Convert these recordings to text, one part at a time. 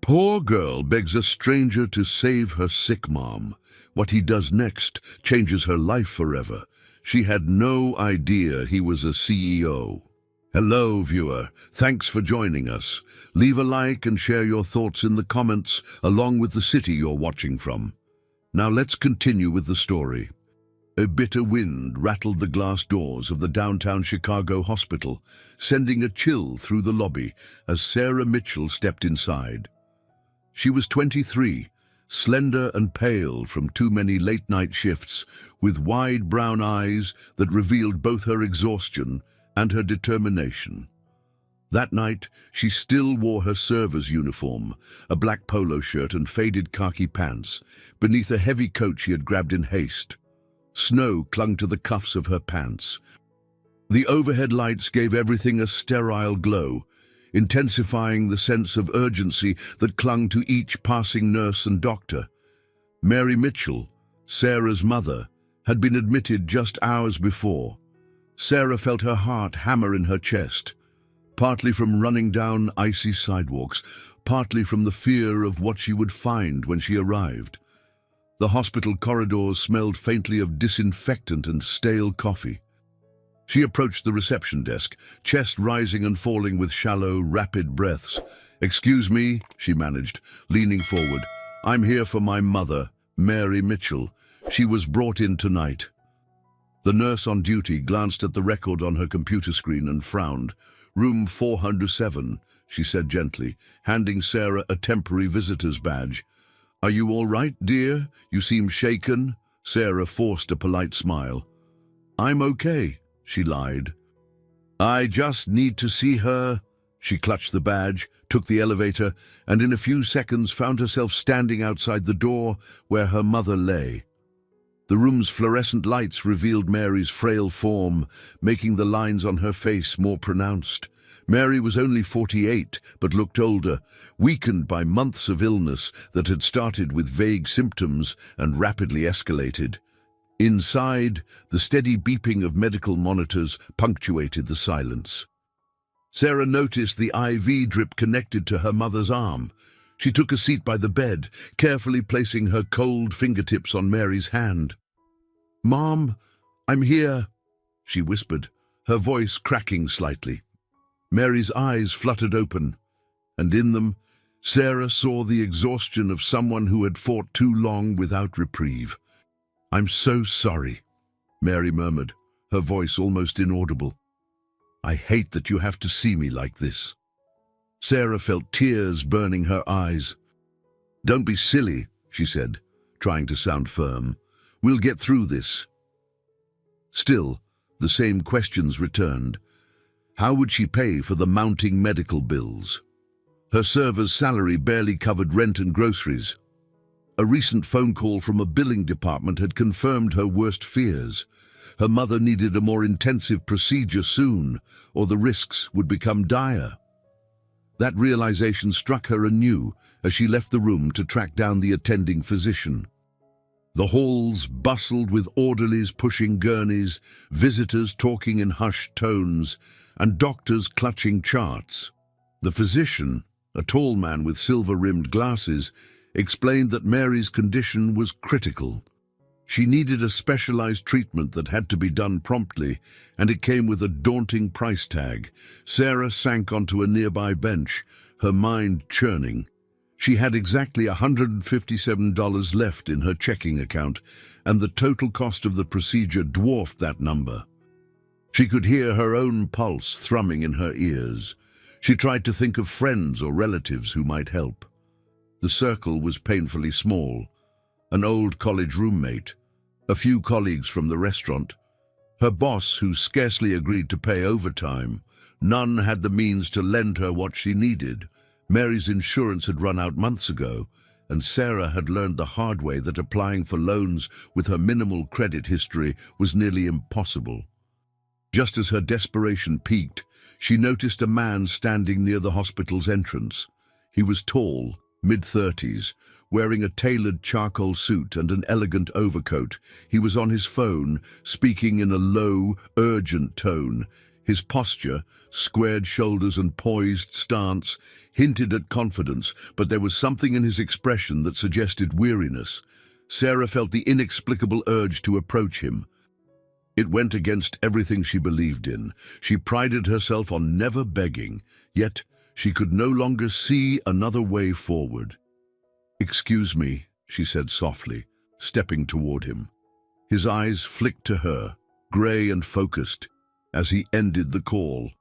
Poor girl begs a stranger to save her sick mom. What he does next changes her life forever. She had no idea he was a CEO. Hello, viewer. Thanks for joining us. Leave a like and share your thoughts in the comments, along with the city you're watching from. Now let's continue with the story. A bitter wind rattled the glass doors of the downtown Chicago hospital, sending a chill through the lobby as Sarah Mitchell stepped inside. She was 23, slender and pale from too many late-night shifts, with wide brown eyes that revealed both her exhaustion and her determination. That night, she still wore her server's uniform, a black polo shirt and faded khaki pants, beneath a heavy coat she had grabbed in haste. Snow clung to the cuffs of her pants. The overhead lights gave everything a sterile glow, intensifying the sense of urgency that clung to each passing nurse and doctor. Mary Mitchell, Sarah's mother, had been admitted just hours before. Sarah felt her heart hammer in her chest, partly from running down icy sidewalks, partly from the fear of what she would find when she arrived. The hospital corridors smelled faintly of disinfectant and stale coffee. She approached the reception desk, chest rising and falling with shallow, rapid breaths. "Excuse me," she managed, leaning forward. "I'm here for my mother, Mary Mitchell. She was brought in tonight." The nurse on duty glanced at the record on her computer screen and frowned. "Room 407, she said gently, handing Sarah a temporary visitor's badge. "Are you all right, dear? You seem shaken." Sarah forced a polite smile. "I'm okay," she lied. "I just need to see her." She clutched the badge, took the elevator, and in a few seconds found herself standing outside the door where her mother lay. The room's fluorescent lights revealed Mary's frail form, making the lines on her face more pronounced. Mary was only 48, but looked older, weakened by months of illness that had started with vague symptoms and rapidly escalated. Inside, the steady beeping of medical monitors punctuated the silence. Sarah noticed the IV drip connected to her mother's arm. She took a seat by the bed, carefully placing her cold fingertips on Mary's hand. "Mom, I'm here," she whispered, her voice cracking slightly. Mary's eyes fluttered open, and in them, Sarah saw the exhaustion of someone who had fought too long without reprieve. "I'm so sorry," Mary murmured, her voice almost inaudible. "I hate that you have to see me like this." Sarah felt tears burning her eyes. "Don't be silly," she said, trying to sound firm. "We'll get through this." Still, the same questions returned. How would she pay for the mounting medical bills? Her server's salary barely covered rent and groceries. A recent phone call from a billing department had confirmed her worst fears. Her mother needed a more intensive procedure soon, or the risks would become dire. That realization struck her anew as she left the room to track down the attending physician. The halls bustled with orderlies pushing gurneys, visitors talking in hushed tones, and doctors clutching charts. The physician, a tall man with silver-rimmed glasses, explained that Mary's condition was critical. She needed a specialized treatment that had to be done promptly, and it came with a daunting price tag. Sarah sank onto a nearby bench, her mind churning. She had exactly $157 left in her checking account, and the total cost of the procedure dwarfed that number. She could hear her own pulse thrumming in her ears. She tried to think of friends or relatives who might help. The circle was painfully small. An old college roommate, a few colleagues from the restaurant, her boss who scarcely agreed to pay overtime. None had the means to lend her what she needed. Mary's insurance had run out months ago, and Sarah had learned the hard way that applying for loans with her minimal credit history was nearly impossible. Just as her desperation peaked, she noticed a man standing near the hospital's entrance. He was tall, mid-30s, wearing a tailored charcoal suit and an elegant overcoat. He was on his phone, speaking in a low, urgent tone. His posture, squared shoulders and poised stance, hinted at confidence, but there was something in his expression that suggested weariness. Sarah felt the inexplicable urge to approach him. It went against everything she believed in. She prided herself on never begging, yet she could no longer see another way forward. "Excuse me," she said softly, stepping toward him. His eyes flicked to her, grey and focused, as he ended the call.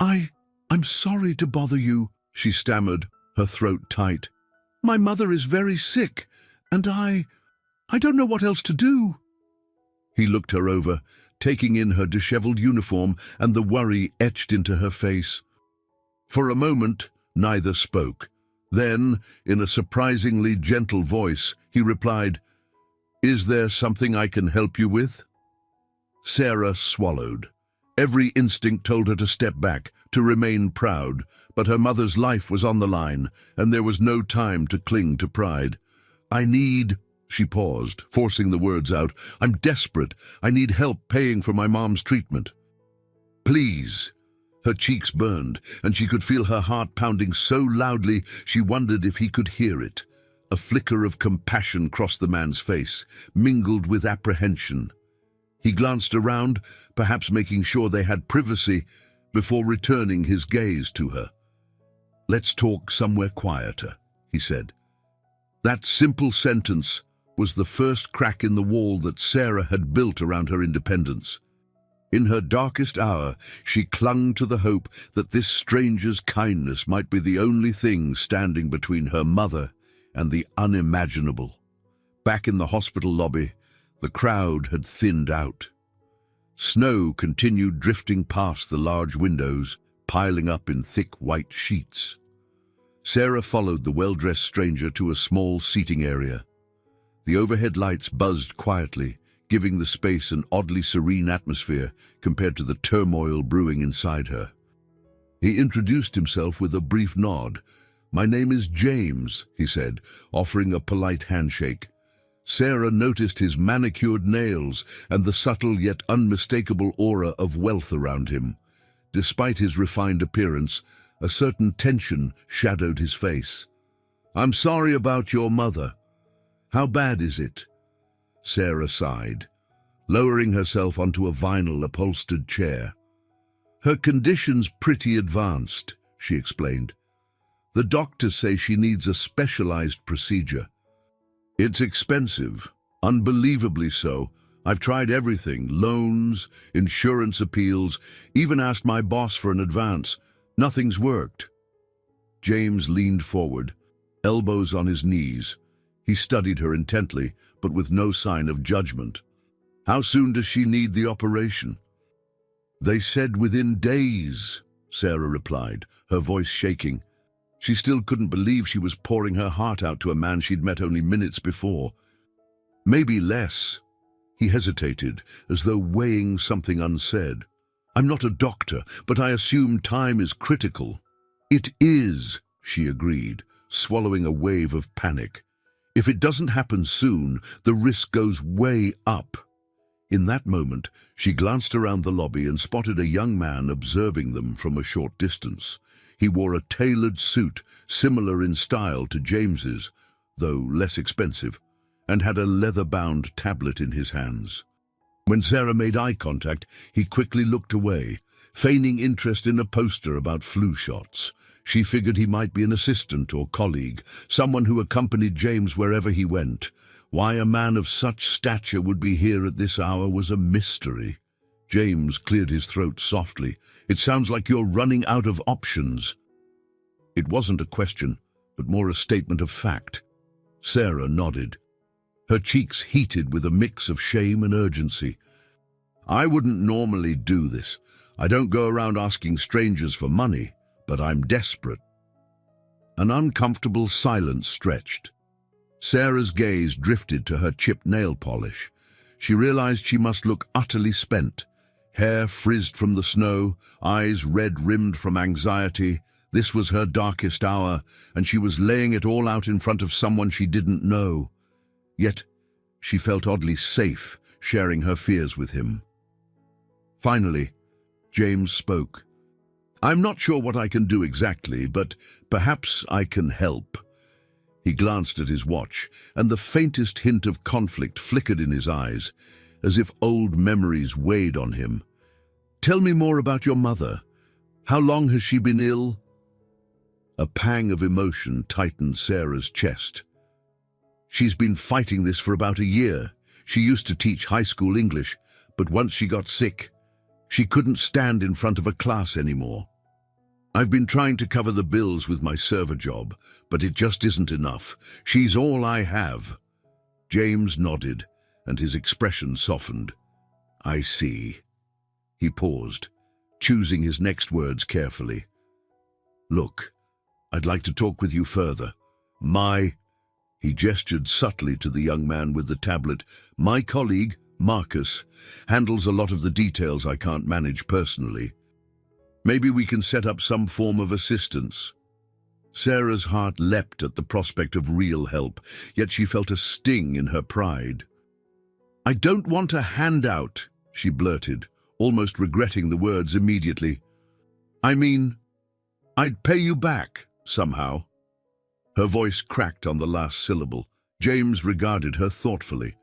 I'm sorry to bother you," she stammered, her throat tight. "My mother is very sick, and I don't know what else to do." He looked her over, taking in her disheveled uniform and the worry etched into her face. For a moment, neither spoke. Then, in a surprisingly gentle voice, he replied, "Is there something I can help you with?" Sarah swallowed. Every instinct told her to step back, to remain proud, but her mother's life was on the line, and there was no time to cling to pride. She paused, forcing the words out. "I'm desperate. I need help paying for my mom's treatment." "Please." Her cheeks burned, and she could feel her heart pounding so loudly she wondered if he could hear it. A flicker of compassion crossed the man's face, mingled with apprehension. He glanced around, perhaps making sure they had privacy, before returning his gaze to her. "Let's talk somewhere quieter," he said. That simple sentence was the first crack in the wall that Sarah had built around her independence. In her darkest hour, she clung to the hope that this stranger's kindness might be the only thing standing between her mother and the unimaginable. Back in the hospital lobby, the crowd had thinned out. Snow continued drifting past the large windows, piling up in thick white sheets. Sarah followed the well-dressed stranger to a small seating area. The overhead lights buzzed quietly, giving the space an oddly serene atmosphere compared to the turmoil brewing inside her. He introduced himself with a brief nod. "My name is James," he said, offering a polite handshake. Sarah noticed his manicured nails and the subtle yet unmistakable aura of wealth around him. Despite his refined appearance, a certain tension shadowed his face. "I'm sorry about your mother. How bad is it?" Sarah sighed, lowering herself onto a vinyl-upholstered chair. "Her condition's pretty advanced," she explained. "The doctors say she needs a specialized procedure. It's expensive, unbelievably so. I've tried everything, loans, insurance appeals, even asked my boss for an advance. Nothing's worked." James leaned forward, elbows on his knees. He studied her intently, but with no sign of judgment. "How soon does she need the operation?" "They said within days," Sarah replied, her voice shaking. She still couldn't believe she was pouring her heart out to a man she'd met only minutes before. "Maybe less." He hesitated, as though weighing something unsaid. "I'm not a doctor, but I assume time is critical." "It is," she agreed, swallowing a wave of panic. "If it doesn't happen soon, the risk goes way up." In that moment, she glanced around the lobby and spotted a young man observing them from a short distance. He wore a tailored suit, similar in style to James's, though less expensive, and had a leather-bound tablet in his hands. When Sarah made eye contact, he quickly looked away, feigning interest in a poster about flu shots. She figured he might be an assistant or colleague, someone who accompanied James wherever he went. Why a man of such stature would be here at this hour was a mystery. James cleared his throat softly. "It sounds like you're running out of options." It wasn't a question, but more a statement of fact. Sarah nodded. Her cheeks heated with a mix of shame and urgency. "I wouldn't normally do this. I don't go around asking strangers for money, but I'm desperate." An uncomfortable silence stretched. Sarah's gaze drifted to her chipped nail polish. She realized she must look utterly spent. Hair frizzed from the snow, eyes red-rimmed from anxiety. This was her darkest hour, and she was laying it all out in front of someone she didn't know. Yet, she felt oddly safe sharing her fears with him. Finally, James spoke. "I'm not sure what I can do exactly, but perhaps I can help." He glanced at his watch, and the faintest hint of conflict flickered in his eyes, as if old memories weighed on him. "Tell me more about your mother. How long has she been ill?" A pang of emotion tightened Sarah's chest. "She's been fighting this for about a year. She used to teach high school English, but once she got sick, she couldn't stand in front of a class anymore. I've been trying to cover the bills with my server job, but it just isn't enough. She's all I have." James nodded, and his expression softened. "I see." He paused, choosing his next words carefully. "Look, I'd like to talk with you further. He gestured subtly to the young man with the tablet. "My colleague, Marcus, handles a lot of the details I can't manage personally. Maybe we can set up some form of assistance." Sarah's heart leapt at the prospect of real help, yet she felt a sting in her pride. "I don't want a handout," she blurted, almost regretting the words immediately. "I mean, I'd pay you back, somehow." Her voice cracked on the last syllable. James regarded her thoughtfully.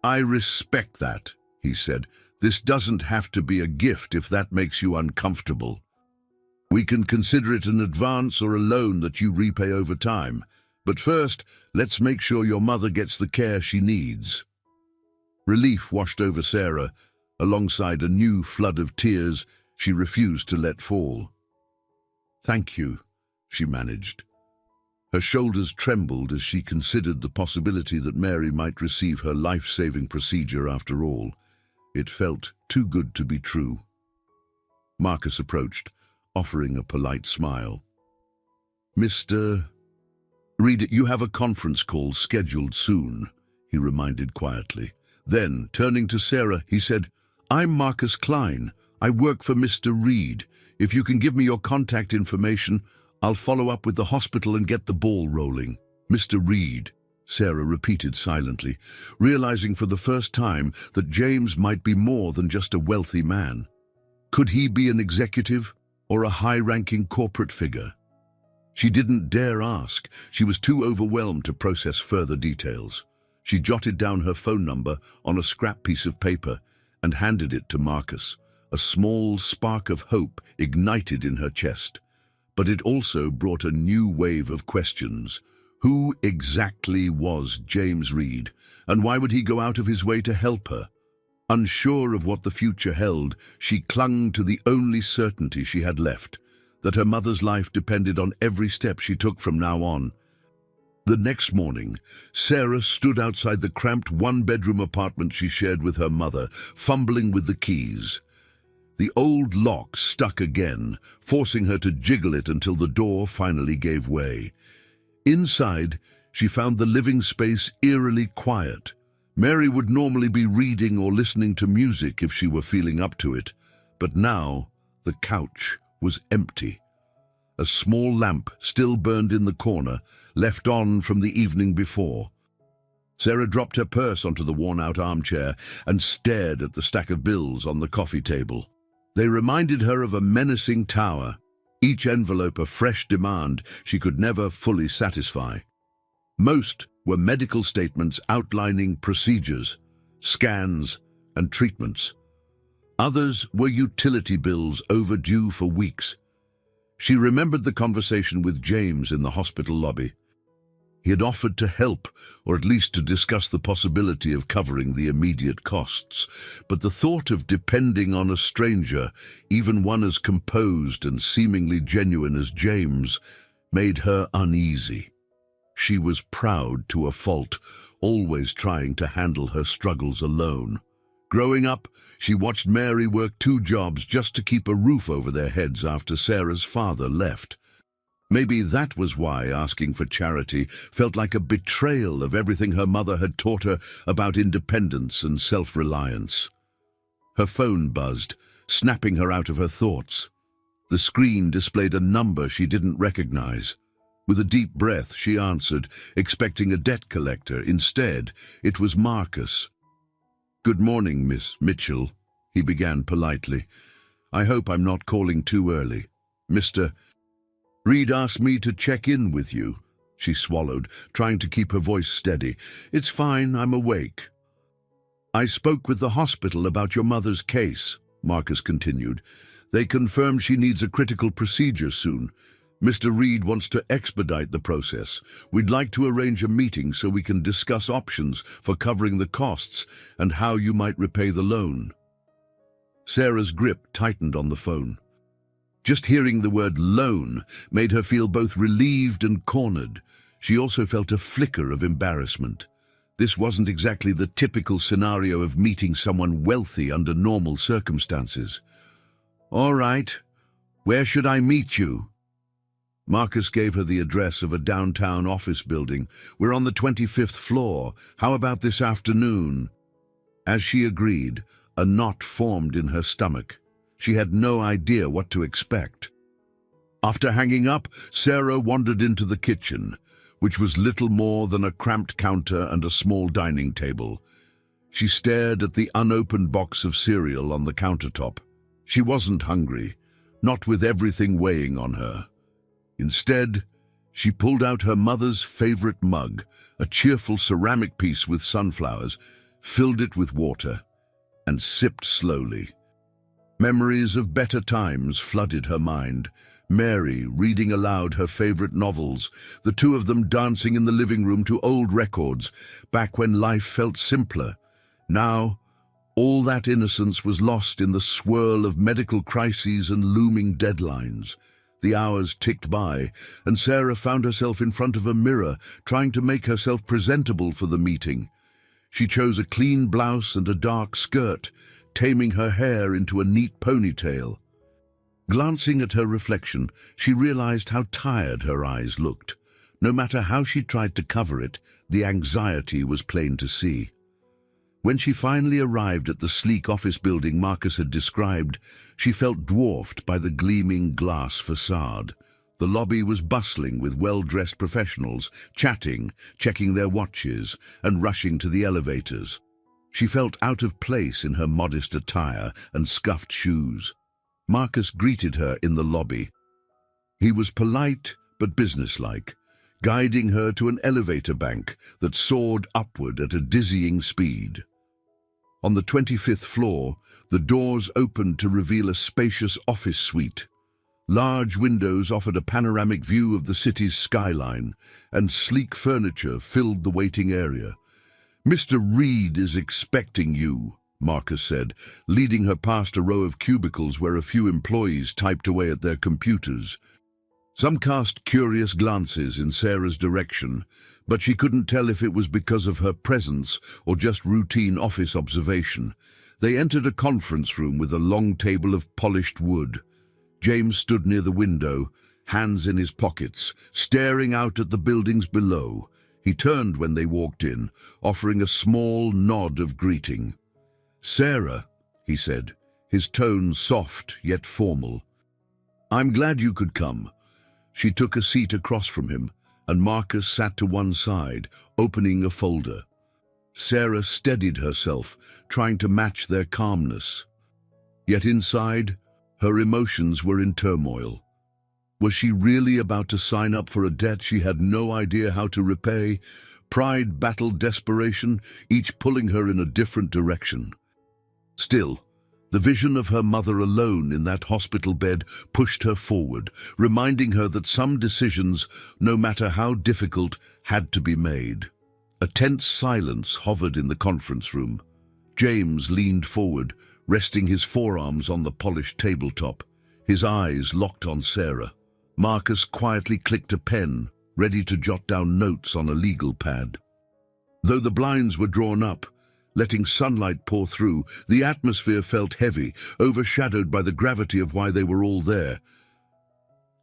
"I respect that," he said. "This doesn't have to be a gift if that makes you uncomfortable. We can consider it an advance or a loan that you repay over time. But first, let's make sure your mother gets the care she needs." Relief washed over Sarah, alongside a new flood of tears she refused to let fall. "Thank you," she managed. Her shoulders trembled as she considered the possibility that Mary might receive her life-saving procedure after all. It felt too good to be true. Marcus approached, offering a polite smile. "Mr. Reed, you have a conference call scheduled soon," he reminded quietly. Then, turning to Sarah, he said, "I'm Marcus Klein. I work for Mr. Reed. If you can give me your contact information, I'll follow up with the hospital and get the ball rolling." "Mr. Reed," Sarah repeated silently, realizing for the first time that James might be more than just a wealthy man. Could he be an executive or a high-ranking corporate figure? She didn't dare ask. She was too overwhelmed to process further details. She jotted down her phone number on a scrap piece of paper and handed it to Marcus. A small spark of hope ignited in her chest. But it also brought a new wave of questions. Who exactly was James Reed, and why would he go out of his way to help her? Unsure of what the future held, she clung to the only certainty she had left, that her mother's life depended on every step she took from now on. The next morning, Sarah stood outside the cramped one-bedroom apartment she shared with her mother, fumbling with the keys. The old lock stuck again, forcing her to jiggle it until the door finally gave way. Inside, she found the living space eerily quiet. Mary would normally be reading or listening to music if she were feeling up to it, but now the couch was empty. A small lamp still burned in the corner, left on from the evening before. Sarah dropped her purse onto the worn-out armchair and stared at the stack of bills on the coffee table. They reminded her of a menacing tower, each envelope a fresh demand she could never fully satisfy. Most were medical statements outlining procedures, scans, and treatments. Others were utility bills overdue for weeks. She remembered the conversation with James in the hospital lobby. He had offered to help, or at least to discuss the possibility of covering the immediate costs. But the thought of depending on a stranger, even one as composed and seemingly genuine as James, made her uneasy. She was proud to a fault, always trying to handle her struggles alone. Growing up, she watched Mary work 2 jobs just to keep a roof over their heads after Sarah's father left. Maybe that was why asking for charity felt like a betrayal of everything her mother had taught her about independence and self-reliance. Her phone buzzed, snapping her out of her thoughts. The screen displayed a number she didn't recognize. With a deep breath, she answered, expecting a debt collector. Instead, it was Marcus. "Good morning, Miss Mitchell," he began politely. I hope I'm not calling too early. Mr. Reed asked me to check in with you. She swallowed, trying to keep her voice steady. It's fine, I'm awake. I spoke with the hospital about your mother's case, Marcus continued. They confirmed she needs a critical procedure soon. Mr. Reed wants to expedite the process. We'd like to arrange a meeting so we can discuss options for covering the costs and how you might repay the loan. Sarah's grip tightened on the phone. Just hearing the word loan made her feel both relieved and cornered. She also felt a flicker of embarrassment. This wasn't exactly the typical scenario of meeting someone wealthy under normal circumstances. All right, where should I meet you? Marcus gave her the address of a downtown office building. We're on the 25th floor. How about this afternoon? As she agreed, a knot formed in her stomach. She had no idea what to expect. After hanging up, Sarah wandered into the kitchen, which was little more than a cramped counter and a small dining table. She stared at the unopened box of cereal on the countertop. She wasn't hungry, not with everything weighing on her. Instead, she pulled out her mother's favorite mug, a cheerful ceramic piece with sunflowers, filled it with water, and sipped slowly. Memories of better times flooded her mind. Mary reading aloud her favorite novels, the two of them dancing in the living room to old records, back when life felt simpler. Now, all that innocence was lost in the swirl of medical crises and looming deadlines. The hours ticked by, and Sarah found herself in front of a mirror, trying to make herself presentable for the meeting. She chose a clean blouse and a dark skirt, taming her hair into a neat ponytail. Glancing at her reflection, she realized how tired her eyes looked. No matter how she tried to cover it, the anxiety was plain to see. When she finally arrived at the sleek office building Marcus had described, she felt dwarfed by the gleaming glass facade. The lobby was bustling with well-dressed professionals, chatting, checking their watches, and rushing to the elevators. She felt out of place in her modest attire and scuffed shoes. Marcus greeted her in the lobby. He was polite but businesslike, guiding her to an elevator bank that soared upward at a dizzying speed. On the 25th floor, the doors opened to reveal a spacious office suite. Large windows offered a panoramic view of the city's skyline, and sleek furniture filled the waiting area. Mr. Reed is expecting you, Marcus said, leading her past a row of cubicles where a few employees typed away at their computers. Some cast curious glances in Sarah's direction, but she couldn't tell if it was because of her presence or just routine office observation. They entered a conference room with a long table of polished wood. James stood near the window, hands in his pockets, staring out at the buildings below. He turned when they walked in, offering a small nod of greeting. "Sarah," he said, his tone soft yet formal. "I'm glad you could come." She took a seat across from him, and Marcus sat to one side, opening a folder. Sarah steadied herself, trying to match their calmness. Yet inside, her emotions were in turmoil. Was she really about to sign up for a debt she had no idea how to repay? Pride battled desperation, each pulling her in a different direction. Still, the vision of her mother alone in that hospital bed pushed her forward, reminding her that some decisions, no matter how difficult, had to be made. A tense silence hovered in the conference room. James leaned forward, resting his forearms on the polished tabletop, his eyes locked on Sarah. Marcus quietly clicked a pen, ready to jot down notes on a legal pad. Though the blinds were drawn up, letting sunlight pour through, the atmosphere felt heavy, overshadowed by the gravity of why they were all there.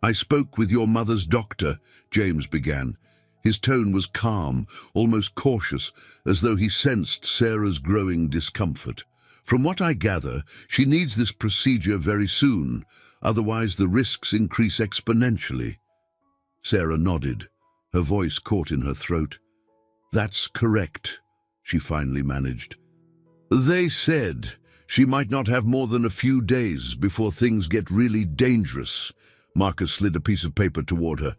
"I spoke with your mother's doctor," James began. His tone was calm, almost cautious, as though he sensed Sarah's growing discomfort. "From what I gather, she needs this procedure very soon, otherwise the risks increase exponentially." Sarah nodded, her voice caught in her throat. "That's correct," she finally managed. "They said," She might not have more than a few days before things get really dangerous. Marcus slid a piece of paper toward her.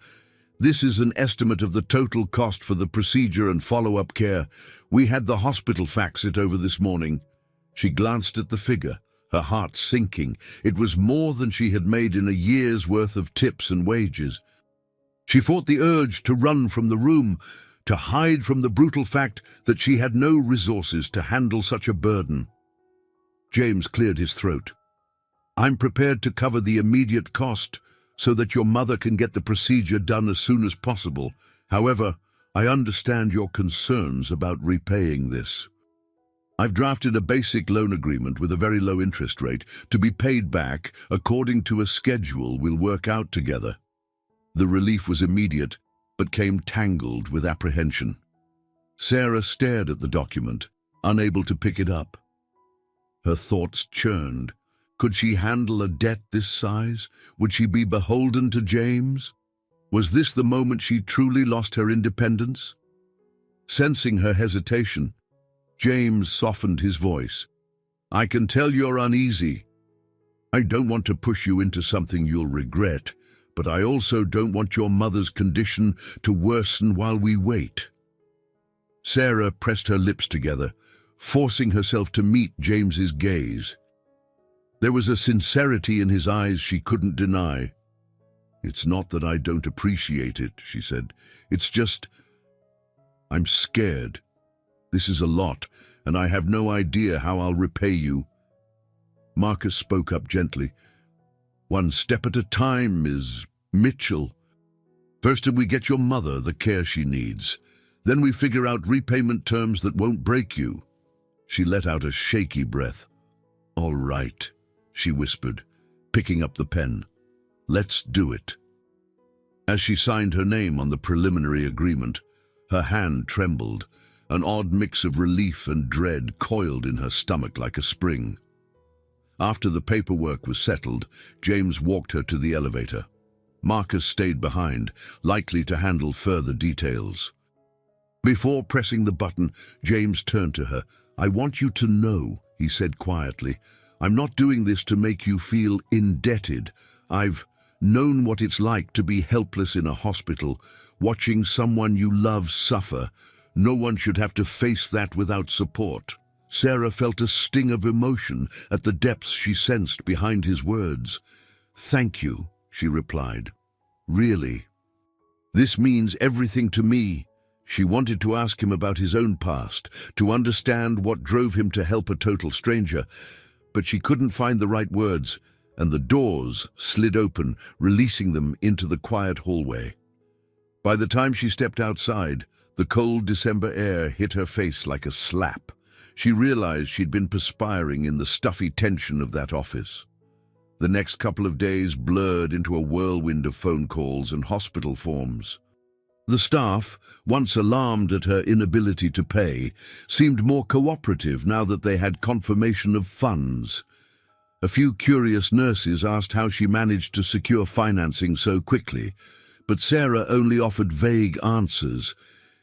This is an estimate of the total cost for the procedure and follow-up care. We had the hospital fax it over this morning. She glanced at the figure, her heart sinking. It was more than she had made in a year's worth of tips and wages. She fought the urge to run from the room, to hide from the brutal fact that she had no resources to handle such a burden. James cleared his throat. I'm prepared to cover the immediate cost so that your mother can get the procedure done as soon as possible. However, I understand your concerns about repaying this. I've drafted a basic loan agreement with a very low interest rate to be paid back according to a schedule we'll work out together. The relief was immediate, but came tangled with apprehension. Sarah stared at the document, unable to pick it up. Her thoughts churned. Could she handle a debt this size? Would she be beholden to James? Was this the moment she truly lost her independence? Sensing her hesitation, James softened his voice. I can tell you're uneasy. I don't want to push you into something you'll regret, but I also don't want your mother's condition to worsen while we wait. Sarah pressed her lips together, forcing herself to meet James's gaze. There was a sincerity in his eyes she couldn't deny. It's not that I don't appreciate it, she said. It's just, I'm scared. This is a lot, and I have no idea how I'll repay you. Marcus spoke up gently. One step at a time, Ms. Mitchell. First we get your mother the care she needs. Then we figure out repayment terms that won't break you. She let out a shaky breath. All right, she whispered, picking up the pen. Let's do it. As she signed her name on the preliminary agreement, her hand trembled. An odd mix of relief and dread coiled in her stomach like a spring. After the paperwork was settled, James walked her to the elevator. Marcus stayed behind, likely to handle further details. Before pressing the button, James turned to her. I want you to know, he said quietly, I'm not doing this to make you feel indebted. I've known what it's like to be helpless in a hospital, watching someone you love suffer. No one should have to face that without support. Sarah felt a sting of emotion at the depths she sensed behind his words. Thank you, she replied. Really. This means everything to me. She wanted to ask him about his own past, to understand what drove him to help a total stranger, but she couldn't find the right words, and the doors slid open, releasing them into the quiet hallway. By the time she stepped outside, the cold December air hit her face like a slap. She realized she'd been perspiring in the stuffy tension of that office. The next couple of days blurred into a whirlwind of phone calls and hospital forms. The staff, once alarmed at her inability to pay, seemed more cooperative now that they had confirmation of funds. A few curious nurses asked how she managed to secure financing so quickly, but Sarah only offered vague answers,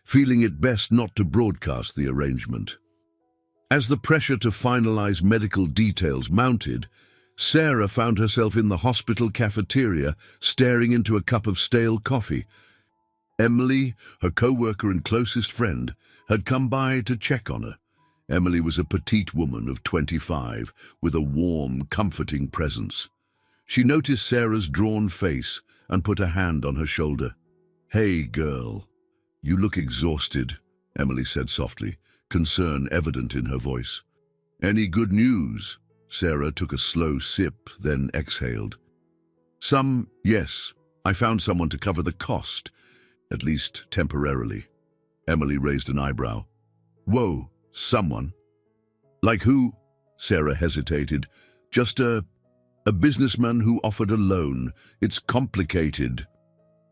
feeling it best not to broadcast the arrangement. As the pressure to finalize medical details mounted, Sarah found herself in the hospital cafeteria, staring into a cup of stale coffee. Emily, her co-worker and closest friend, had come by to check on her. Emily was a petite woman of 25, with a warm, comforting presence. She noticed Sarah's drawn face and put a hand on her shoulder. Hey, girl, you look exhausted, Emily said softly, concern evident in her voice. Any good news? Sarah took a slow sip, then exhaled. Yes. I found someone to cover the cost, at least temporarily. Emily raised an eyebrow. Whoa, someone? Like who? Sarah hesitated. Just a businessman who offered a loan. It's complicated.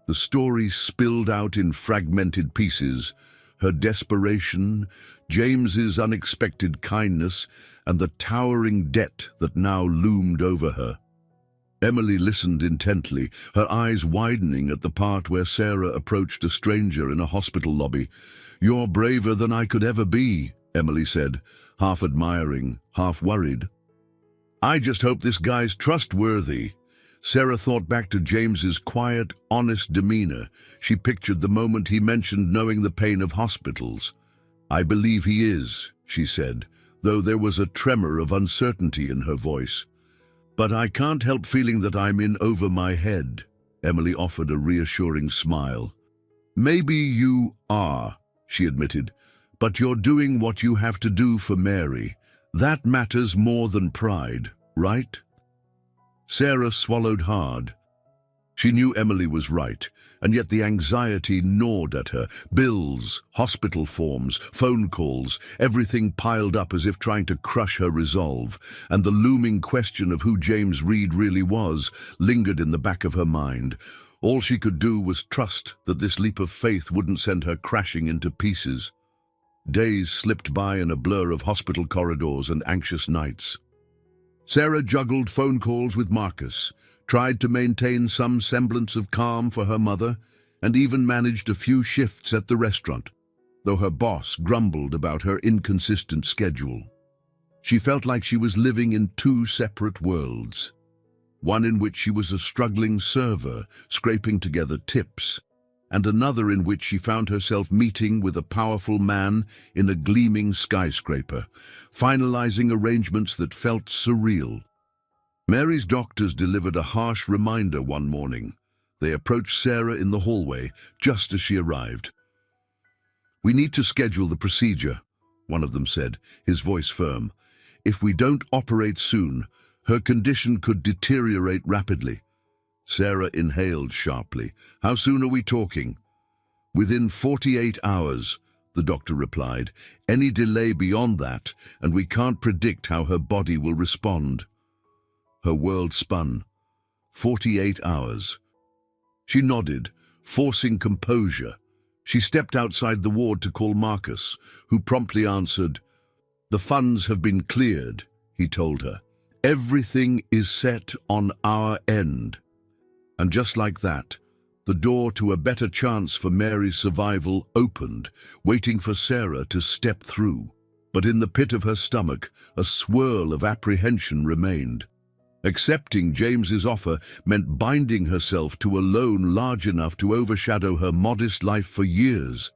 The story spilled out in fragmented pieces. Her desperation, James's unexpected kindness, and the towering debt that now loomed over her. Emily listened intently, her eyes widening at the part where Sarah approached a stranger in a hospital lobby. You're braver than I could ever be, Emily said, half admiring, half worried. I just hope this guy's trustworthy. Sarah thought back to James's quiet, honest demeanor. She pictured the moment he mentioned knowing the pain of hospitals. I believe he is, she said, though there was a tremor of uncertainty in her voice. But I can't help feeling that I'm in over my head. Emily offered a reassuring smile. Maybe you are, she admitted, but you're doing what you have to do for Mary. That matters more than pride, right? Sarah swallowed hard. She knew Emily was right, and yet the anxiety gnawed at her. Bills, hospital forms, phone calls, everything piled up as if trying to crush her resolve, and the looming question of who James Reed really was lingered in the back of her mind. All she could do was trust that this leap of faith wouldn't send her crashing into pieces. Days slipped by in a blur of hospital corridors and anxious nights. Sarah juggled phone calls with Marcus, tried to maintain some semblance of calm for her mother, and even managed a few shifts at the restaurant, though her boss grumbled about her inconsistent schedule. She felt like she was living in two separate worlds, one in which she was a struggling server, scraping together tips, and another in which she found herself meeting with a powerful man in a gleaming skyscraper, finalizing arrangements that felt surreal. Mary's doctors delivered a harsh reminder one morning. They approached Sarah in the hallway just as she arrived. "We need to schedule the procedure," one of them said, his voice firm. "If we don't operate soon, her condition could deteriorate rapidly." Sarah inhaled sharply. "How soon are we talking?" "Within 48 hours, the doctor replied. "Any delay beyond that, and we can't predict how her body will respond." Her world spun. 48 hours. She nodded, forcing composure. She stepped outside the ward to call Marcus, who promptly answered. "The funds have been cleared," he told her. "Everything is set on our end." And just like that, the door to a better chance for Mary's survival opened, waiting for Sarah to step through. But in the pit of her stomach, a swirl of apprehension remained. Accepting James's offer meant binding herself to a loan large enough to overshadow her modest life for years.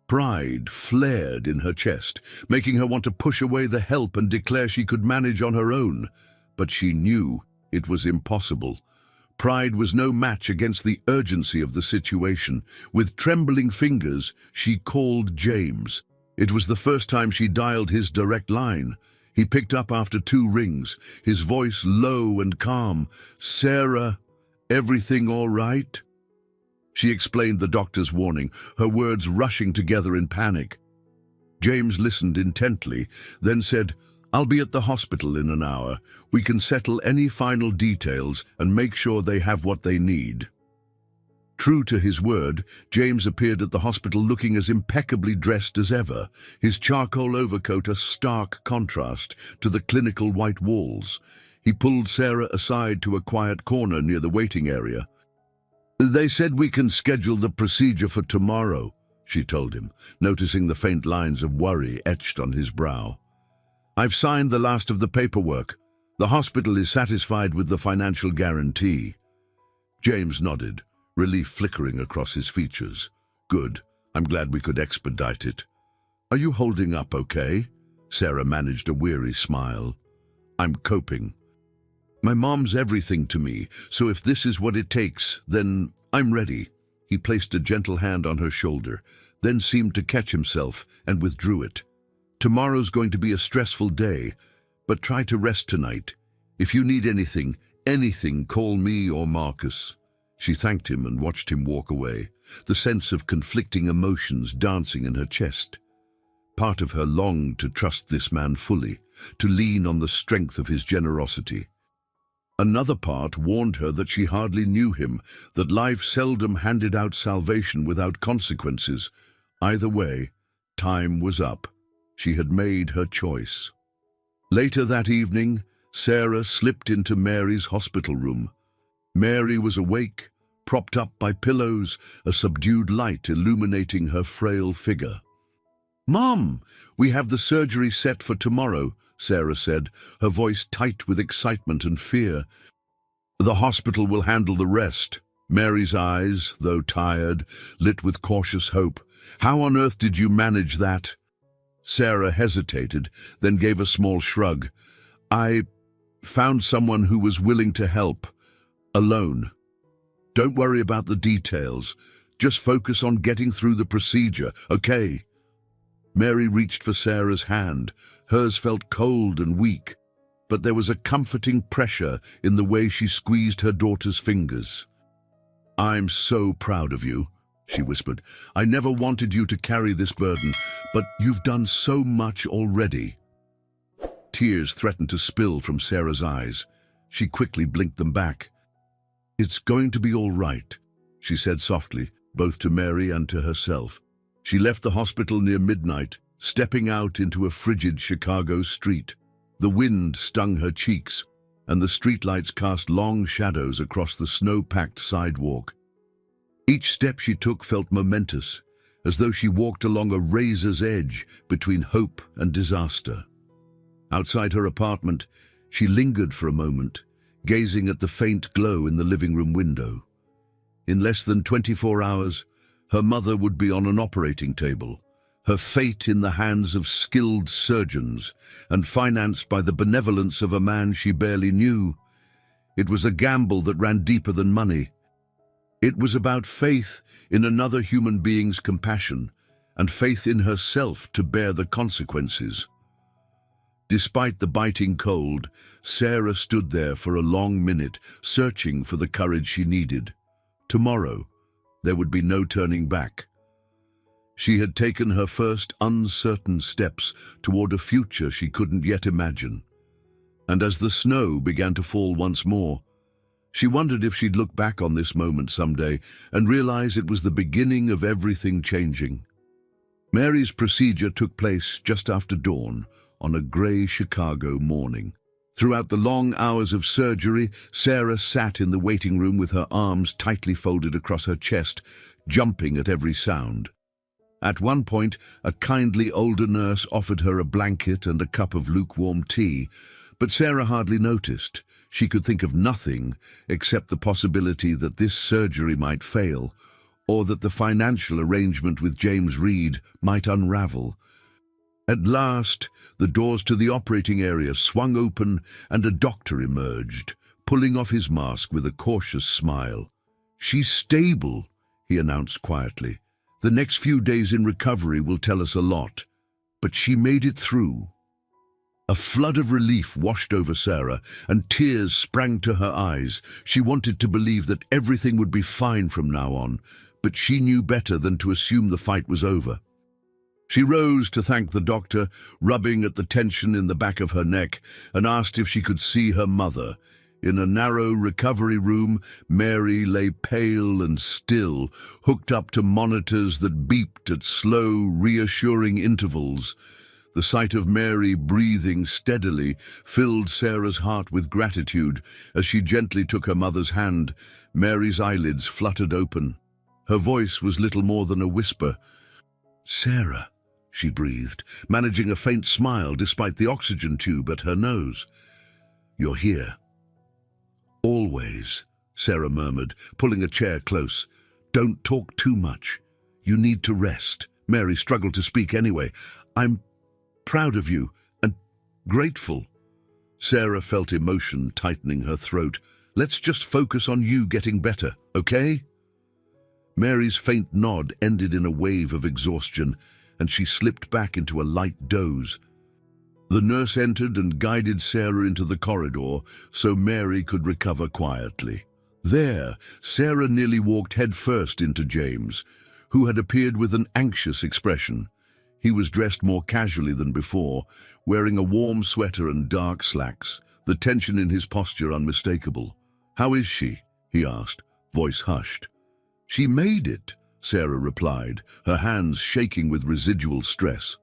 Pride flared in her chest, making her want to push away the help and declare she could manage on her own. But she knew it was impossible. Pride was no match against the urgency of the situation. With trembling fingers, she called James. It was the first time she dialed his direct line. He picked up after 2 rings, his voice low and calm. "Sarah, everything all right?" She explained the doctor's warning, her words rushing together in panic. James listened intently, then said, "I'll be at the hospital in an hour. We can settle any final details and make sure they have what they need." True to his word, James appeared at the hospital looking as impeccably dressed as ever, his charcoal overcoat a stark contrast to the clinical white walls. He pulled Sarah aside to a quiet corner near the waiting area. "They said we can schedule the procedure for tomorrow," she told him, noticing the faint lines of worry etched on his brow. "I've signed the last of the paperwork. The hospital is satisfied with the financial guarantee." James nodded, relief flickering across his features. "Good. I'm glad we could expedite it." "Are you holding up okay?" Sarah managed a weary smile. "I'm coping. My mom's everything to me, so if this is what it takes, then I'm ready." He placed a gentle hand on her shoulder, then seemed to catch himself and withdrew it. "Tomorrow's going to be a stressful day, but try to rest tonight. If you need anything, call me or Marcus." She thanked him and watched him walk away, the sense of conflicting emotions dancing in her chest. Part of her longed to trust this man fully, to lean on the strength of his generosity. Another part warned her that she hardly knew him, that life seldom handed out salvation without consequences. Either way, time was up. She had made her choice. Later that evening, Sarah slipped into Mary's hospital room. Mary was awake, propped up by pillows, a subdued light illuminating her frail figure. "Mom, we have the surgery set for tomorrow. Sarah said, her voice tight with excitement and fear. "The hospital will handle the rest." Mary's eyes, though tired, lit with cautious hope. "How on earth did you manage that?" Sarah hesitated, then gave a small shrug. "I found someone who was willing to help. Alone. Don't worry about the details. Just focus on getting through the procedure, okay?" Mary reached for Sarah's hand. Hers felt cold and weak, but there was a comforting pressure in the way she squeezed her daughter's fingers. "I'm so proud of you," she whispered. "I never wanted you to carry this burden, but you've done so much already." Tears threatened to spill from Sarah's eyes. She quickly blinked them back. "It's going to be all right," she said softly, both to Mary and to herself. She left the hospital near midnight, stepping out into a frigid Chicago street. The wind stung her cheeks, and the streetlights cast long shadows across the snow-packed sidewalk. Each step she took felt momentous, as though she walked along a razor's edge between hope and disaster. Outside her apartment, she lingered for a moment, gazing at the faint glow in the living room window. In less than 24 hours, her mother would be on an operating table, her fate in the hands of skilled surgeons and financed by the benevolence of a man she barely knew. It was a gamble that ran deeper than money. It was about faith in another human being's compassion and faith in herself to bear the consequences. Despite the biting cold, Sarah stood there for a long minute, searching for the courage she needed. Tomorrow, there would be no turning back. She had taken her first uncertain steps toward a future she couldn't yet imagine. And as the snow began to fall once more, she wondered if she'd look back on this moment someday and realize it was the beginning of everything changing. Mary's procedure took place just after dawn on a grey Chicago morning. Throughout the long hours of surgery, Sarah sat in the waiting room with her arms tightly folded across her chest, jumping at every sound. At one point, a kindly older nurse offered her a blanket and a cup of lukewarm tea, but Sarah hardly noticed. She could think of nothing except the possibility that this surgery might fail, or that the financial arrangement with James Reed might unravel. At last, the doors to the operating area swung open and a doctor emerged, pulling off his mask with a cautious smile. "She's stable," he announced quietly. "The next few days in recovery will tell us a lot, but she made it through." A flood of relief washed over Sarah, and tears sprang to her eyes. She wanted to believe that everything would be fine from now on, but she knew better than to assume the fight was over. She rose to thank the doctor, rubbing at the tension in the back of her neck, and asked if she could see her mother. In a narrow recovery room, Mary lay pale and still, hooked up to monitors that beeped at slow, reassuring intervals. The sight of Mary breathing steadily filled Sarah's heart with gratitude. As she gently took her mother's hand, Mary's eyelids fluttered open. Her voice was little more than a whisper. "Sarah," she breathed, managing a faint smile despite the oxygen tube at her nose. "You're here." "Always," Sarah murmured, pulling a chair close. "Don't talk too much. You need to rest." Mary struggled to speak anyway. "I'm proud of you and grateful." Sarah felt emotion tightening her throat. "Let's just focus on you getting better, okay?" Mary's faint nod ended in a wave of exhaustion, and she slipped back into a light doze. The nurse entered and guided Sarah into the corridor so Mary could recover quietly. There, Sarah nearly walked headfirst into James, who had appeared with an anxious expression. He was dressed more casually than before, wearing a warm sweater and dark slacks, the tension in his posture unmistakable. "How is she?" he asked, voice hushed. "She made it," Sarah replied, her hands shaking with residual stress.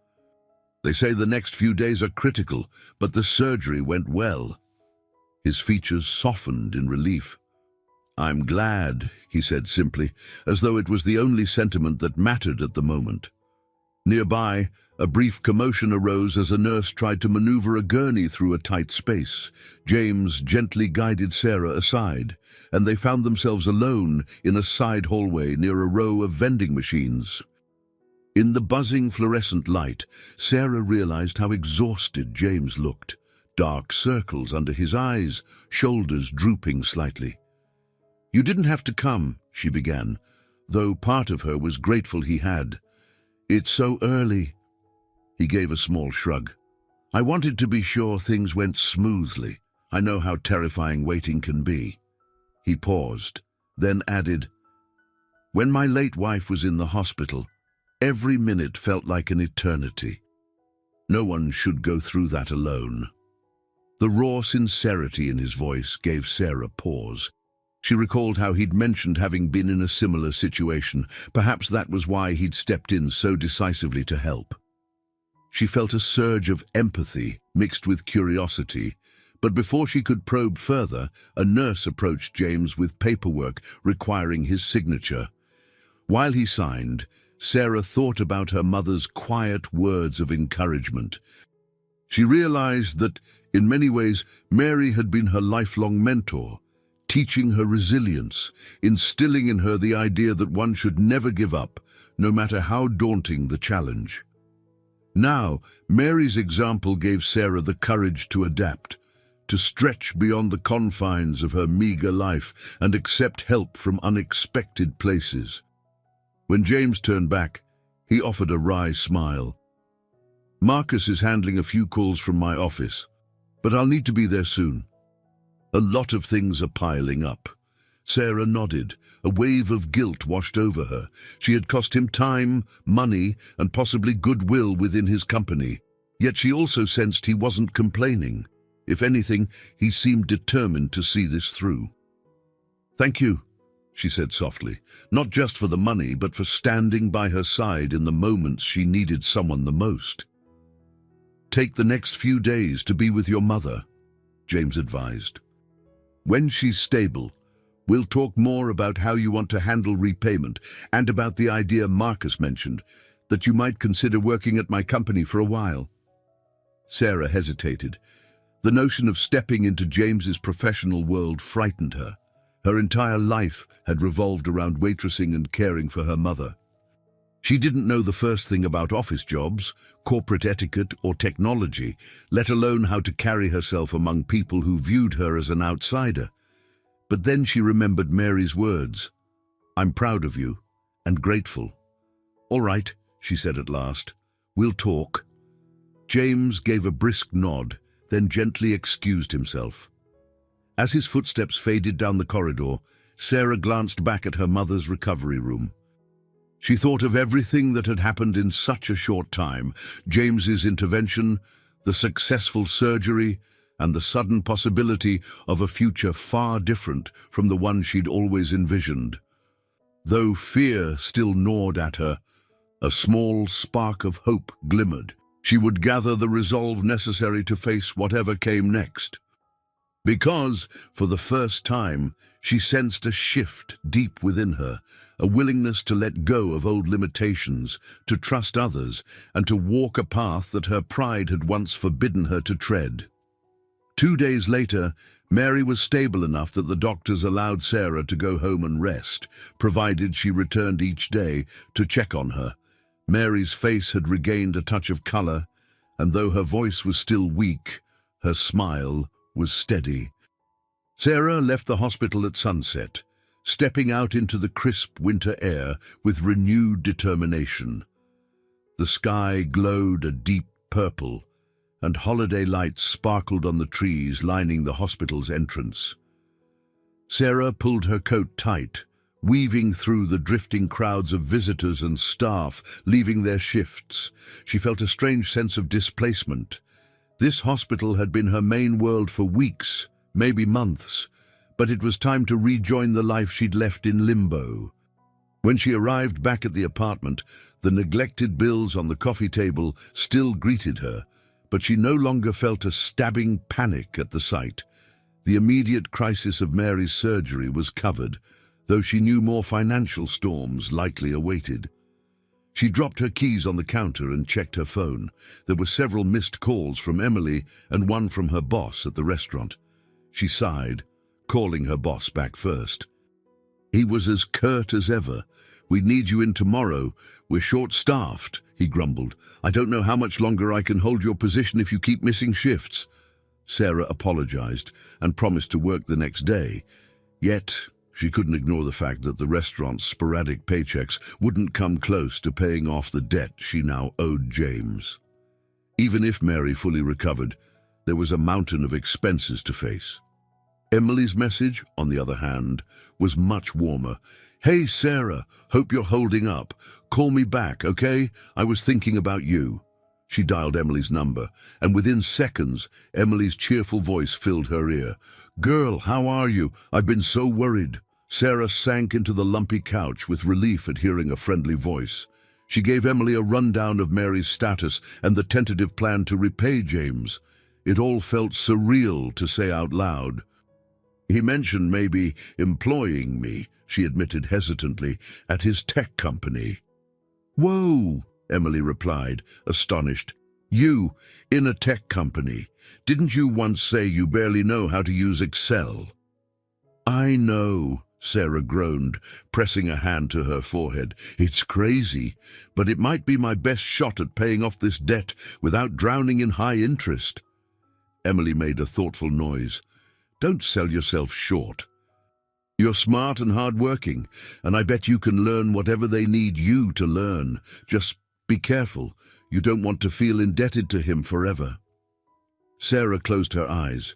"They say the next few days are critical, but the surgery went well." His features softened in relief. "I'm glad," he said simply, as though it was the only sentiment that mattered at the moment. Nearby, a brief commotion arose as a nurse tried to maneuver a gurney through a tight space. James gently guided Sarah aside, and they found themselves alone in a side hallway near a row of vending machines. In the buzzing fluorescent light, Sarah realized how exhausted James looked. Dark circles under his eyes, shoulders drooping slightly. "You didn't have to come," she began, though part of her was grateful he had. "It's so early." He gave a small shrug. "I wanted to be sure things went smoothly. I know how terrifying waiting can be." He paused, then added, "When my late wife was in the hospital, every minute felt like an eternity. No one should go through that alone." The raw sincerity in his voice gave Sarah pause. She recalled how he'd mentioned having been in a similar situation. Perhaps that was why he'd stepped in so decisively to help. She felt a surge of empathy mixed with curiosity, but before she could probe further, a nurse approached James with paperwork requiring his signature. While he signed, Sarah thought about her mother's quiet words of encouragement. She realized that, in many ways, Mary had been her lifelong mentor, teaching her resilience, instilling in her the idea that one should never give up, no matter how daunting the challenge. Now, Mary's example gave Sarah the courage to adapt, to stretch beyond the confines of her meager life and accept help from unexpected places. When James turned back, he offered a wry smile. "Marcus is handling a few calls from my office, but I'll need to be there soon." "A lot of things are piling up." Sarah nodded. A wave of guilt washed over her. She had cost him time, money, and possibly goodwill within his company. Yet she also sensed he wasn't complaining. If anything, he seemed determined to see this through. "Thank you," she said softly, "not just for the money, but for standing by her side in the moments she needed someone the most." "Take the next few days to be with your mother," James advised. "When she's stable, we'll talk more about how you want to handle repayment and about the idea Marcus mentioned, that you might consider working at my company for a while." Sarah hesitated. The notion of stepping into James's professional world frightened her. Her entire life had revolved around waitressing and caring for her mother. She didn't know the first thing about office jobs, corporate etiquette, or technology, let alone how to carry herself among people who viewed her as an outsider. But then she remembered Mary's words. "I'm proud of you, and grateful." "All right," she said at last. "We'll talk." James gave a brisk nod, then gently excused himself. As his footsteps faded down the corridor, Sarah glanced back at her mother's recovery room. She thought of everything that had happened in such a short time: James's intervention, the successful surgery, and the sudden possibility of a future far different from the one she'd always envisioned. Though fear still gnawed at her, a small spark of hope glimmered. She would gather the resolve necessary to face whatever came next. Because, for the first time, she sensed a shift deep within her, a willingness to let go of old limitations, to trust others, and to walk a path that her pride had once forbidden her to tread. 2 days later, Mary was stable enough that the doctors allowed Sarah to go home and rest, provided she returned each day to check on her. Mary's face had regained a touch of color, and though her voice was still weak, her smile was steady. Sarah left the hospital at sunset, stepping out into the crisp winter air with renewed determination. The sky glowed a deep purple, and holiday lights sparkled on the trees lining the hospital's entrance. Sarah pulled her coat tight, weaving through the drifting crowds of visitors and staff leaving their shifts. She felt a strange sense of displacement. This hospital had been her main world for weeks, maybe months, but it was time to rejoin the life she'd left in limbo. When she arrived back at the apartment, the neglected bills on the coffee table still greeted her, but she no longer felt a stabbing panic at the sight. The immediate crisis of Mary's surgery was covered, though she knew more financial storms likely awaited. She dropped her keys on the counter and checked her phone. There were several missed calls from Emily and one from her boss at the restaurant. She sighed, calling her boss back first. He was as curt as ever. "We need you in tomorrow. We're short-staffed," he grumbled. "I don't know how much longer I can hold your position if you keep missing shifts." Sarah apologized and promised to work the next day. Yet, she couldn't ignore the fact that the restaurant's sporadic paychecks wouldn't come close to paying off the debt she now owed James. Even if Mary fully recovered, there was a mountain of expenses to face. Emily's message, on the other hand, was much warmer. "Hey, Sarah, hope you're holding up. Call me back, okay? I was thinking about you." She dialed Emily's number, and within seconds, Emily's cheerful voice filled her ear. "Girl, how are you? I've been so worried." Sarah sank into the lumpy couch with relief at hearing a friendly voice. She gave Emily a rundown of Mary's status and the tentative plan to repay James. It all felt surreal to say out loud. "He mentioned maybe employing me," she admitted hesitantly, "at his tech company." "Whoa," Emily replied, astonished. "You, in a tech company? Didn't you once say you barely know how to use Excel?" "I know," Sarah groaned, pressing a hand to her forehead. "It's crazy, but it might be my best shot at paying off this debt without drowning in high interest." Emily made a thoughtful noise. "Don't sell yourself short. You're smart and hard-working, and I bet you can learn whatever they need you to learn. Just be careful. You don't want to feel indebted to him forever." Sarah closed her eyes,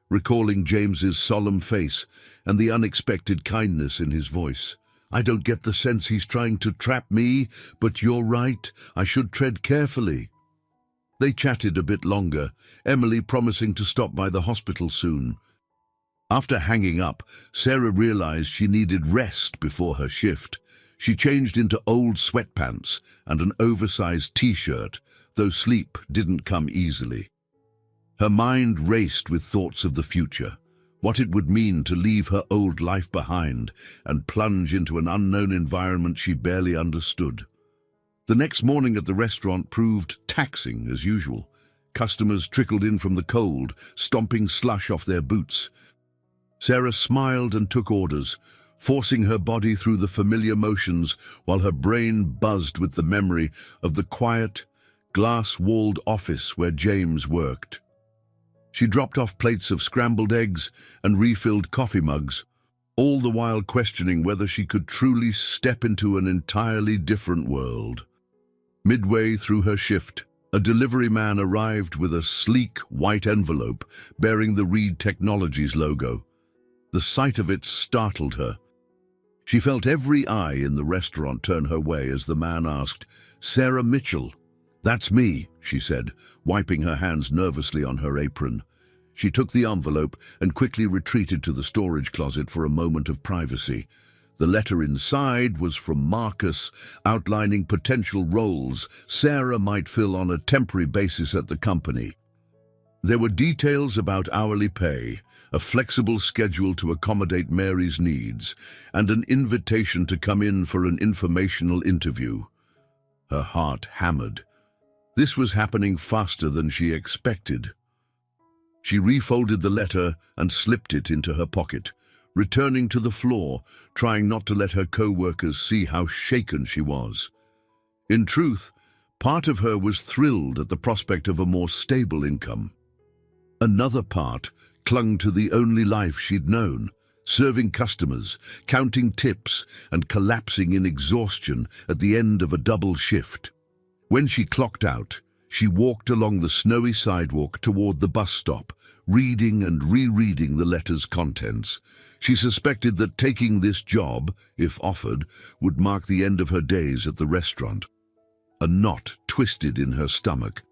recalling James's solemn face and the unexpected kindness in his voice. "I don't get the sense he's trying to trap me, but you're right. I should tread carefully." They chatted a bit longer, Emily promising to stop by the hospital soon. After hanging up, Sarah realized she needed rest before her shift. She changed into old sweatpants and an oversized t-shirt, though sleep didn't come easily. Her mind raced with thoughts of the future, what it would mean to leave her old life behind and plunge into an unknown environment she barely understood. The next morning at the restaurant proved taxing as usual. Customers trickled in from the cold, stomping slush off their boots. Sarah smiled and took orders, forcing her body through the familiar motions while her brain buzzed with the memory of the quiet, glass-walled office where James worked. She dropped off plates of scrambled eggs and refilled coffee mugs, all the while questioning whether she could truly step into an entirely different world. Midway through her shift, a delivery man arrived with a sleek white envelope bearing the Reed Technologies logo. The sight of it startled her. She felt every eye in the restaurant turn her way as the man asked, "Sarah Mitchell?" "That's me," she said, wiping her hands nervously on her apron. She took the envelope and quickly retreated to the storage closet for a moment of privacy. The letter inside was from Marcus, outlining potential roles Sarah might fill on a temporary basis at the company. There were details about hourly pay, a flexible schedule to accommodate Mary's needs, and an invitation to come in for an informational interview. Her heart hammered. This was happening faster than she expected. She refolded the letter and slipped it into her pocket, returning to the floor, trying not to let her co-workers see how shaken she was. In truth, part of her was thrilled at the prospect of a more stable income. Another part clung to the only life she'd known, serving customers, counting tips, and collapsing in exhaustion at the end of a double shift. When she clocked out, she walked along the snowy sidewalk toward the bus stop, reading and rereading the letter's contents. She suspected that taking this job, if offered, would mark the end of her days at the restaurant. A knot twisted in her stomach.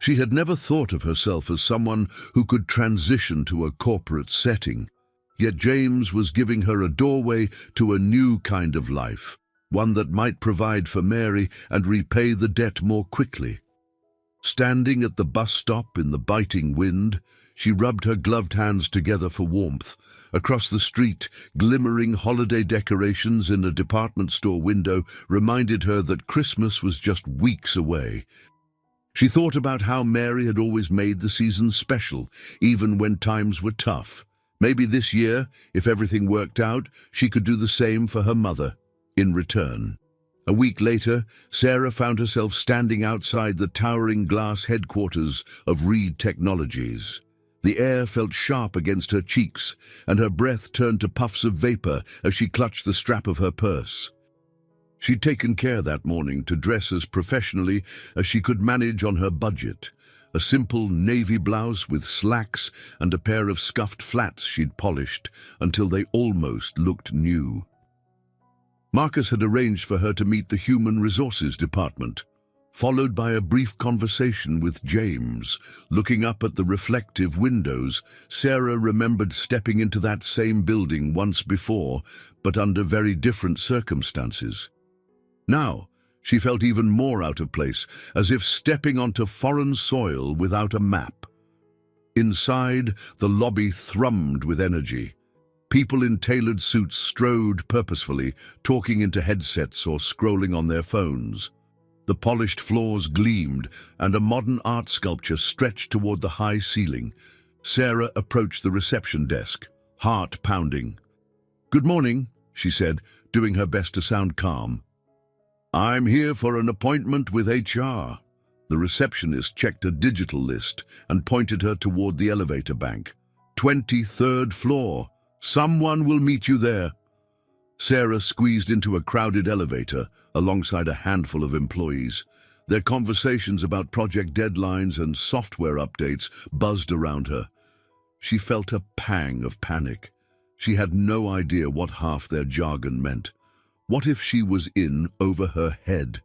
She had never thought of herself as someone who could transition to a corporate setting, yet James was giving her a doorway to a new kind of life, one that might provide for Mary and repay the debt more quickly. Standing at the bus stop in the biting wind, She rubbed her gloved hands together for warmth. Across the street, glimmering holiday decorations in a department store window reminded her that Christmas was just weeks away. She thought about how Mary had always made the season special, even when times were tough. Maybe this year, if everything worked out, she could do the same for her mother, in return. A week later, Sarah found herself standing outside the towering glass headquarters of Reed Technologies. The air felt sharp against her cheeks, and her breath turned to puffs of vapor as she clutched the strap of her purse. She'd taken care that morning to dress as professionally as she could manage on her budget. A simple navy blouse with slacks and a pair of scuffed flats she'd polished until they almost looked new. Marcus had arranged for her to meet the Human Resources Department, followed by a brief conversation with James. Looking up at the reflective windows, Sarah remembered stepping into that same building once before, but under very different circumstances. Now, she felt even more out of place, as if stepping onto foreign soil without a map. Inside, the lobby thrummed with energy. People in tailored suits strode purposefully, talking into headsets or scrolling on their phones. The polished floors gleamed, and a modern art sculpture stretched toward the high ceiling. Sarah approached the reception desk, heart pounding. "Good morning," she said, doing her best to sound calm. "I'm here for an appointment with HR." The receptionist checked a digital list and pointed her toward the elevator bank. 23rd floor. "Someone will meet you there." Sarah squeezed into a crowded elevator alongside a handful of employees. Their conversations about project deadlines and software updates buzzed around her. She felt a pang of panic. She had no idea what half their jargon meant. What if she was in over her head?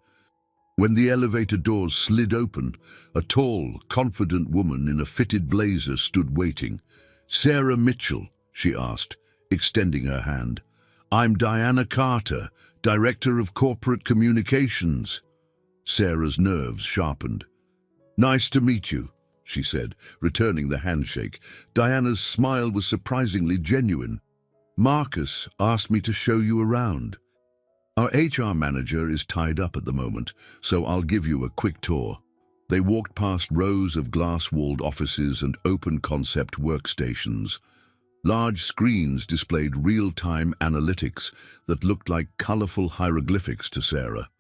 When the elevator doors slid open, a tall, confident woman in a fitted blazer stood waiting. "Sarah Mitchell?" she asked, extending her hand. "I'm Diana Carter, Director of Corporate Communications." Sarah's nerves sharpened. "Nice to meet you," she said, returning the handshake. Diana's smile was surprisingly genuine. "Marcus asked me to show you around. Our HR manager is tied up at the moment, so I'll give you a quick tour." They walked past rows of glass-walled offices and open-concept workstations. Large screens displayed real-time analytics that looked like colorful hieroglyphics to Sarah.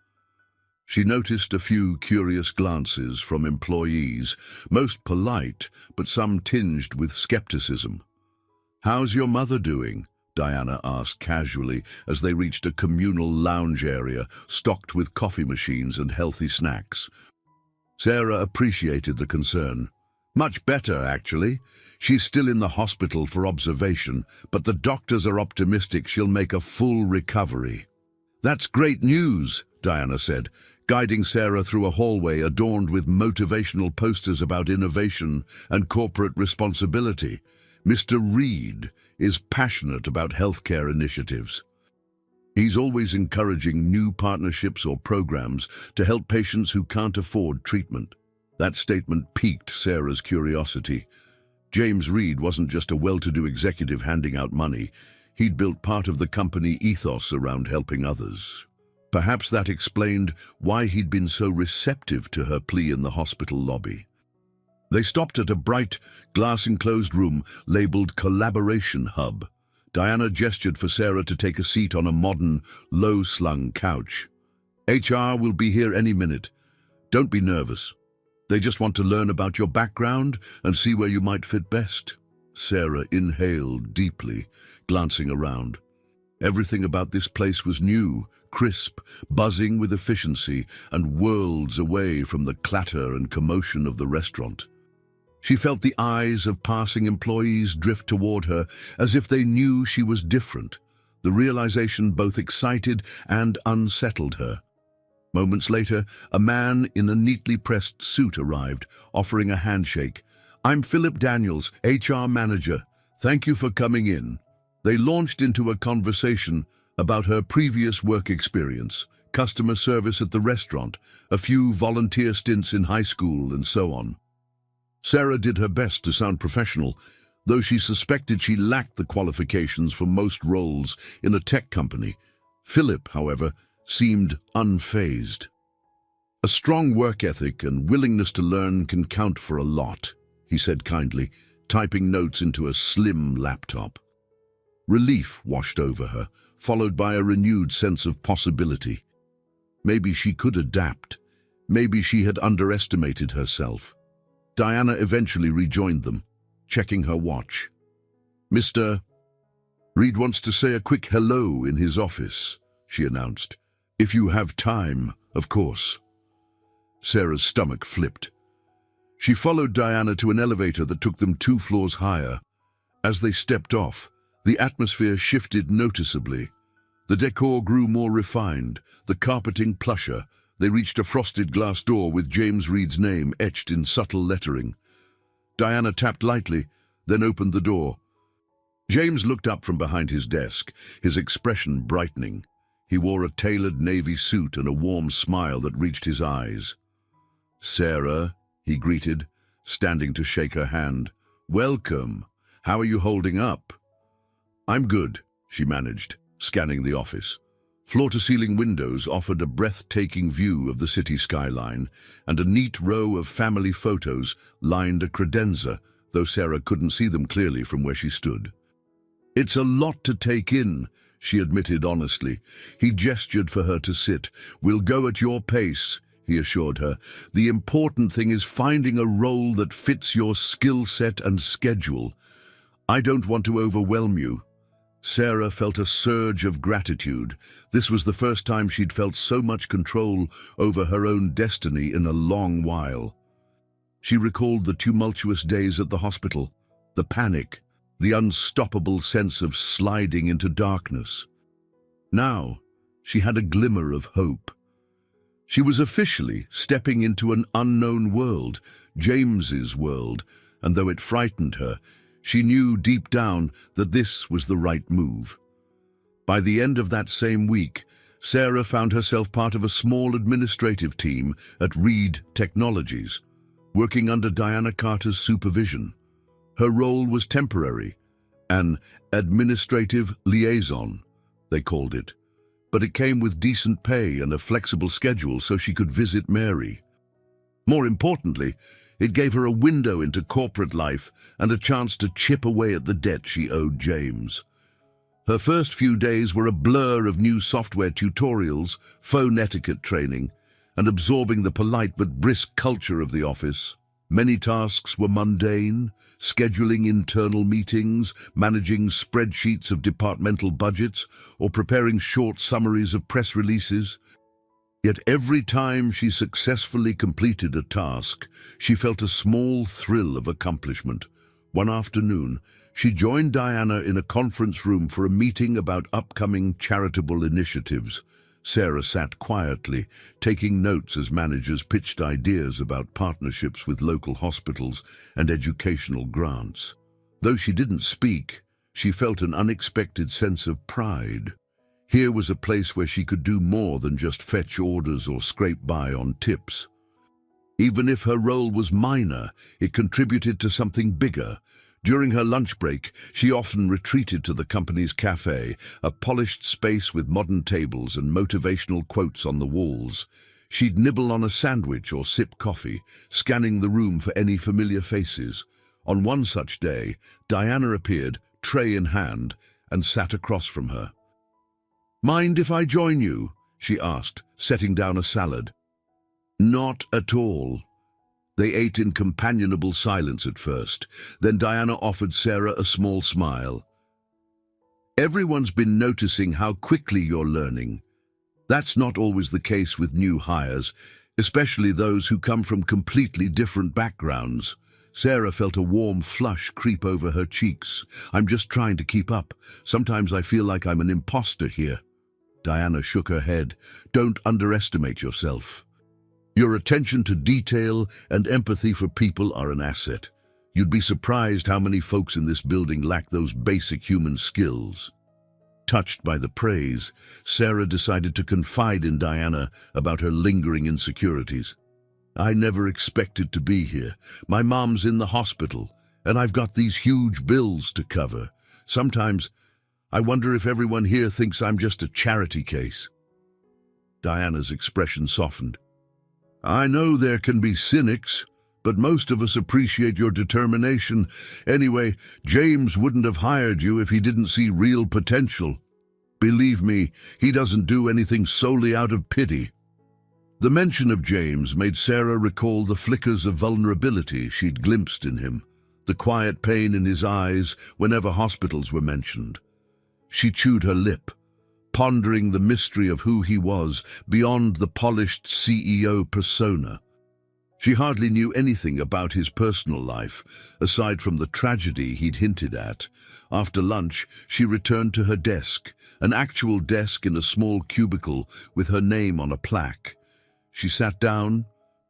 She noticed a few curious glances from employees, most polite, but some tinged with skepticism. "How's your mother doing?" Diana asked casually as they reached a communal lounge area stocked with coffee machines and healthy snacks. Sarah appreciated the concern. "Much better, actually. She's still in the hospital for observation, but the doctors are optimistic she'll make a full recovery." "That's great news," Diana said, guiding Sarah through a hallway adorned with motivational posters about innovation and corporate responsibility. "Mr. Reed is passionate about healthcare initiatives. He's always encouraging new partnerships or programs to help patients who can't afford treatment." That statement piqued Sarah's curiosity. James Reed wasn't just a well-to-do executive handing out money. He'd built part of the company ethos around helping others. Perhaps that explained why he'd been so receptive to her plea in the hospital lobby. They stopped at a bright, glass-enclosed room labeled Collaboration Hub. Diana gestured for Sarah to take a seat on a modern, low-slung couch. "HR will be here any minute. Don't be nervous. They just want to learn about your background and see where you might fit best." Sarah inhaled deeply, glancing around. Everything about this place was new, crisp, buzzing with efficiency, and worlds away from the clatter and commotion of the restaurant. She felt the eyes of passing employees drift toward her as if they knew she was different. The realization both excited and unsettled her. Moments later, a man in a neatly pressed suit arrived, offering a handshake. "I'm Philip Daniels, HR manager. Thank you for coming in." They launched into a conversation about her previous work experience, customer service at the restaurant, a few volunteer stints in high school, and so on. Sarah did her best to sound professional, though she suspected she lacked the qualifications for most roles in a tech company. Philip, however, seemed unfazed. "A strong work ethic and willingness to learn can count for a lot," he said kindly, typing notes into a slim laptop. Relief washed over her, followed by a renewed sense of possibility. Maybe she could adapt. Maybe she had underestimated herself. Diana eventually rejoined them, checking her watch. "Mr. Reed wants to say a quick hello in his office," she announced. "If you have time, of course." Sarah's stomach flipped. She followed Diana to an elevator that took them 2 floors higher. As they stepped off, the atmosphere shifted noticeably. The decor grew more refined, the carpeting plusher. They reached a frosted glass door with James Reed's name etched in subtle lettering. Diana tapped lightly, then opened the door. James looked up from behind his desk, his expression brightening. He wore a tailored navy suit and a warm smile that reached his eyes. "Sarah," he greeted, standing to shake her hand. "Welcome. How are you holding up?" "I'm good," she managed, scanning the office. Floor-to-ceiling windows offered a breathtaking view of the city skyline, and a neat row of family photos lined a credenza, though Sarah couldn't see them clearly from where she stood. "It's a lot to take in," she admitted honestly. He gestured for her to sit. "We'll go at your pace," he assured her. "The important thing is finding a role that fits your skill set and schedule. I don't want to overwhelm you." Sarah felt a surge of gratitude. This was the first time she'd felt so much control over her own destiny in a long while. She recalled the tumultuous days at the hospital, the panic, the unstoppable sense of sliding into darkness. Now, she had a glimmer of hope. She was officially stepping into an unknown world, James's world, and though it frightened her, she knew deep down that this was the right move. By the end of that same week, Sarah found herself part of a small administrative team at Reed Technologies, working under Diana Carter's supervision. Her role was temporary, an administrative liaison, they called it, but it came with decent pay and a flexible schedule so she could visit Mary. More importantly, it gave her a window into corporate life and a chance to chip away at the debt she owed James. Her first few days were a blur of new software tutorials, phone etiquette training, and absorbing the polite but brisk culture of the office. Many tasks were mundane: scheduling internal meetings, managing spreadsheets of departmental budgets, or preparing short summaries of press releases. Yet every time she successfully completed a task, she felt a small thrill of accomplishment. One afternoon, she joined Diana in a conference room for a meeting about upcoming charitable initiatives. Sarah sat quietly, taking notes as managers pitched ideas about partnerships with local hospitals and educational grants. Though she didn't speak, she felt an unexpected sense of pride. Here was a place where she could do more than just fetch orders or scrape by on tips. Even if her role was minor, it contributed to something bigger. During her lunch break, she often retreated to the company's cafe, a polished space with modern tables and motivational quotes on the walls. She'd nibble on a sandwich or sip coffee, scanning the room for any familiar faces. On one such day, Diana appeared, tray in hand, and sat across from her. "Mind if I join you?" she asked, setting down a salad. "Not at all." They ate in companionable silence at first. Then Diana offered Sarah a small smile. "Everyone's been noticing how quickly you're learning. That's not always the case with new hires, especially those who come from completely different backgrounds." Sarah felt a warm flush creep over her cheeks. "I'm just trying to keep up. Sometimes I feel like I'm an imposter here." Diana shook her head. "Don't underestimate yourself. Your attention to detail and empathy for people are an asset. You'd be surprised how many folks in this building lack those basic human skills." Touched by the praise, Sarah decided to confide in Diana about her lingering insecurities. I never expected to be here. My mom's in the hospital, and I've got these huge bills to cover. Sometimes I wonder if everyone here thinks I'm just a charity case." Diana's expression softened. "I know there can be cynics, but most of us appreciate your determination. Anyway, James wouldn't have hired you if he didn't see real potential. Believe me, he doesn't do anything solely out of pity." The mention of James made Sarah recall the flickers of vulnerability she'd glimpsed in him, the quiet pain in his eyes whenever hospitals were mentioned. She chewed her lip, pondering the mystery of who he was beyond the polished CEO persona. She hardly knew anything about his personal life, aside from the tragedy he'd hinted at. After lunch, she returned to her desk, an actual desk in a small cubicle with her name on a plaque. She sat down,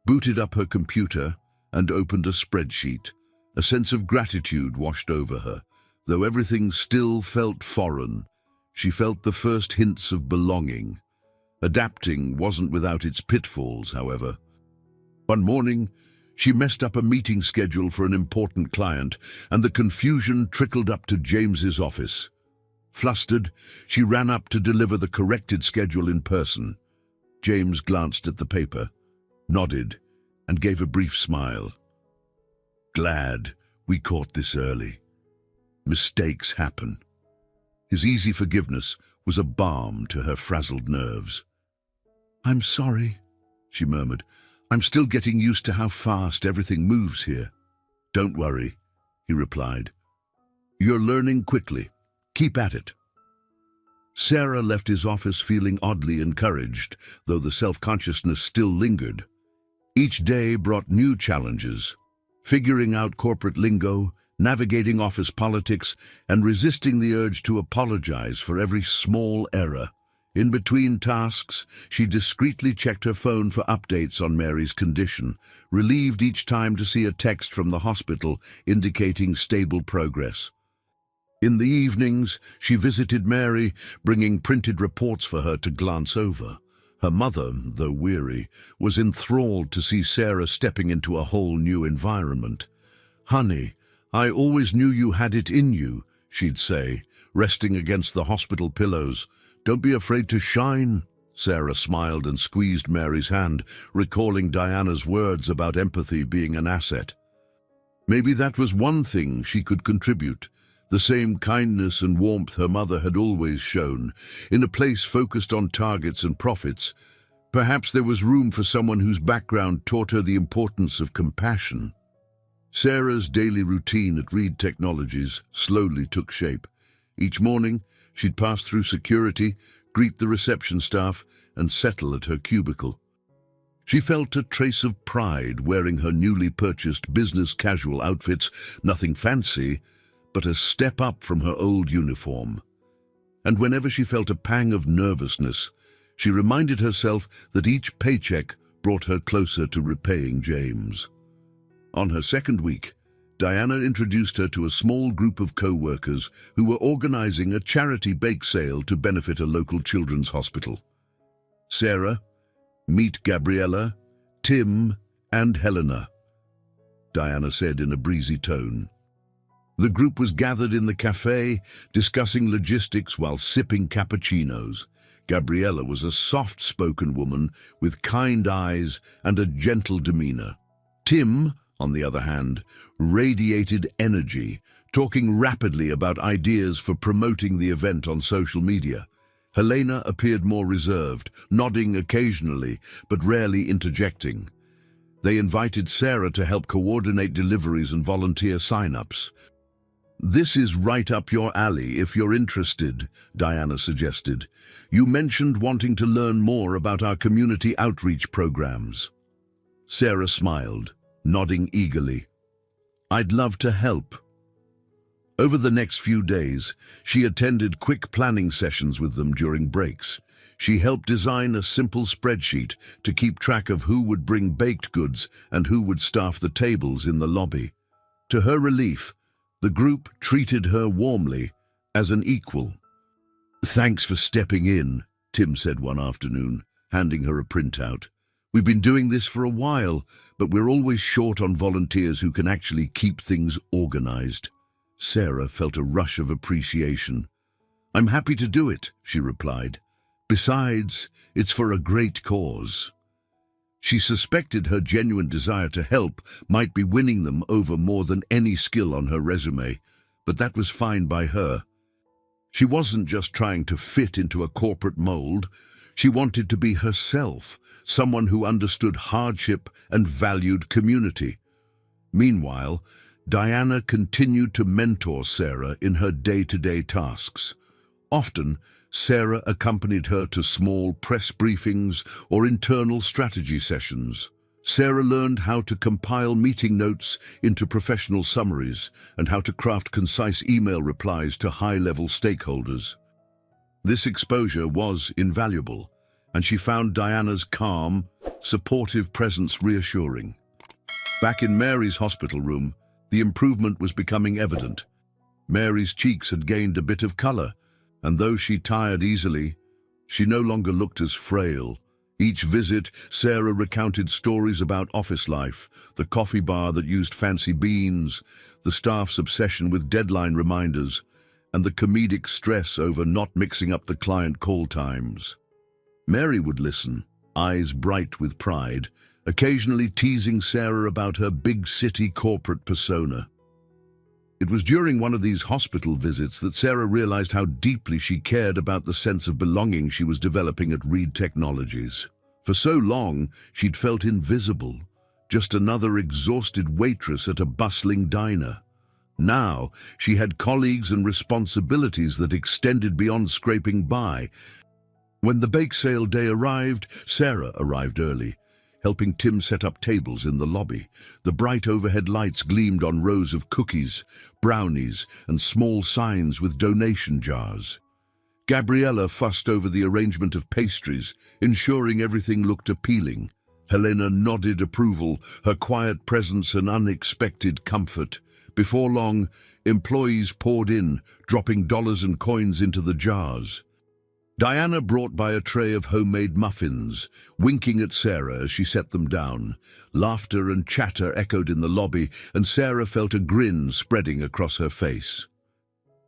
booted up her computer, and opened a spreadsheet. A sense of gratitude washed over her. Though everything still felt foreign, she felt the first hints of belonging. Adapting wasn't without its pitfalls, however. One morning, she messed up a meeting schedule for an important client, and the confusion trickled up to James's office. Flustered, she ran up to deliver the corrected schedule in person. James glanced at the paper, nodded, and gave a brief smile. "Glad we caught this early. Mistakes happen." His easy forgiveness was a balm to her frazzled nerves. "I'm sorry," she murmured. "I'm still getting used to how fast everything moves here." "Don't worry," he replied. "You're learning quickly. Keep at it." Sarah left his office feeling oddly encouraged, though the self-consciousness still lingered. Each day brought new challenges, figuring out corporate lingo, navigating office politics, and resisting the urge to apologize for every small error. In between tasks, she discreetly checked her phone for updates on Mary's condition, relieved each time to see a text from the hospital indicating stable progress. In the evenings, she visited Mary, bringing printed reports for her to glance over. Her mother, though weary, was enthralled to see Sarah stepping into a whole new environment. "Honey, I always knew you had it in you," she'd say, resting against the hospital pillows. "Don't be afraid to shine." Sarah smiled and squeezed Mary's hand, recalling Diana's words about empathy being an asset. Maybe that was one thing she could contribute, the same kindness and warmth her mother had always shown. In a place focused on targets and profits, perhaps there was room for someone whose background taught her the importance of compassion. Sarah's daily routine at Reed Technologies slowly took shape. Each morning, she'd pass through security, greet the reception staff, and settle at her cubicle. She felt a trace of pride wearing her newly purchased business casual outfits, nothing fancy, but a step up from her old uniform. And whenever she felt a pang of nervousness, she reminded herself that each paycheck brought her closer to repaying James. On her second week, Diana introduced her to a small group of co-workers who were organizing a charity bake sale to benefit a local children's hospital. "Sarah, meet Gabriella, Tim, and Helena," Diana said in a breezy tone. The group was gathered in the cafe, discussing logistics while sipping cappuccinos. Gabriella was a soft-spoken woman with kind eyes and a gentle demeanor. Tim, on the other hand, radiated energy, talking rapidly about ideas for promoting the event on social media. Helena appeared more reserved, nodding occasionally, but rarely interjecting. They invited Sarah to help coordinate deliveries and volunteer sign-ups. "This is right up your alley if you're interested," Diana suggested. "You mentioned wanting to learn more about our community outreach programs." Sarah smiled, nodding eagerly. "I'd love to help." Over the next few days, she attended quick planning sessions with them during breaks. She helped design a simple spreadsheet to keep track of who would bring baked goods and who would staff the tables in the lobby. To her relief, the group treated her warmly, as an equal. "Thanks for stepping in," Tim said one afternoon, handing her a printout. We've been doing this for a while, but we're always short on volunteers who can actually keep things organized. Sarah felt a rush of appreciation. I'm happy to do it, she replied. Besides, it's for a great cause. She suspected her genuine desire to help might be winning them over more than any skill on her resume, but that was fine by her. She wasn't just trying to fit into a corporate mold. She wanted to be herself, someone who understood hardship and valued community. Meanwhile, Diana continued to mentor Sarah in her day-to-day tasks. Often, Sarah accompanied her to small press briefings or internal strategy sessions. Sarah learned how to compile meeting notes into professional summaries and how to craft concise email replies to high-level stakeholders. This exposure was invaluable, and she found Diana's calm, supportive presence reassuring. Back in Mary's hospital room, the improvement was becoming evident. Mary's cheeks had gained a bit of color, and though she tired easily, she no longer looked as frail. Each visit, Sarah recounted stories about office life, the coffee bar that used fancy beans, the staff's obsession with deadline reminders, and the comedic stress over not mixing up the client call times. Mary would listen, eyes bright with pride, occasionally teasing Sarah about her big city corporate persona. It was during one of these hospital visits that Sarah realized how deeply she cared about the sense of belonging she was developing at Reed Technologies. For so long, she'd felt invisible, just another exhausted waitress at a bustling diner. Now, she had colleagues and responsibilities that extended beyond scraping by. When the bake sale day arrived, Sarah arrived early, helping Tim set up tables in the lobby. The bright overhead lights gleamed on rows of cookies, brownies, and small signs with donation jars. Gabriella fussed over the arrangement of pastries, ensuring everything looked appealing. Helena nodded approval, her quiet presence an unexpected comfort. Before long, employees poured in, dropping dollars and coins into the jars. Diana brought by a tray of homemade muffins, winking at Sarah as she set them down. Laughter and chatter echoed in the lobby, and Sarah felt a grin spreading across her face.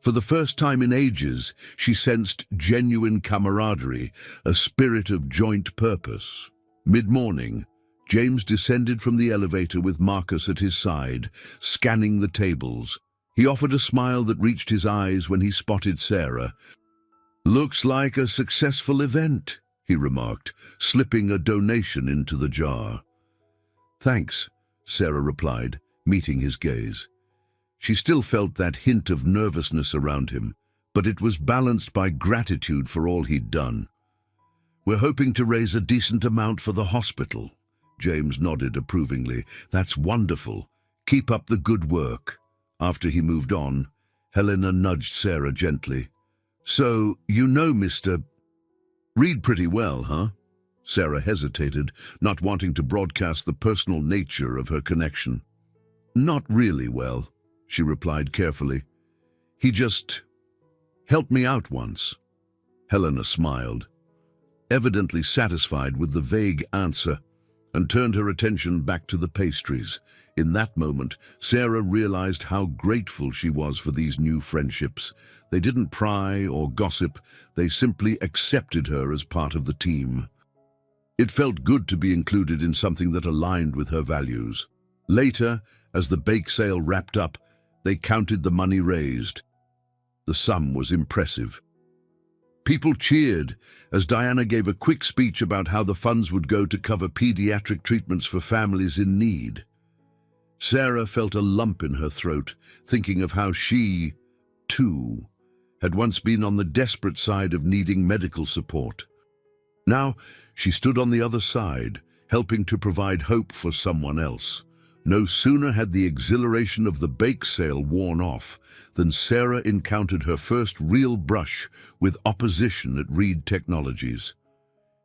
For the first time in ages, she sensed genuine camaraderie, a spirit of joint purpose. Mid-morning, James descended from the elevator with Marcus at his side, scanning the tables. He offered a smile that reached his eyes when he spotted Sarah. "Looks like a successful event," he remarked, slipping a donation into the jar. "Thanks," Sarah replied, meeting his gaze. She still felt that hint of nervousness around him, but it was balanced by gratitude for all he'd done. "We're hoping to raise a decent amount for the hospital." James nodded approvingly. "That's wonderful. Keep up the good work." After he moved on, Helena nudged Sarah gently. "So, you know Mr. Reed pretty well, huh?" Sarah hesitated, not wanting to broadcast the personal nature of her connection. "Not really well," she replied carefully. "He just helped me out once." Helena smiled, evidently satisfied with the vague answer, and turned her attention back to the pastries. In that moment, Sarah realized how grateful she was for these new friendships. They didn't pry or gossip, they simply accepted her as part of the team. It felt good to be included in something that aligned with her values. Later, as the bake sale wrapped up, they counted the money raised. The sum was impressive. People cheered as Diana gave a quick speech about how the funds would go to cover pediatric treatments for families in need. Sarah felt a lump in her throat, thinking of how she, too, had once been on the desperate side of needing medical support. Now, she stood on the other side, helping to provide hope for someone else. No sooner had the exhilaration of the bake sale worn off than Sarah encountered her first real brush with opposition at Reed Technologies.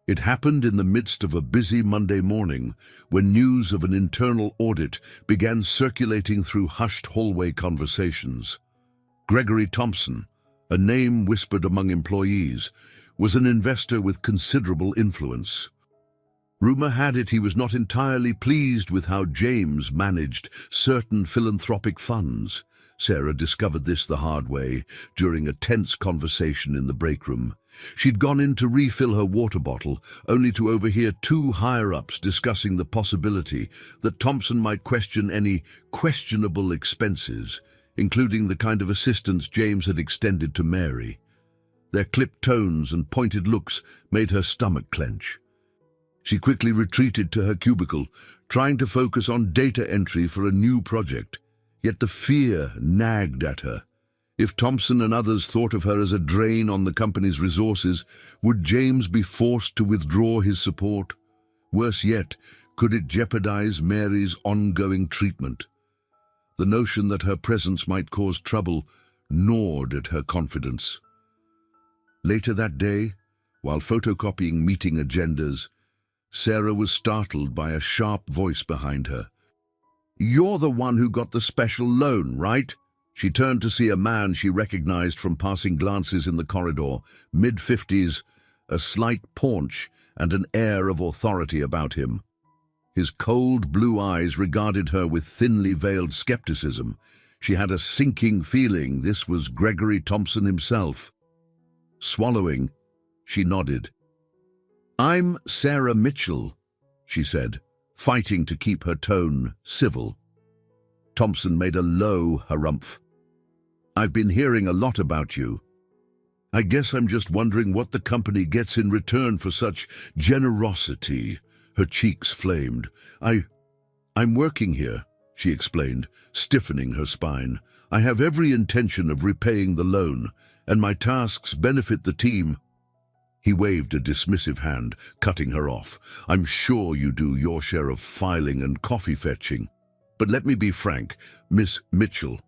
It happened in the midst of a busy Monday morning when news of an internal audit began circulating through hushed hallway conversations. Gregory Thompson, a name whispered among employees, was an investor with considerable influence. Rumor had it he was not entirely pleased with how James managed certain philanthropic funds. Sarah discovered this the hard way during a tense conversation in the break room. She'd gone in to refill her water bottle, only to overhear two higher-ups discussing the possibility that Thompson might question any questionable expenses, including the kind of assistance James had extended to Mary. Their clipped tones and pointed looks made her stomach clench. She quickly retreated to her cubicle, trying to focus on data entry for a new project. Yet the fear nagged at her. If Thompson and others thought of her as a drain on the company's resources, would James be forced to withdraw his support? Worse yet, could it jeopardize Mary's ongoing treatment? The notion that her presence might cause trouble gnawed at her confidence. Later that day, while photocopying meeting agendas, Sarah was startled by a sharp voice behind her. "You're the one who got the special loan, right?" She turned to see a man she recognized from passing glances in the corridor, mid-50s, a slight paunch and an air of authority about him. His cold blue eyes regarded her with thinly veiled skepticism. She had a sinking feeling this was Gregory Thompson himself. Swallowing, she nodded. "I'm Sarah Mitchell," she said, fighting to keep her tone civil. Thompson made a low harumph. "I've been hearing a lot about you. I guess I'm just wondering what the company gets in return for such generosity." Her cheeks flamed. I'm working here," she explained, stiffening her spine. "I have every intention of repaying the loan, and my tasks benefit the team." He waved a dismissive hand, cutting her off. "I'm sure you do your share of filing and coffee fetching. But let me be frank, Miss Mitchell.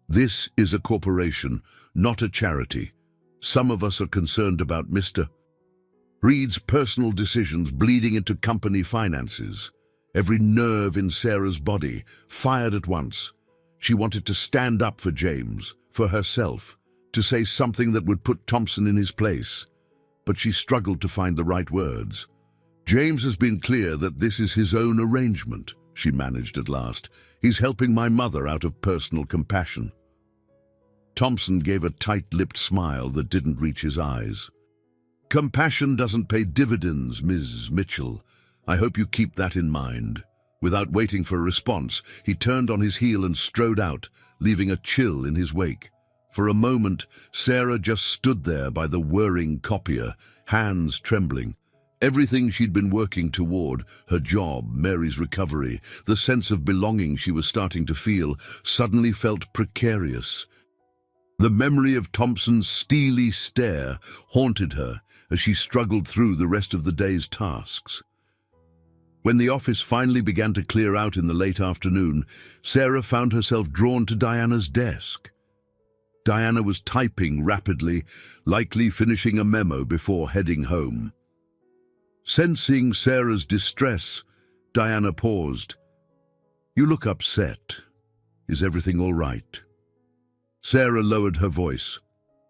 This is a corporation, not a charity. Some of us are concerned about Mr. Reed's personal decisions bleeding into company finances." Every nerve in Sarah's body fired at once. She wanted to stand up for James, for herself, to say something that would put Thompson in his place. But she struggled to find the right words. "James has been clear that this is his own arrangement," she managed at last. "He's helping my mother out of personal compassion." Thompson gave a tight-lipped smile that didn't reach his eyes. "Compassion doesn't pay dividends, Ms. Mitchell. I hope you keep that in mind." Without waiting for a response, he turned on his heel and strode out, leaving a chill in his wake. For a moment, Sarah just stood there by the whirring copier, hands trembling. Everything she'd been working toward, her job, Mary's recovery, the sense of belonging she was starting to feel, suddenly felt precarious. The memory of Thompson's steely stare haunted her as she struggled through the rest of the day's tasks. When the office finally began to clear out in the late afternoon, Sarah found herself drawn to Diana's desk. Diana was typing rapidly, likely finishing a memo before heading home. Sensing Sarah's distress, Diana paused. "You look upset. Is everything all right?" Sarah lowered her voice,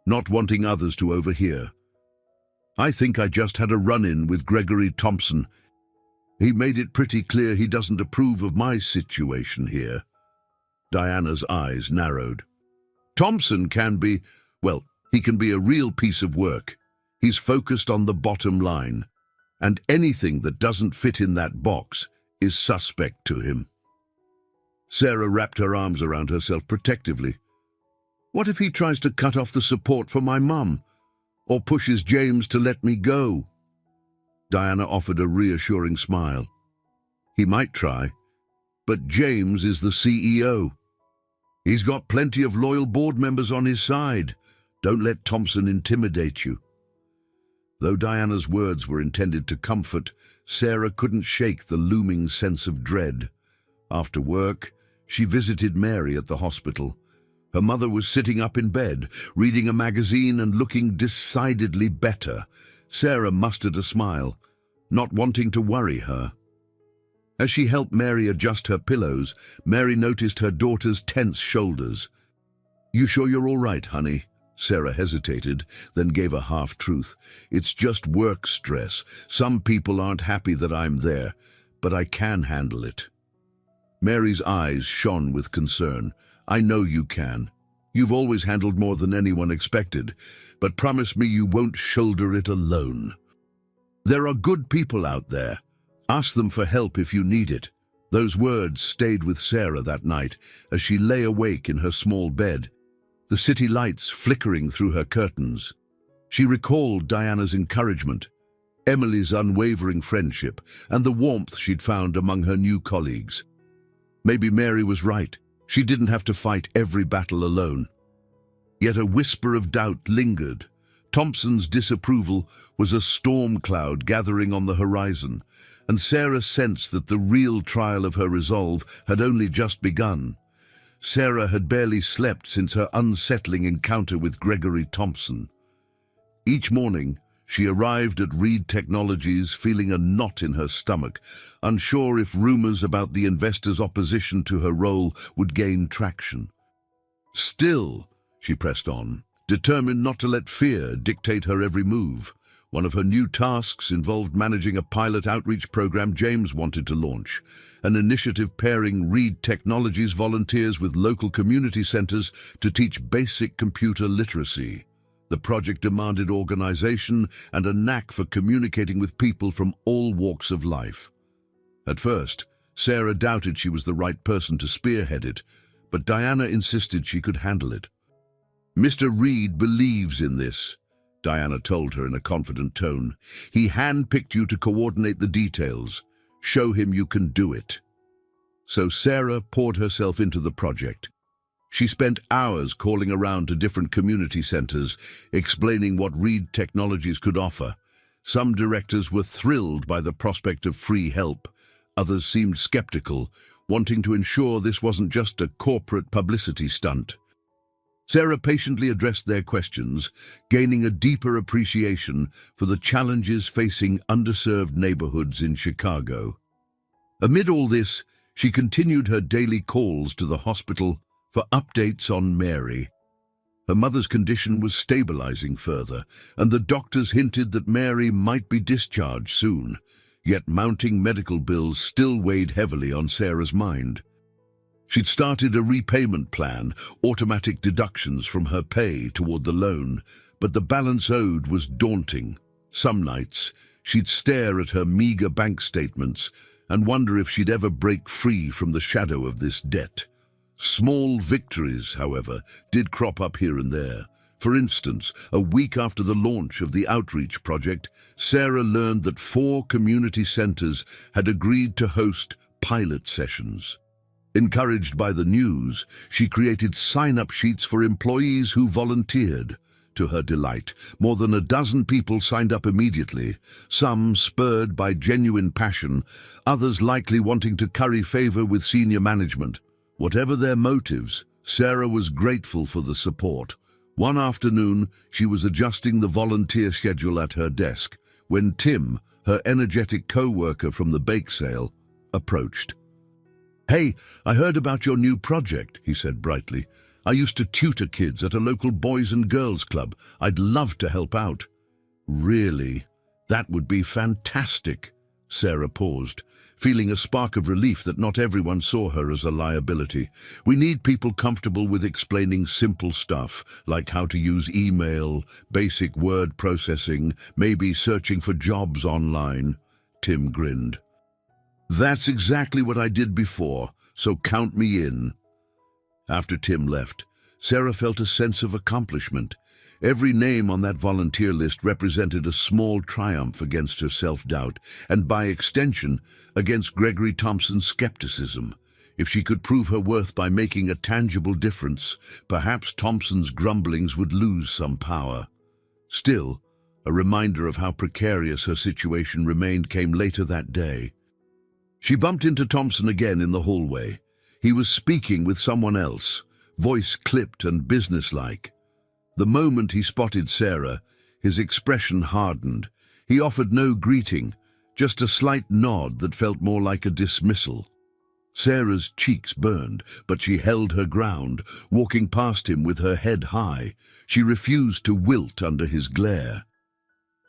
not wanting others to overhear. "I think I just had a run-in with Gregory Thompson. He made it pretty clear he doesn't approve of my situation here." Diana's eyes narrowed. "Thompson can be, well, he can be a real piece of work. He's focused on the bottom line, and anything that doesn't fit in that box is suspect to him." Sarah wrapped her arms around herself protectively. "What if he tries to cut off the support for my mum, or pushes James to let me go?" Diana offered a reassuring smile. "He might try, but James is the CEO. He's got plenty of loyal board members on his side. Don't let Thompson intimidate you." Though Diana's words were intended to comfort, Sarah couldn't shake the looming sense of dread. After work, she visited Mary at the hospital. Her mother was sitting up in bed, reading a magazine and looking decidedly better. Sarah mustered a smile, not wanting to worry her. As she helped Mary adjust her pillows, Mary noticed her daughter's tense shoulders. "You sure you're all right, honey?" Sarah hesitated, then gave a half-truth. It's just work stress. Some people aren't happy that I'm there, but I can handle it. Mary's eyes shone with concern. I know you can. You've always handled more than anyone expected, but promise me you won't shoulder it alone. There are good people out there. Ask them for help if you need it. Those words stayed with Sarah that night as she lay awake in her small bed, the city lights flickering through her curtains. She recalled Diana's encouragement, Emily's unwavering friendship, and the warmth she'd found among her new colleagues. Maybe Mary was right. She didn't have to fight every battle alone. Yet a whisper of doubt lingered. Thompson's disapproval was a storm cloud gathering on the horizon, and Sarah sensed that the real trial of her resolve had only just begun. Sarah had barely slept since her unsettling encounter with Gregory Thompson. Each morning, she arrived at Reed Technologies feeling a knot in her stomach, unsure if rumors about the investor's opposition to her role would gain traction. Still, she pressed on, determined not to let fear dictate her every move. One of her new tasks involved managing a pilot outreach program James wanted to launch, an initiative pairing Reed Technologies volunteers with local community centers to teach basic computer literacy. The project demanded organization and a knack for communicating with people from all walks of life. At first, Sarah doubted she was the right person to spearhead it, but Diana insisted she could handle it. Mr. Reed believes in this, Diana told her in a confident tone. He handpicked you to coordinate the details. Show him you can do it. So Sarah poured herself into the project. She spent hours calling around to different community centers, explaining what Reed Technologies could offer. Some directors were thrilled by the prospect of free help. Others seemed skeptical, wanting to ensure this wasn't just a corporate publicity stunt. Sarah patiently addressed their questions, gaining a deeper appreciation for the challenges facing underserved neighborhoods in Chicago. Amid all this, she continued her daily calls to the hospital for updates on Mary. Her mother's condition was stabilizing further, and the doctors hinted that Mary might be discharged soon. Yet mounting medical bills still weighed heavily on Sarah's mind. She'd started a repayment plan, automatic deductions from her pay toward the loan, but the balance owed was daunting. Some nights, she'd stare at her meager bank statements and wonder if she'd ever break free from the shadow of this debt. Small victories, however, did crop up here and there. For instance, a week after the launch of the outreach project, Sarah learned that 4 community centers had agreed to host pilot sessions. Encouraged by the news, she created sign-up sheets for employees who volunteered. To her delight, more than a dozen people signed up immediately, some spurred by genuine passion, others likely wanting to curry favor with senior management. Whatever their motives, Sarah was grateful for the support. One afternoon, she was adjusting the volunteer schedule at her desk when Tim, her energetic co-worker from the bake sale, approached. "Hey, I heard about your new project," he said brightly. "I used to tutor kids at a local boys and girls club. I'd love to help out." "Really? That would be fantastic." Sarah paused, feeling a spark of relief that not everyone saw her as a liability. "We need people comfortable with explaining simple stuff, like how to use email, basic word processing, maybe searching for jobs online." Tim grinned. "That's exactly what I did before, so count me in." After Tim left, Sarah felt a sense of accomplishment. Every name on that volunteer list represented a small triumph against her self-doubt, and by extension, against Gregory Thompson's skepticism. If she could prove her worth by making a tangible difference, perhaps Thompson's grumblings would lose some power. Still, a reminder of how precarious her situation remained came later that day. She bumped into Thompson again in the hallway. He was speaking with someone else, voice clipped and businesslike. The moment he spotted Sarah, his expression hardened. He offered no greeting, just a slight nod that felt more like a dismissal. Sarah's cheeks burned, but she held her ground, walking past him with her head high. She refused to wilt under his glare.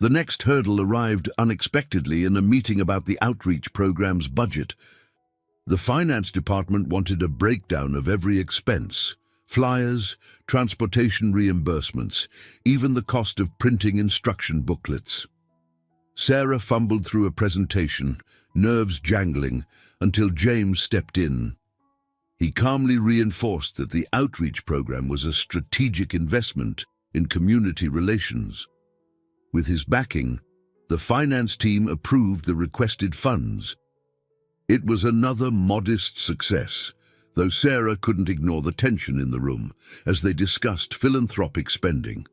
The next hurdle arrived unexpectedly in a meeting about the outreach program's budget. The finance department wanted a breakdown of every expense: flyers, transportation reimbursements, even the cost of printing instruction booklets. Sarah fumbled through a presentation, nerves jangling, until James stepped in. He calmly reinforced that the outreach program was a strategic investment in community relations. With his backing, the finance team approved the requested funds. It was another modest success, though Sarah couldn't ignore the tension in the room as they discussed philanthropic spending.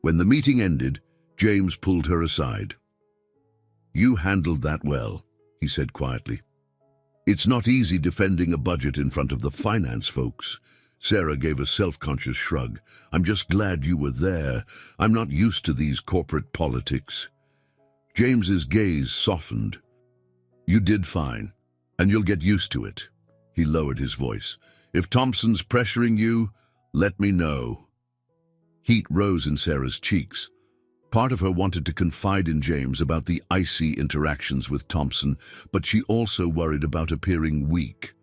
When the meeting ended, James pulled her aside. "You handled that well," he said quietly. "It's not easy defending a budget in front of the finance folks." Sarah gave a self-conscious shrug. "I'm just glad you were there. I'm not used to these corporate politics." James's gaze softened. "You did fine, and you'll get used to it." He lowered his voice. "If Thompson's pressuring you, let me know." Heat rose in Sarah's cheeks. Part of her wanted to confide in James about the icy interactions with Thompson, but she also worried about appearing weak.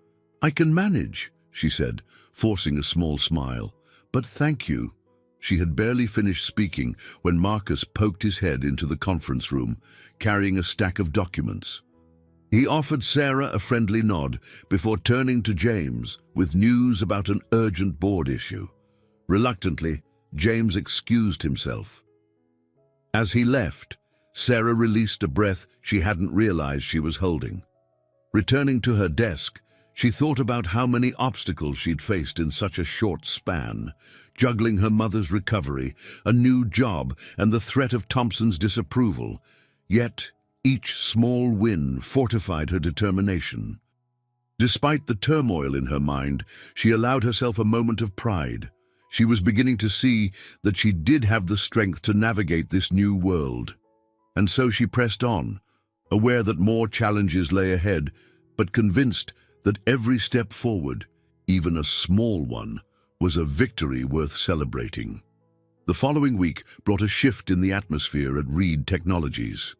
"I can manage," she said, forcing a small smile. "But thank you." She had barely finished speaking when Marcus poked his head into the conference room, carrying a stack of documents. He offered Sarah a friendly nod before turning to James with news about an urgent board issue. Reluctantly, James excused himself. As he left, Sarah released a breath she hadn't realized she was holding. Returning to her desk, she thought about how many obstacles she'd faced in such a short span, juggling her mother's recovery, a new job, and the threat of Thompson's disapproval. Yet, each small win fortified her determination. Despite the turmoil in her mind, she allowed herself a moment of pride. She was beginning to see that she did have the strength to navigate this new world. And so she pressed on, aware that more challenges lay ahead, but convinced that every step forward, even a small one, was a victory worth celebrating. The following week brought a shift in the atmosphere at Reed Technologies.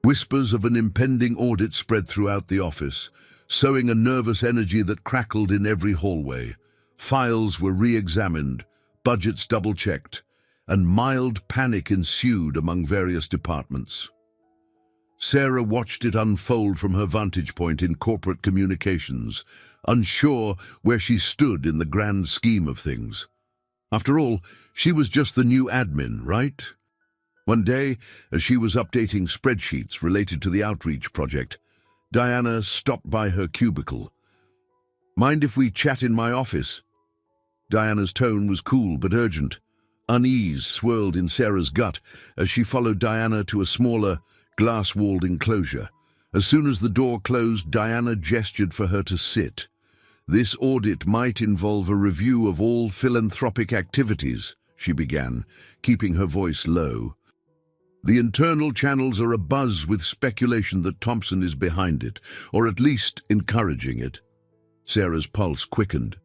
Whispers of an impending audit spread throughout the office, sowing a nervous energy that crackled in every hallway. Files were re-examined, budgets double-checked, and mild panic ensued among various departments. Sarah watched it unfold from her vantage point in corporate communications, unsure where she stood in the grand scheme of things. After all, she was just the new admin, right? One day, as she was updating spreadsheets related to the outreach project, Diana stopped by her cubicle. "Mind if we chat in my office?" Diana's tone was cool but urgent. Unease swirled in Sarah's gut as she followed Diana to a smaller, glass-walled enclosure. As soon as the door closed, Diana gestured for her to sit. "This audit might involve a review of all philanthropic activities," she began, keeping her voice low. "The internal channels are abuzz with speculation that Thompson is behind it, or at least encouraging it." Sarah's pulse quickened.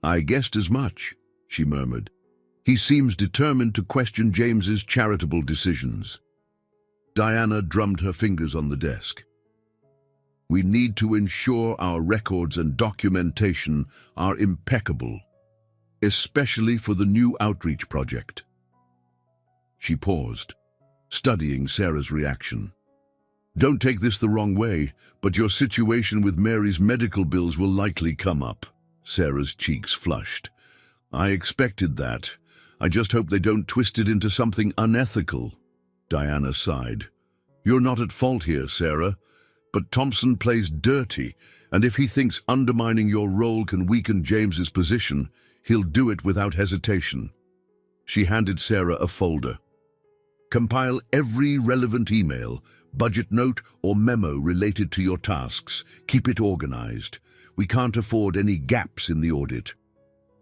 "I guessed as much," she murmured. "He seems determined to question James's charitable decisions." Diana drummed her fingers on the desk. "We need to ensure our records and documentation are impeccable, especially for the new outreach project." She paused, studying Sarah's reaction. "Don't take this the wrong way, but your situation with Mary's medical bills will likely come up." Sarah's cheeks flushed. "I expected that. I just hope they don't twist it into something unethical." Diana sighed. "You're not at fault here, Sarah, but Thompson plays dirty, and if he thinks undermining your role can weaken James's position, he'll do it without hesitation." She handed Sarah a folder. "Compile every relevant email, budget note, or memo related to your tasks. Keep it organized. We can't afford any gaps in the audit."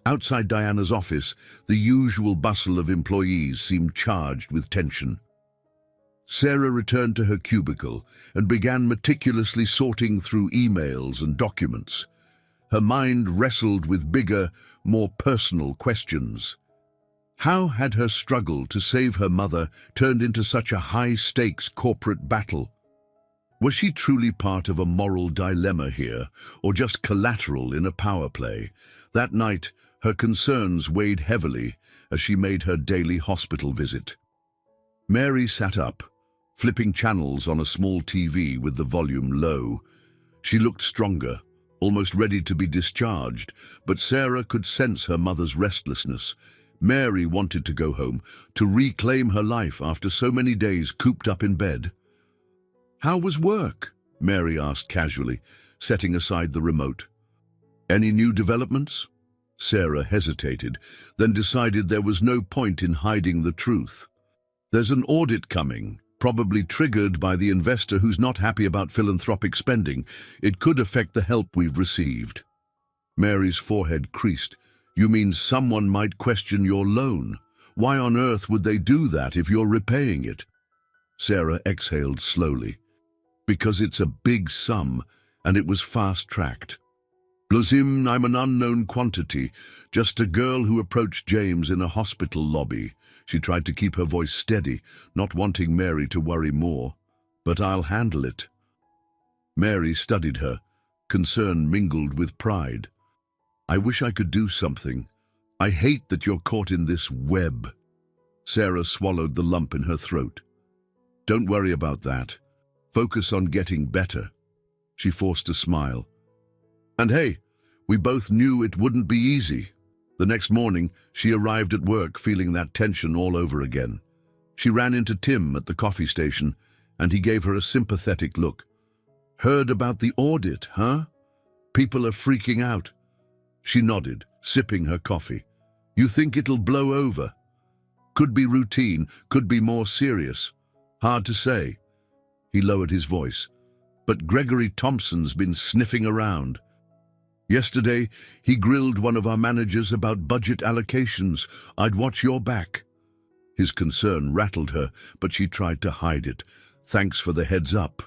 Outside Diana's office, the usual bustle of employees seemed charged with tension. Sarah returned to her cubicle and began meticulously sorting through emails and documents. Her mind wrestled with bigger, more personal questions. How had her struggle to save her mother turned into such a high-stakes corporate battle? Was she truly part of a moral dilemma here, or just collateral in a power play? That night, her concerns weighed heavily as she made her daily hospital visit. Mary sat up, flipping channels on a small TV with the volume low. She looked stronger, almost ready to be discharged, but Sarah could sense her mother's restlessness. Mary wanted to go home, to reclaim her life after so many days cooped up in bed. "How was work?" Mary asked casually, setting aside the remote. "Any new developments?" Sarah hesitated, then decided there was no point in hiding the truth. "There's an audit coming, probably triggered by the investor who's not happy about philanthropic spending. It could affect the help we've received." Mary's forehead creased. "You mean someone might question your loan? Why on earth would they do that if you're repaying it?" Sarah exhaled slowly. "Because it's a big sum, and it was fast-tracked. Blazim, I'm an unknown quantity, just a girl who approached James in a hospital lobby." She tried to keep her voice steady, not wanting Mary to worry more. "But I'll handle it." Mary studied her, concern mingled with pride. "I wish I could do something. I hate that you're caught in this web." Sarah swallowed the lump in her throat. "Don't worry about that. Focus on getting better." She forced a smile. "And hey, we both knew it wouldn't be easy." The next morning, she arrived at work feeling that tension all over again. She ran into Tim at the coffee station, and he gave her a sympathetic look. "Heard about the audit, huh? People are freaking out." She nodded, sipping her coffee. "You think it'll blow over?" "Could be routine, could be more serious. Hard to say." He lowered his voice. "But Gregory Thompson's been sniffing around. Yesterday, he grilled one of our managers about budget allocations. I'd watch your back." His concern rattled her, but she tried to hide it. "Thanks for the heads up."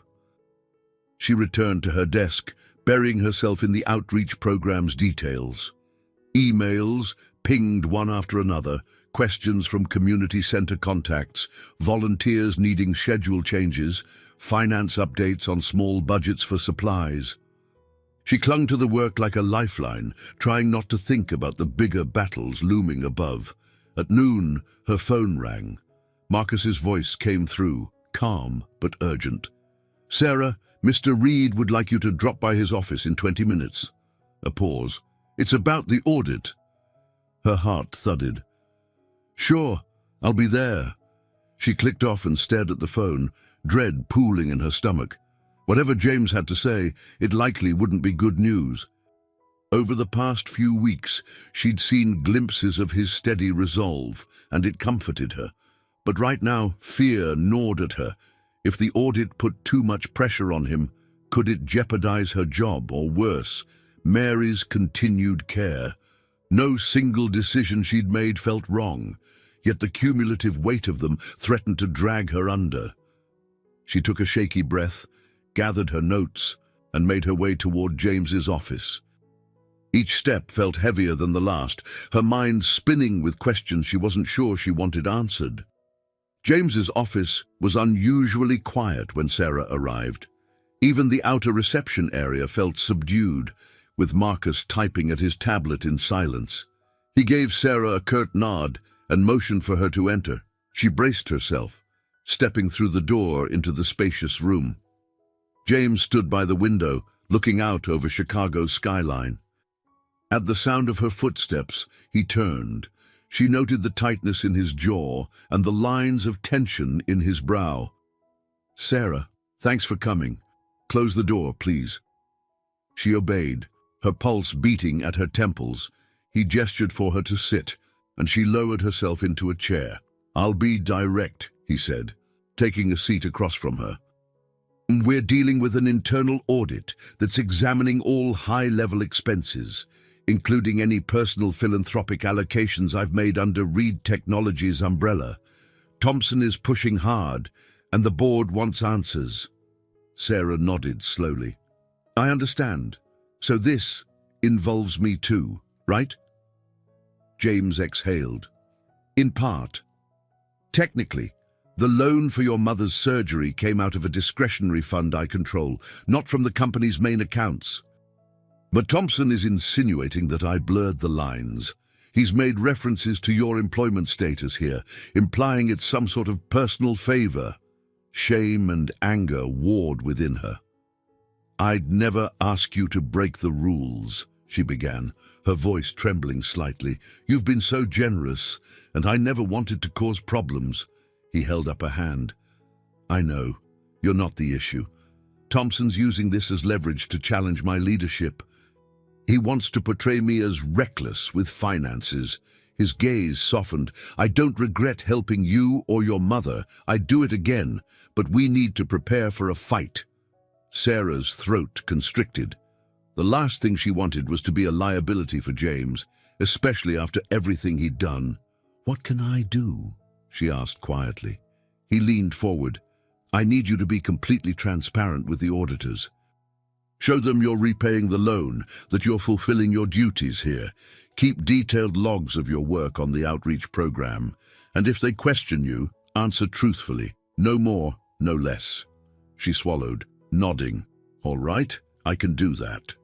She returned to her desk, burying herself in the outreach program's details. Emails pinged one after another, questions from community center contacts, volunteers needing schedule changes, finance updates on small budgets for supplies. She clung to the work like a lifeline, trying not to think about the bigger battles looming above. At noon, her phone rang. Marcus's voice came through, calm but urgent. "Sarah, Mr. Reed would like you to drop by his office in 20 minutes. A pause. "It's about the audit." Her heart thudded. "Sure, I'll be there." She clicked off and stared at the phone, dread pooling in her stomach. Whatever James had to say, it likely wouldn't be good news. Over the past few weeks, she'd seen glimpses of his steady resolve, and it comforted her. But right now, fear gnawed at her. If the audit put too much pressure on him, could it jeopardize her job, or worse, Mary's continued care? No single decision she'd made felt wrong, yet the cumulative weight of them threatened to drag her under. She took a shaky breath, gathered her notes, and made her way toward James's office. Each step felt heavier than the last, her mind spinning with questions she wasn't sure she wanted answered. James's office was unusually quiet when Sarah arrived. Even the outer reception area felt subdued, with Marcus typing at his tablet in silence. He gave Sarah a curt nod and motioned for her to enter. She braced herself, stepping through the door into the spacious room. James stood by the window, looking out over Chicago's skyline. At the sound of her footsteps, he turned. She noted the tightness in his jaw and the lines of tension in his brow. "Sarah, thanks for coming. Close the door, please." She obeyed, her pulse beating at her temples. He gestured for her to sit, and she lowered herself into a chair. "I'll be direct," he said, taking a seat across from her. "We're dealing with an internal audit that's examining all high-level expenses, including any personal philanthropic allocations I've made under Reed Technologies' umbrella. Thompson is pushing hard, And the board wants answers. Sarah nodded slowly. I understand. So this involves me too, right? James exhaled. In part. Technically, the loan for your mother's surgery came out of a discretionary fund I control, not from the company's main accounts. But Thompson is insinuating that I blurred the lines. He's made references to your employment status here, implying it's some sort of personal favor. Shame and anger warred within her. I'd never ask you to break the rules, she began, her voice trembling slightly. You've been so generous, and I never wanted to cause problems. He held up a hand. I know. You're not the issue. Thompson's using this as leverage to challenge my leadership. He wants to portray me as reckless with finances. His gaze softened. I don't regret helping you or your mother. I'd do it again, but we need to prepare for a fight. Sarah's throat constricted. The last thing she wanted was to be a liability for James, especially after everything he'd done. What can I do? She asked quietly. He leaned forward. I need you to be completely transparent with the auditors. Show them you're repaying the loan, that you're fulfilling your duties here. Keep detailed logs of your work on the outreach program. And if they question you, answer truthfully. No more, no less. She swallowed, nodding. All right, I can do that.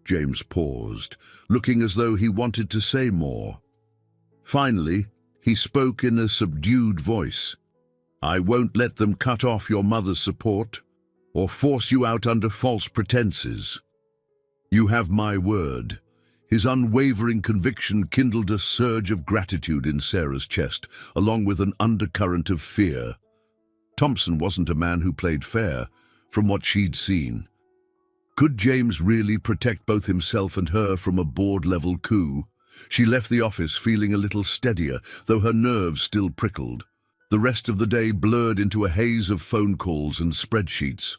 James paused, looking as though he wanted to say more. Finally, he spoke in a subdued voice. I won't let them cut off your mother's support or force you out under false pretenses. You have my word. His unwavering conviction kindled a surge of gratitude in Sarah's chest, along with an undercurrent of fear. Thompson wasn't a man who played fair, from what she'd seen. Could James really protect both himself and her from a board-level coup? She left the office feeling a little steadier, though her nerves still prickled. The rest of the day blurred into a haze of phone calls and spreadsheets.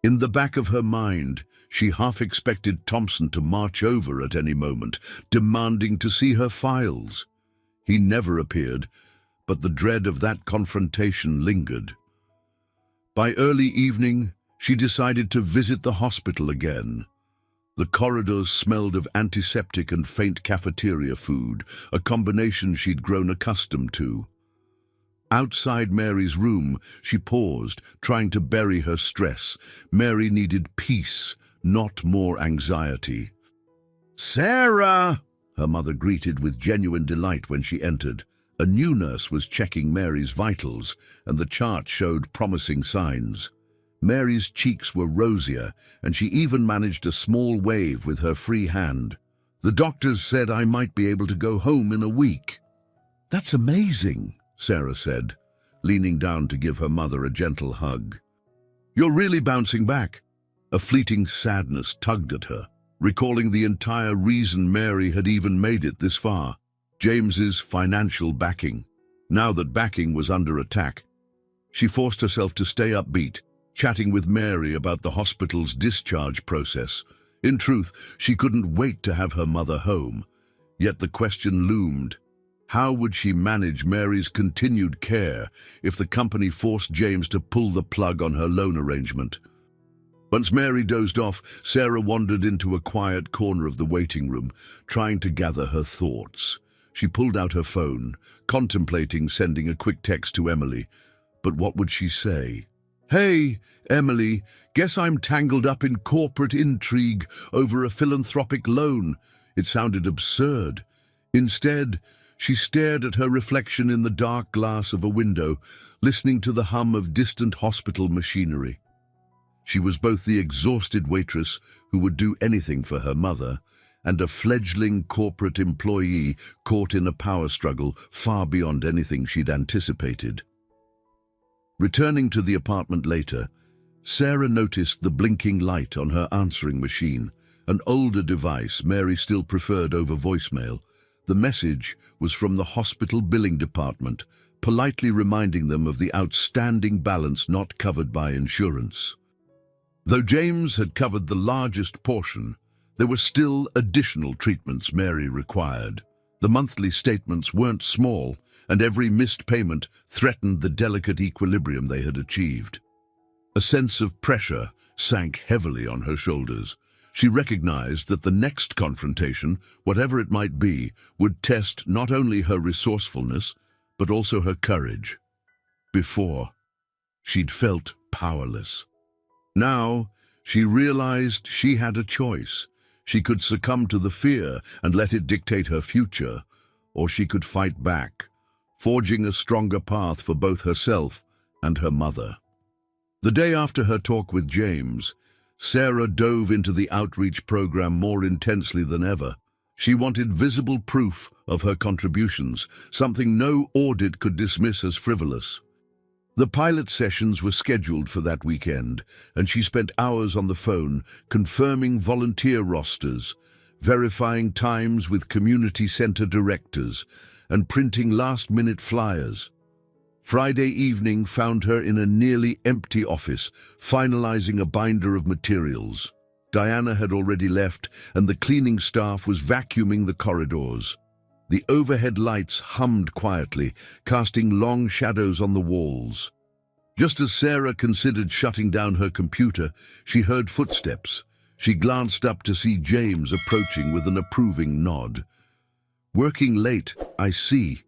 In the back of her mind, she half expected Thompson to march over at any moment, demanding to see her files. He never appeared, but the dread of that confrontation lingered. By early evening, she decided to visit the hospital again. The corridors smelled of antiseptic and faint cafeteria food, a combination she'd grown accustomed to. Outside Mary's room, she paused, trying to bury her stress. Mary needed peace, not more anxiety. "Sarah!" her mother greeted with genuine delight when she entered. A new nurse was checking Mary's vitals, and the chart showed promising signs. Mary's cheeks were rosier, and she even managed a small wave with her free hand. The doctors said I might be able to go home in a week. That's amazing, Sarah said, leaning down to give her mother a gentle hug. You're really bouncing back. A fleeting sadness tugged at her, recalling the entire reason Mary had even made it this far. James's financial backing. Now that backing was under attack, she forced herself to stay upbeat, chatting with Mary about the hospital's discharge process. In truth, she couldn't wait to have her mother home. Yet the question loomed. How would she manage Mary's continued care if the company forced James to pull the plug on her loan arrangement? Once Mary dozed off, Sarah wandered into a quiet corner of the waiting room, trying to gather her thoughts. She pulled out her phone, contemplating sending a quick text to Emily. But what would she say? Hey, Emily, guess I'm tangled up in corporate intrigue over a philanthropic loan. It sounded absurd. Instead, she stared at her reflection in the dark glass of a window, listening to the hum of distant hospital machinery. She was both the exhausted waitress who would do anything for her mother and a fledgling corporate employee caught in a power struggle far beyond anything she'd anticipated. Returning to the apartment later, Sarah noticed the blinking light on her answering machine, an older device Mary still preferred over voicemail. The message was from the hospital billing department, politely reminding them of the outstanding balance not covered by insurance. Though James had covered the largest portion, there were still additional treatments Mary required. The monthly statements weren't small, and every missed payment threatened the delicate equilibrium they had achieved. A sense of pressure sank heavily on her shoulders. She recognized that the next confrontation, whatever it might be, would test not only her resourcefulness, but also her courage. Before, she'd felt powerless. Now, she realized she had a choice. She could succumb to the fear and let it dictate her future, or she could fight back, forging a stronger path for both herself and her mother. The day after her talk with James, Sarah dove into the outreach program more intensely than ever. She wanted visible proof of her contributions, something no audit could dismiss as frivolous. The pilot sessions were scheduled for that weekend, and she spent hours on the phone confirming volunteer rosters, verifying times with community center directors, and printing last-minute flyers. Friday evening found her in a nearly empty office, finalizing a binder of materials. Diana had already left, and the cleaning staff was vacuuming the corridors. The overhead lights hummed quietly, casting long shadows on the walls. Just as Sarah considered shutting down her computer, she heard footsteps. She glanced up to see James approaching with an approving nod. "Working late, I see."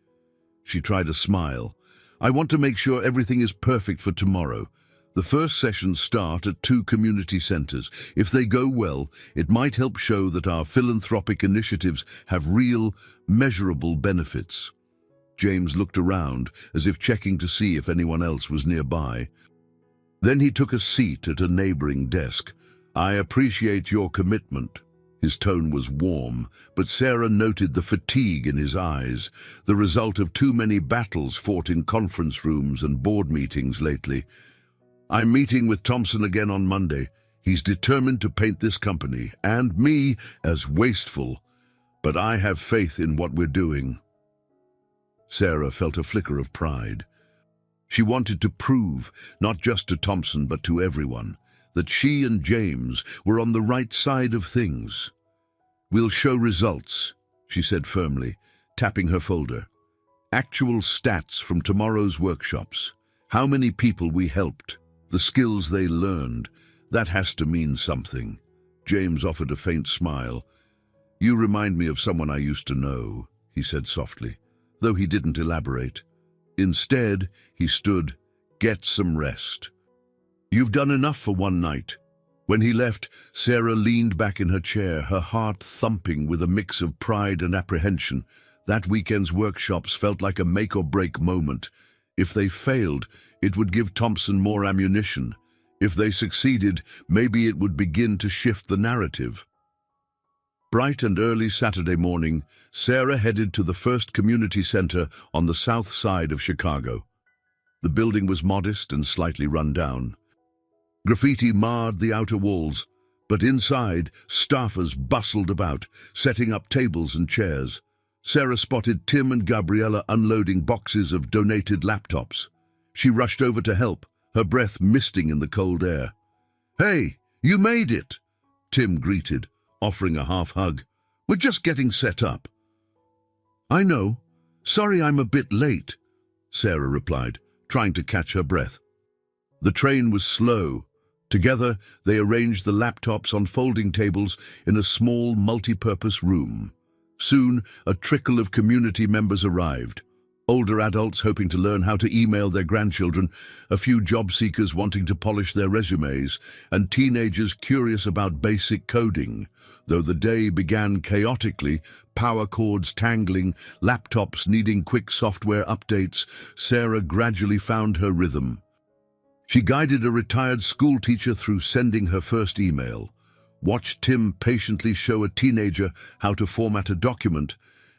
She tried a smile. "I want to make sure everything is perfect for tomorrow. The first sessions start at 2 community centers. If they go well, it might help show that our philanthropic initiatives have real, measurable benefits." James looked around, as if checking to see if anyone else was nearby. Then he took a seat at a neighboring desk. "I appreciate your commitment." His tone was warm, but Sarah noted the fatigue in his eyes, the result of too many battles fought in conference rooms and board meetings lately. "I'm meeting with Thompson again on Monday. He's determined to paint this company, and me, as wasteful. But I have faith in what we're doing." Sarah felt a flicker of pride. She wanted to prove, not just to Thompson but to everyone, that she and James were on the right side of things. "We'll show results," she said firmly, tapping her folder. "Actual stats from tomorrow's workshops. How many people we helped, the skills they learned. That has to mean something." James offered a faint smile. "You remind me of someone I used to know," he said softly, though he didn't elaborate. Instead, he stood, "Get some rest. You've done enough for one night." When he left, Sarah leaned back in her chair, her heart thumping with a mix of pride and apprehension. That weekend's workshops felt like a make-or-break moment. If they failed, it would give Thompson more ammunition. If they succeeded, maybe it would begin to shift the narrative. Bright and early Saturday morning, Sarah headed to the first community center on the south side of Chicago. The building was modest and slightly run down. Graffiti marred the outer walls, but inside, staffers bustled about, setting up tables and chairs. Sarah spotted Tim and Gabriella unloading boxes of donated laptops. She rushed over to help, her breath misting in the cold air. "Hey, you made it!" Tim greeted, offering a half hug. "We're just getting set up." "I know. Sorry I'm a bit late," Sarah replied, trying to catch her breath. The train was slow. Together, they arranged the laptops on folding tables in a small, multi-purpose room. Soon, a trickle of community members arrived. Older adults hoping to learn how to email their grandchildren, a few job seekers wanting to polish their resumes, and teenagers curious about basic coding. Though the day began chaotically, power cords tangling, laptops needing quick software updates, Sarah gradually found her rhythm. She guided a retired school teacher through sending her first email, watched Tim patiently show a teenager how to format a document,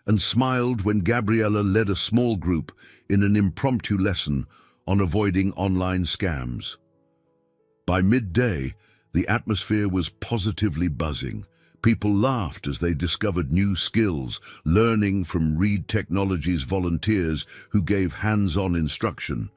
and smiled when Gabriella led a small group in an impromptu lesson on avoiding online scams. By midday, the atmosphere was positively buzzing. People laughed as they discovered new skills, learning from Reed Technologies volunteers who gave hands-on instruction.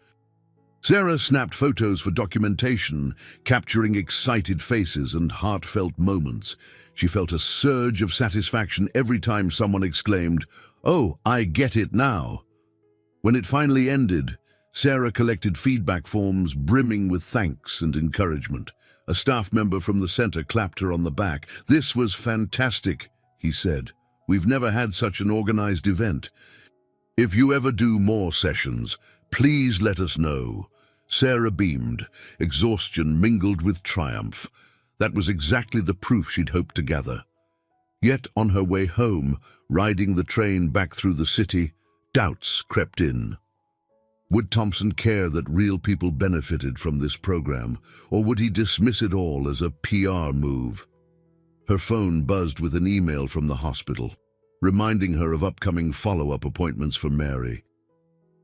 Sarah snapped photos for documentation, capturing excited faces and heartfelt moments. She felt a surge of satisfaction every time someone exclaimed, "Oh, I get it now." When it finally ended, Sarah collected feedback forms brimming with thanks and encouragement. A staff member from the center clapped her on the back. "This was fantastic," he said. "We've never had such an organized event. If you ever do more sessions, please let us know." Sarah beamed, exhaustion mingled with triumph. That was exactly the proof she'd hoped to gather. Yet on her way home, riding the train back through the city, doubts crept in. Would Thompson care that real people benefited from this program, or would he dismiss it all as a PR move? Her phone buzzed with an email from the hospital, reminding her of upcoming follow-up appointments for Mary.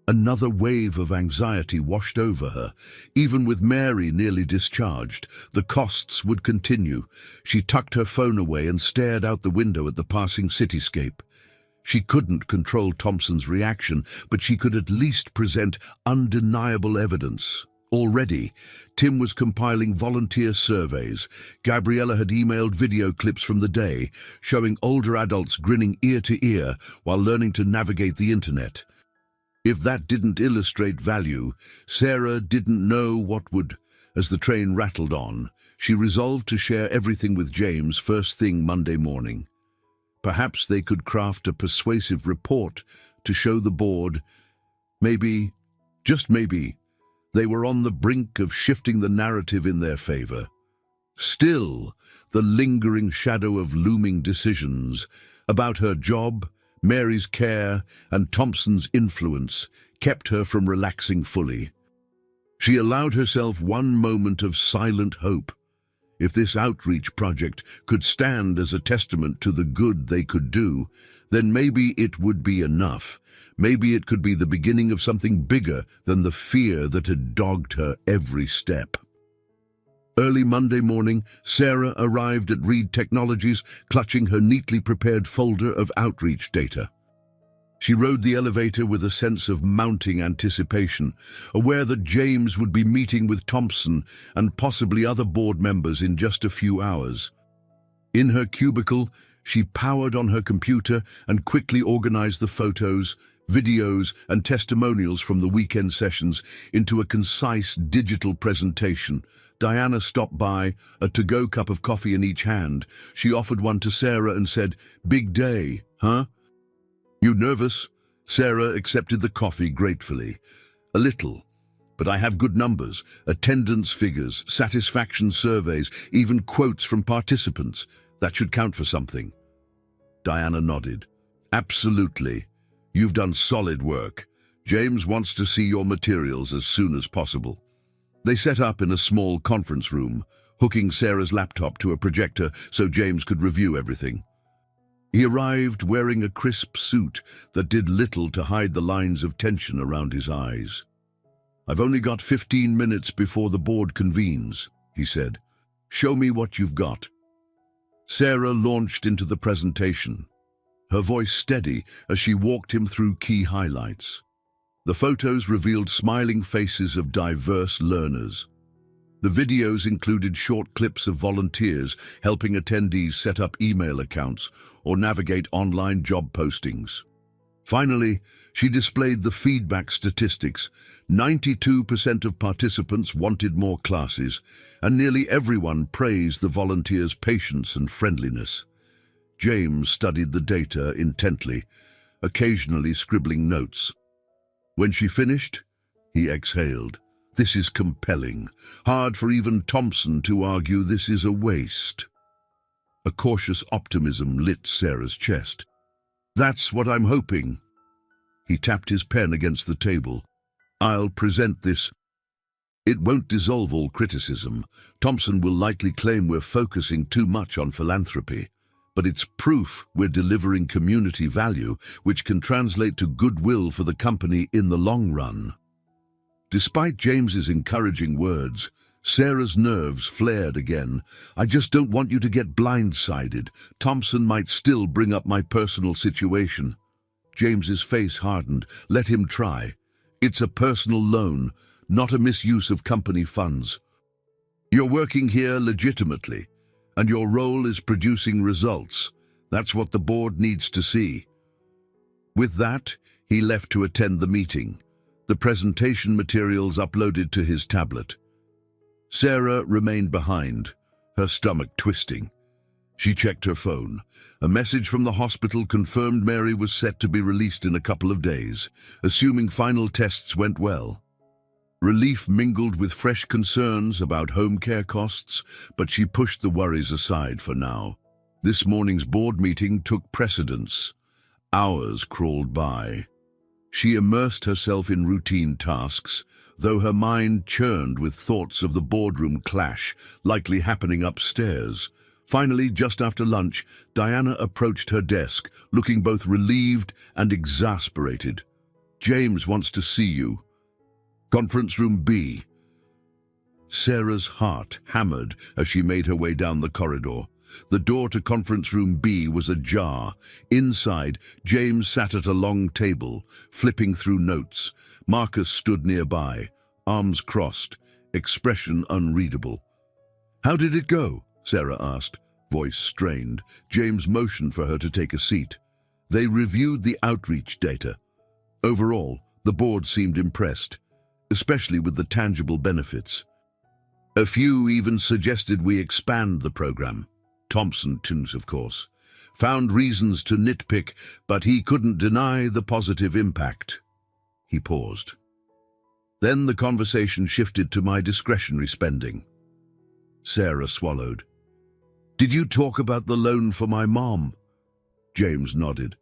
Another wave of anxiety washed over her. Even with Mary nearly discharged, the costs would continue. She tucked her phone away and stared out the window at the passing cityscape. She couldn't control Thompson's reaction, but she could at least present undeniable evidence. Already, Tim was compiling volunteer surveys. Gabriella had emailed video clips from the day, showing older adults grinning ear to ear while learning to navigate the internet. If that didn't illustrate value, Sarah didn't know what would. As the train rattled on, she resolved to share everything with James first thing Monday morning. Perhaps they could craft a persuasive report to show the board. Maybe, just maybe, they were on the brink of shifting the narrative in their favor. Still, the lingering shadow of looming decisions about her job, Mary's care, and Thompson's influence kept her from relaxing fully. She allowed herself one moment of silent hope. If this outreach project could stand as a testament to the good they could do, then maybe it would be enough. Maybe it could be the beginning of something bigger than the fear that had dogged her every step. Early Monday morning, Sarah arrived at Reed Technologies, clutching her neatly prepared folder of outreach data. She rode the elevator with a sense of mounting anticipation, aware that James would be meeting with Thompson and possibly other board members in just a few hours. In her cubicle, she powered on her computer and quickly organized the photos, videos, and testimonials from the weekend sessions into a concise digital presentation. Diana stopped by, a to-go cup of coffee in each hand. She offered one to Sarah and said, "Big day, huh?" "You nervous?" Sarah accepted the coffee gratefully. "A little, but I have good numbers, attendance figures, satisfaction surveys, even quotes from participants. That should count for something." Diana nodded. "Absolutely. You've done solid work. James wants to see your materials as soon as possible." They set up in a small conference room, hooking Sarah's laptop to a projector so James could review everything. He arrived wearing a crisp suit that did little to hide the lines of tension around his eyes. "I've only got 15 minutes before the board convenes," he said. "Show me what you've got." Sarah launched into the presentation, her voice steady as she walked him through key highlights. The photos revealed smiling faces of diverse learners. The videos included short clips of volunteers helping attendees set up email accounts or navigate online job postings. Finally, she displayed the feedback statistics. 92% of participants wanted more classes, and nearly everyone praised the volunteers' patience and friendliness. James studied the data intently, occasionally scribbling notes. When she finished, he exhaled. "This is compelling. Hard for even Thompson to argue this is a waste." A cautious optimism lit Sarah's chest. "That's what I'm hoping." He tapped his pen against the table. "I'll present this. It won't dissolve all criticism. Thompson will likely claim we're focusing too much on philanthropy. But it's proof we're delivering community value, which can translate to goodwill for the company in the long run." Despite James's encouraging words, Sarah's nerves flared again. "I just don't want you to get blindsided. Thompson might still bring up my personal situation." James's face hardened. "Let him try. It's a personal loan, not a misuse of company funds. You're working here legitimately, and your role is producing results. That's what the board needs to see." With that, He left to attend the meeting, the presentation materials uploaded to his tablet. Sarah remained behind, her stomach twisting. She checked her phone. A message from the hospital confirmed Mary was set to be released in a couple of days, assuming final tests went well. Relief mingled with fresh concerns about home care costs, but she pushed the worries aside for now. This morning's board meeting took precedence. Hours crawled by. She immersed herself in routine tasks, though her mind churned with thoughts of the boardroom clash likely happening upstairs. Finally, just after lunch, Diana approached her desk, looking both relieved and exasperated. "James wants to see you. Conference room B." Sarah's heart hammered as she made her way down the corridor. The door to conference room B was ajar. Inside, James sat at a long table, flipping through notes. Marcus stood nearby, arms crossed, expression unreadable. "How did it go?" Sarah asked, voice strained. James motioned for her to take a seat. They reviewed the outreach data. Overall, the board seemed impressed, especially with the tangible benefits. A few even suggested we expand the program. Thompson, too, of course, found reasons to nitpick, but he couldn't deny the positive impact. He paused. Then the conversation shifted to my discretionary spending. Sarah swallowed. "Did you talk about the loan for my mom?" James nodded.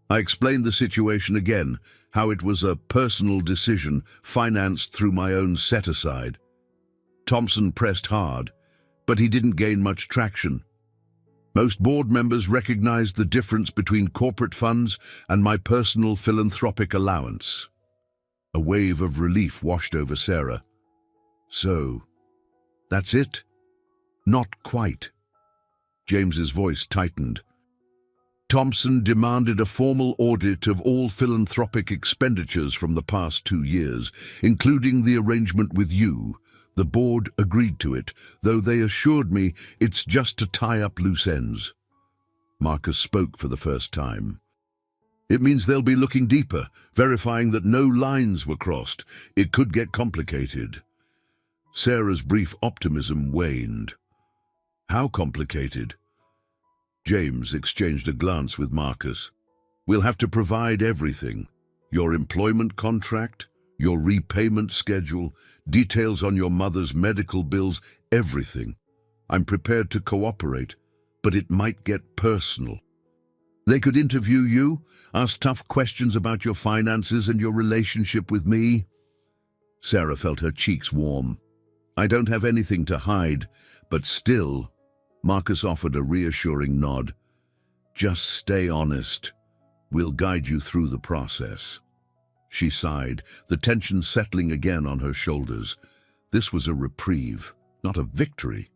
I explained the situation again, how it was a personal decision financed through my own set-aside. Thompson pressed hard, but he didn't gain much traction. Most board members recognized the difference between corporate funds and my personal philanthropic allowance. A wave of relief washed over Sarah. "So, that's it?" "Not quite." James's voice tightened. "Thompson demanded a formal audit of all philanthropic expenditures from the past 2 years, including the arrangement with you. The board agreed to it, though they assured me it's just to tie up loose ends." Marcus spoke for the first time. "It means they'll be looking deeper, verifying that no lines were crossed. It could get complicated." Sarah's brief optimism waned. "How complicated?" James exchanged a glance with Marcus. "We'll have to provide everything. Your employment contract, your repayment schedule, details on your mother's medical bills, everything. I'm prepared to cooperate, but it might get personal. They could interview you, ask tough questions about your finances and your relationship with me." Sarah felt her cheeks warm. "I don't have anything to hide, but still," Marcus offered a reassuring nod. "Just stay honest. We'll guide you through the process." She sighed, the tension settling again on her shoulders. This was a reprieve, not a victory.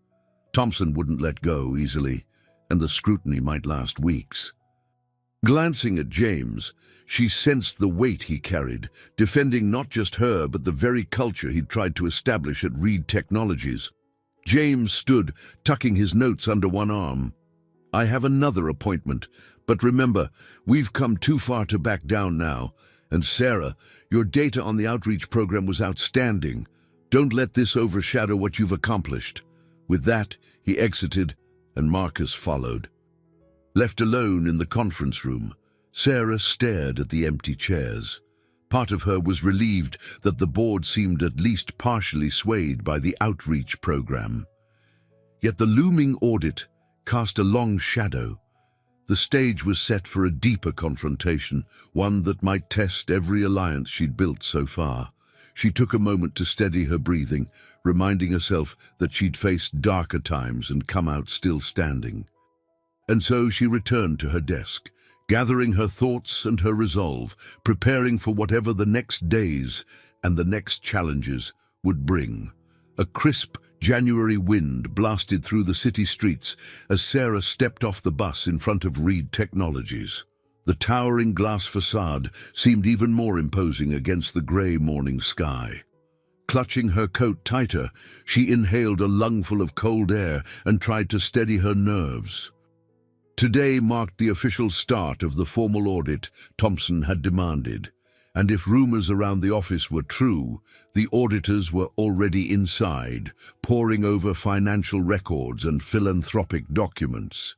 Thompson wouldn't let go easily, and the scrutiny might last weeks. Glancing at James, she sensed the weight he carried, defending not just her but the very culture he'd tried to establish at Reed Technologies. James stood, tucking his notes under one arm. "I have another appointment, but remember, we've come too far to back down now. And Sarah, your data on the outreach program was outstanding. Don't let this overshadow what you've accomplished." With that, he exited, and Marcus followed. Left alone in the conference room, Sarah stared at the empty chairs. Part of her was relieved that the board seemed at least partially swayed by the outreach program. Yet the looming audit cast a long shadow. The stage was set for a deeper confrontation, one that might test every alliance she'd built so far. She took a moment to steady her breathing, reminding herself that she'd faced darker times and come out still standing. And so she returned to her desk, gathering her thoughts and her resolve, preparing for whatever the next days and the next challenges would bring. A crisp January wind blasted through the city streets as Sarah stepped off the bus in front of Reed Technologies. The towering glass facade seemed even more imposing against the grey morning sky. Clutching her coat tighter, she inhaled a lungful of cold air and tried to steady her nerves. Today marked the official start of the formal audit Thompson had demanded. And if rumors around the office were true, the auditors were already inside, poring over financial records and philanthropic documents.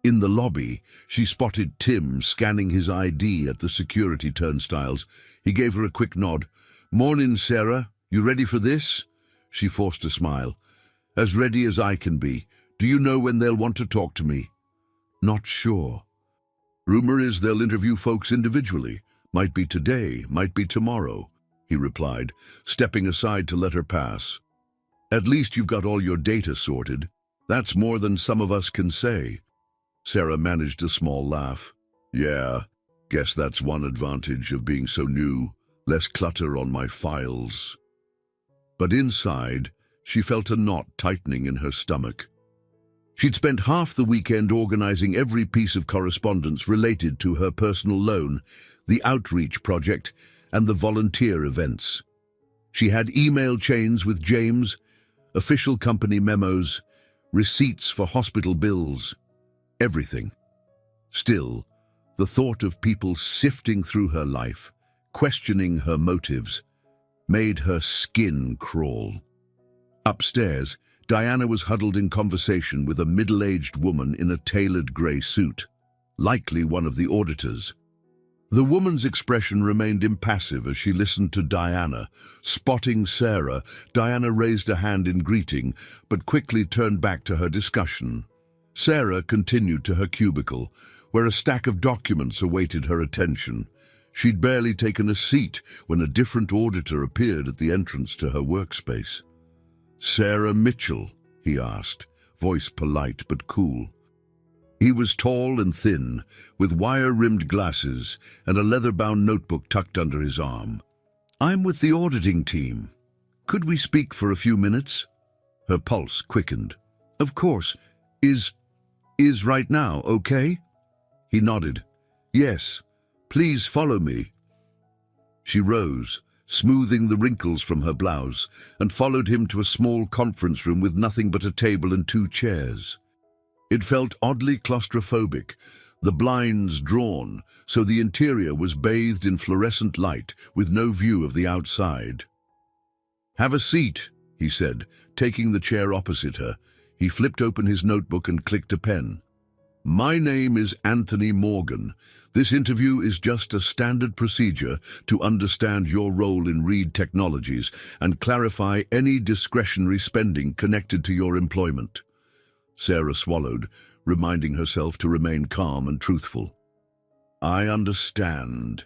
In the lobby, she spotted Tim scanning his ID at the security turnstiles. He gave her a quick nod. "Morning, Sarah. You ready for this?" She forced a smile. "As ready as I can be. Do you know when they'll want to talk to me?" "Not sure. Rumor is they'll interview folks individually. Might be today, might be tomorrow," he replied, stepping aside to let her pass. "At least you've got all your data sorted. That's more than some of us can say." Sarah managed a small laugh. "Yeah, guess that's one advantage of being so new. Less clutter on my files." But inside, she felt a knot tightening in her stomach. She'd spent half the weekend organizing every piece of correspondence related to her personal loan, the outreach project, and the volunteer events. She had email chains with James, official company memos, receipts for hospital bills, everything. Still, the thought of people sifting through her life, questioning her motives, made her skin crawl. Upstairs, Diana was huddled in conversation with a middle-aged woman in a tailored grey suit, likely one of the auditors. The woman's expression remained impassive as she listened to Diana. Spotting Sarah, Diana raised a hand in greeting, but quickly turned back to her discussion. Sarah continued to her cubicle, where a stack of documents awaited her attention. She'd barely taken a seat when a different auditor appeared at the entrance to her workspace. "Sarah Mitchell?" he asked, voice polite but cool. He was tall and thin, with wire-rimmed glasses and a leather-bound notebook tucked under his arm. "I'm with the auditing team. Could we speak for a few minutes?" Her pulse quickened. "Of course. Is right now okay?" He nodded. "Yes. Please follow me." She rose, smoothing the wrinkles from her blouse, and followed him to a small conference room with nothing but a table and 2 chairs. It felt oddly claustrophobic, the blinds drawn, so the interior was bathed in fluorescent light with no view of the outside. "Have a seat," he said, taking the chair opposite her. He flipped open his notebook and clicked a pen. "My name is Anthony Morgan. This interview is just a standard procedure to understand your role in Reed Technologies and clarify any discretionary spending connected to your employment." Sarah swallowed, reminding herself to remain calm and truthful. "I understand."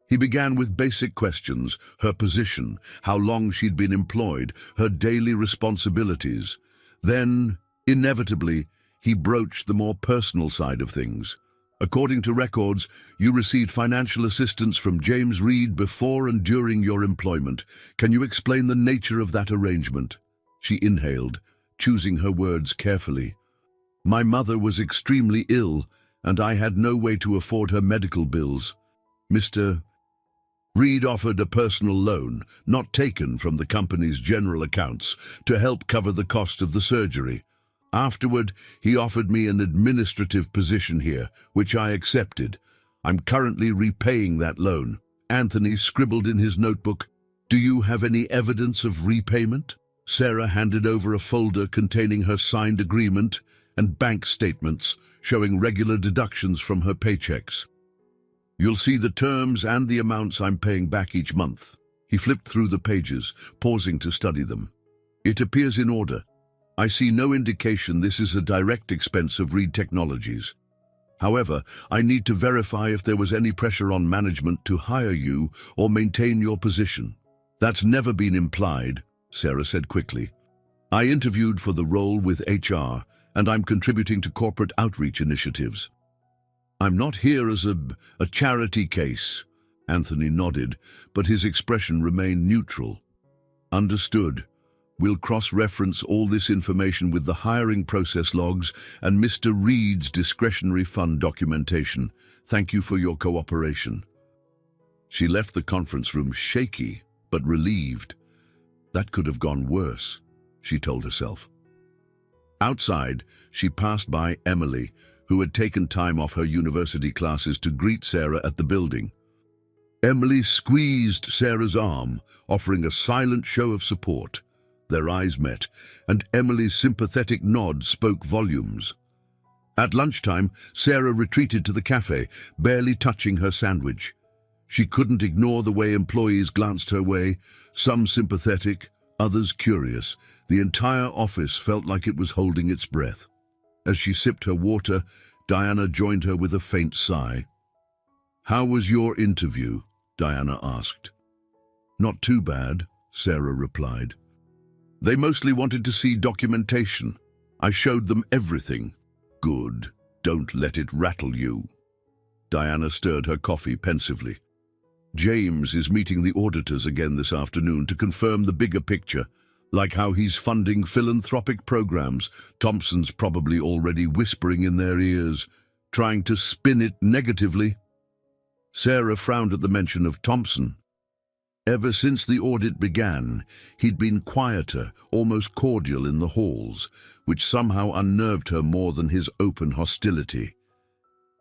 He began with basic questions: her position, how long she'd been employed, her daily responsibilities. Then, inevitably, he broached the more personal side of things. "According to records, you received financial assistance from James Reed before and during your employment. Can you explain the nature of that arrangement?" She inhaled, choosing her words carefully. "My mother was extremely ill, and I had no way to afford her medical bills. Mr. Reed offered a personal loan, not taken from the company's general accounts, to help cover the cost of the surgery. Afterward, he offered me an administrative position here, which I accepted. I'm currently repaying that loan." Anthony scribbled in his notebook, "Do you have any evidence of repayment?" Sarah handed over a folder containing her signed agreement and bank statements showing regular deductions from her paychecks. "You'll see the terms and the amounts I'm paying back each month." He flipped through the pages, pausing to study them. "It appears in order. I see no indication this is a direct expense of Reed Technologies. However, I need to verify if there was any pressure on management to hire you or maintain your position." "That's never been implied," Sarah said quickly. "I interviewed for the role with HR, and I'm contributing to corporate outreach initiatives. I'm not here as a charity case." Anthony nodded, but his expression remained neutral. "Understood. We'll cross-reference all this information with the hiring process logs and Mr. Reed's discretionary fund documentation. Thank you for your cooperation." She left the conference room shaky, but relieved. That could have gone worse, she told herself. Outside, she passed by Emily, who had taken time off her university classes to greet Sarah at the building. Emily squeezed Sarah's arm, offering a silent show of support. Their eyes met, and Emily's sympathetic nod spoke volumes. At lunchtime, Sarah retreated to the cafe, barely touching her sandwich. She couldn't ignore the way employees glanced her way, some sympathetic, others curious. The entire office felt like it was holding its breath. As she sipped her water, Diana joined her with a faint sigh. "How was your interview?" Diana asked. "Not too bad," Sarah replied. "They mostly wanted to see documentation. I showed them everything." "Good. Don't let it rattle you." Diana stirred her coffee pensively. "James is meeting the auditors again this afternoon to confirm the bigger picture, like how he's funding philanthropic programs. Thompson's probably already whispering in their ears, trying to spin it negatively." Sarah frowned at the mention of Thompson. Ever since the audit began, he'd been quieter, almost cordial in the halls, which somehow unnerved her more than his open hostility.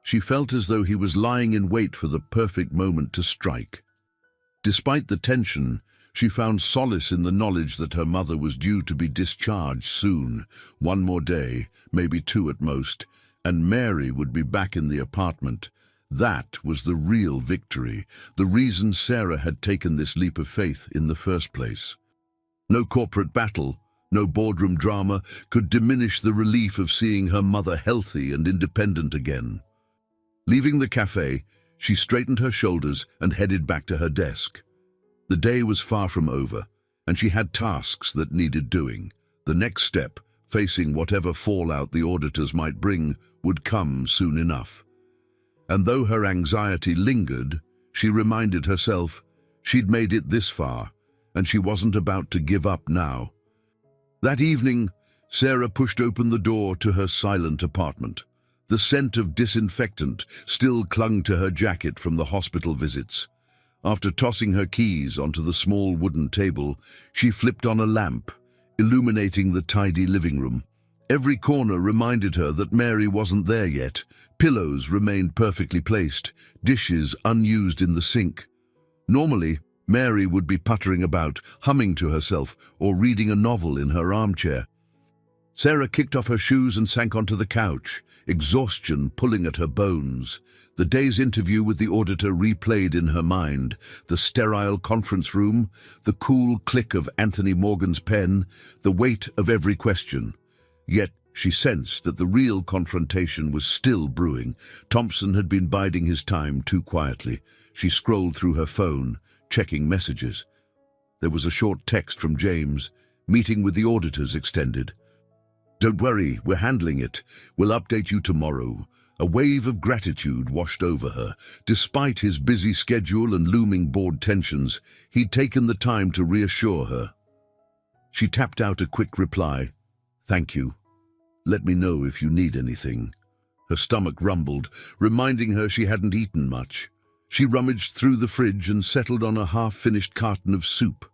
She felt as though he was lying in wait for the perfect moment to strike. Despite the tension, she found solace in the knowledge that her mother was due to be discharged soon, one more day, maybe two at most, and Mary would be back in the apartment. That was the real victory, the reason Sarah had taken this leap of faith in the first place. No corporate battle, no boardroom drama could diminish the relief of seeing her mother healthy and independent again. Leaving the cafe, she straightened her shoulders and headed back to her desk. The day was far from over, and she had tasks that needed doing. The next step, facing whatever fallout the auditors might bring, would come soon enough. And though her anxiety lingered, she reminded herself she'd made it this far, and she wasn't about to give up now. That evening, Sarah pushed open the door to her silent apartment. The scent of disinfectant still clung to her jacket from the hospital visits. After tossing her keys onto the small wooden table, she flipped on a lamp, illuminating the tidy living room. Every corner reminded her that Mary wasn't there yet. Pillows remained perfectly placed, dishes unused in the sink. Normally, Mary would be puttering about, humming to herself, or reading a novel in her armchair. Sarah kicked off her shoes and sank onto the couch, exhaustion pulling at her bones. The day's interview with the auditor replayed in her mind, the sterile conference room, the cool click of Anthony Morgan's pen, the weight of every question. Yet she sensed that the real confrontation was still brewing. Thompson had been biding his time too quietly. She scrolled through her phone, checking messages. There was a short text from James, "Meeting with the auditors extended. Don't worry, we're handling it. We'll update you tomorrow." A wave of gratitude washed over her. Despite his busy schedule and looming board tensions, he'd taken the time to reassure her. She tapped out a quick reply. "Thank you. Let me know if you need anything." Her stomach rumbled, reminding her she hadn't eaten much. She rummaged through the fridge and settled on a half-finished carton of soup.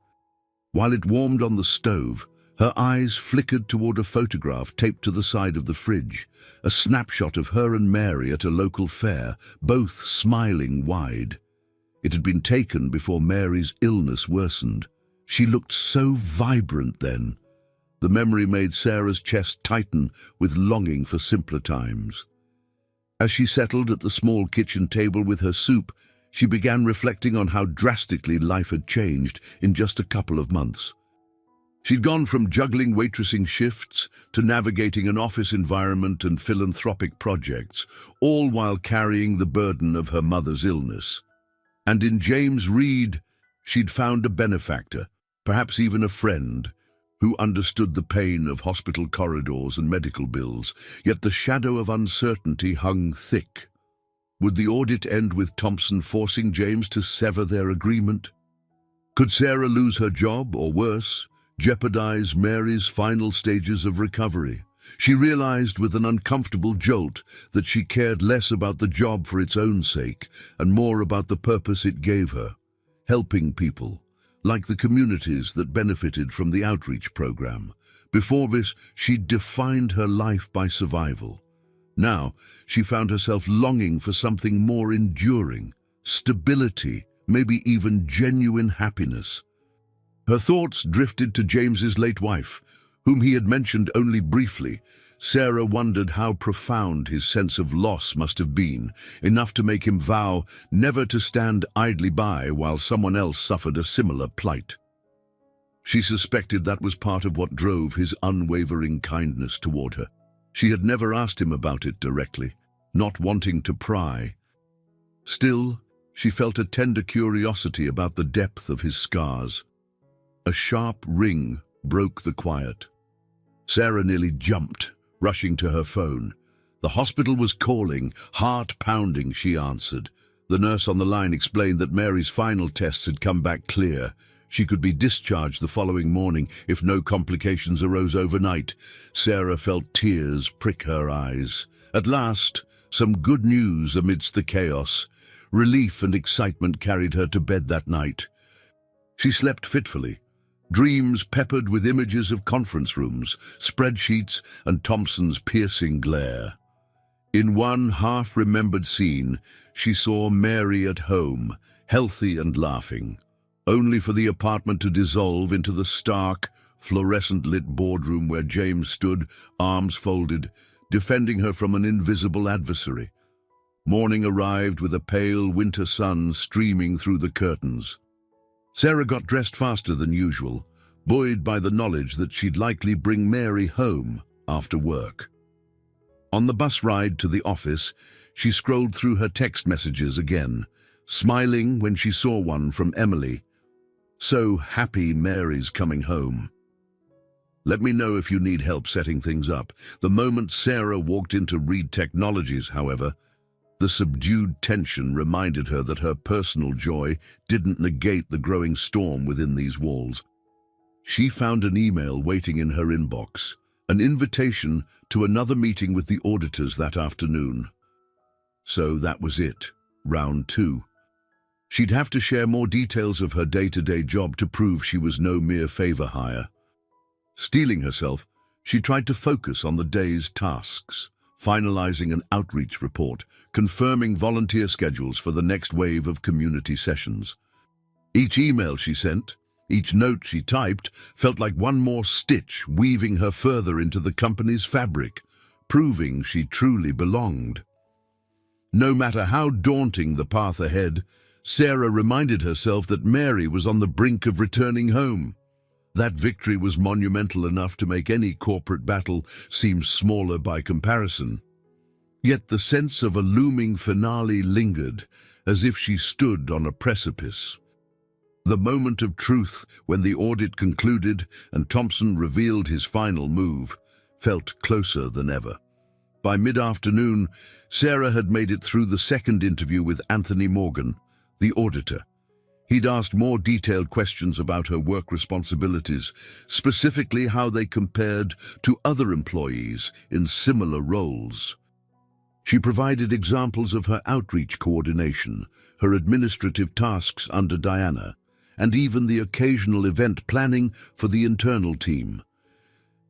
While it warmed on the stove, her eyes flickered toward a photograph taped to the side of the fridge, a snapshot of her and Mary at a local fair, both smiling wide. It had been taken before Mary's illness worsened. She looked so vibrant then. The memory made Sarah's chest tighten with longing for simpler times. As she settled at the small kitchen table with her soup, she began reflecting on how drastically life had changed in just a couple of months. She'd gone from juggling waitressing shifts to navigating an office environment and philanthropic projects, all while carrying the burden of her mother's illness. And in James Reed, she'd found a benefactor, perhaps even a friend, who understood the pain of hospital corridors and medical bills, yet the shadow of uncertainty hung thick. Would the audit end with Thompson forcing James to sever their agreement? Could Sarah lose her job, or worse, jeopardize Mary's final stages of recovery? She realized with an uncomfortable jolt that she cared less about the job for its own sake and more about the purpose it gave her, helping people, like the communities that benefited from the outreach program. Before this, she'd defined her life by survival. Now, she found herself longing for something more enduring, stability, maybe even genuine happiness. Her thoughts drifted to James's late wife, whom he had mentioned only briefly. Sarah wondered how profound his sense of loss must have been, enough to make him vow never to stand idly by while someone else suffered a similar plight. She suspected that was part of what drove his unwavering kindness toward her. She had never asked him about it directly, not wanting to pry. Still, she felt a tender curiosity about the depth of his scars. A sharp ring broke the quiet. Sarah nearly jumped, rushing to her phone. The hospital was calling, heart pounding, she answered. The nurse on the line explained that Mary's final tests had come back clear. She could be discharged the following morning if no complications arose overnight. Sarah felt tears prick her eyes. At last, some good news amidst the chaos. Relief and excitement carried her to bed that night. She slept fitfully, dreams peppered with images of conference rooms, spreadsheets, and Thompson's piercing glare. In one half-remembered scene, she saw Mary at home, healthy and laughing, only for the apartment to dissolve into the stark, fluorescent-lit boardroom where James stood, arms folded, defending her from an invisible adversary. Morning arrived with a pale winter sun streaming through the curtains. Sarah got dressed faster than usual, buoyed by the knowledge that she'd likely bring Mary home after work. On the bus ride to the office, she scrolled through her text messages again, smiling when she saw one from Emily. "So happy Mary's coming home. Let me know if you need help setting things up." The moment Sarah walked into Reed Technologies, however, the subdued tension reminded her that her personal joy didn't negate the growing storm within these walls. She found an email waiting in her inbox, an invitation to another meeting with the auditors that afternoon. So that was it, round 2. She'd have to share more details of her day-to-day job to prove she was no mere favor hire. Steeling herself, she tried to focus on the day's tasks, finalizing an outreach report, confirming volunteer schedules for the next wave of community sessions. Each email she sent, each note she typed, felt like one more stitch weaving her further into the company's fabric, proving she truly belonged. No matter how daunting the path ahead, Sarah reminded herself that Mary was on the brink of returning home. That victory was monumental enough to make any corporate battle seem smaller by comparison. Yet the sense of a looming finale lingered, as if she stood on a precipice. The moment of truth, when the audit concluded and Thompson revealed his final move, felt closer than ever. By mid-afternoon, Sarah had made it through the second interview with Anthony Morgan, the auditor. He'd asked more detailed questions about her work responsibilities, specifically how they compared to other employees in similar roles. She provided examples of her outreach coordination, her administrative tasks under Diana, and even the occasional event planning for the internal team.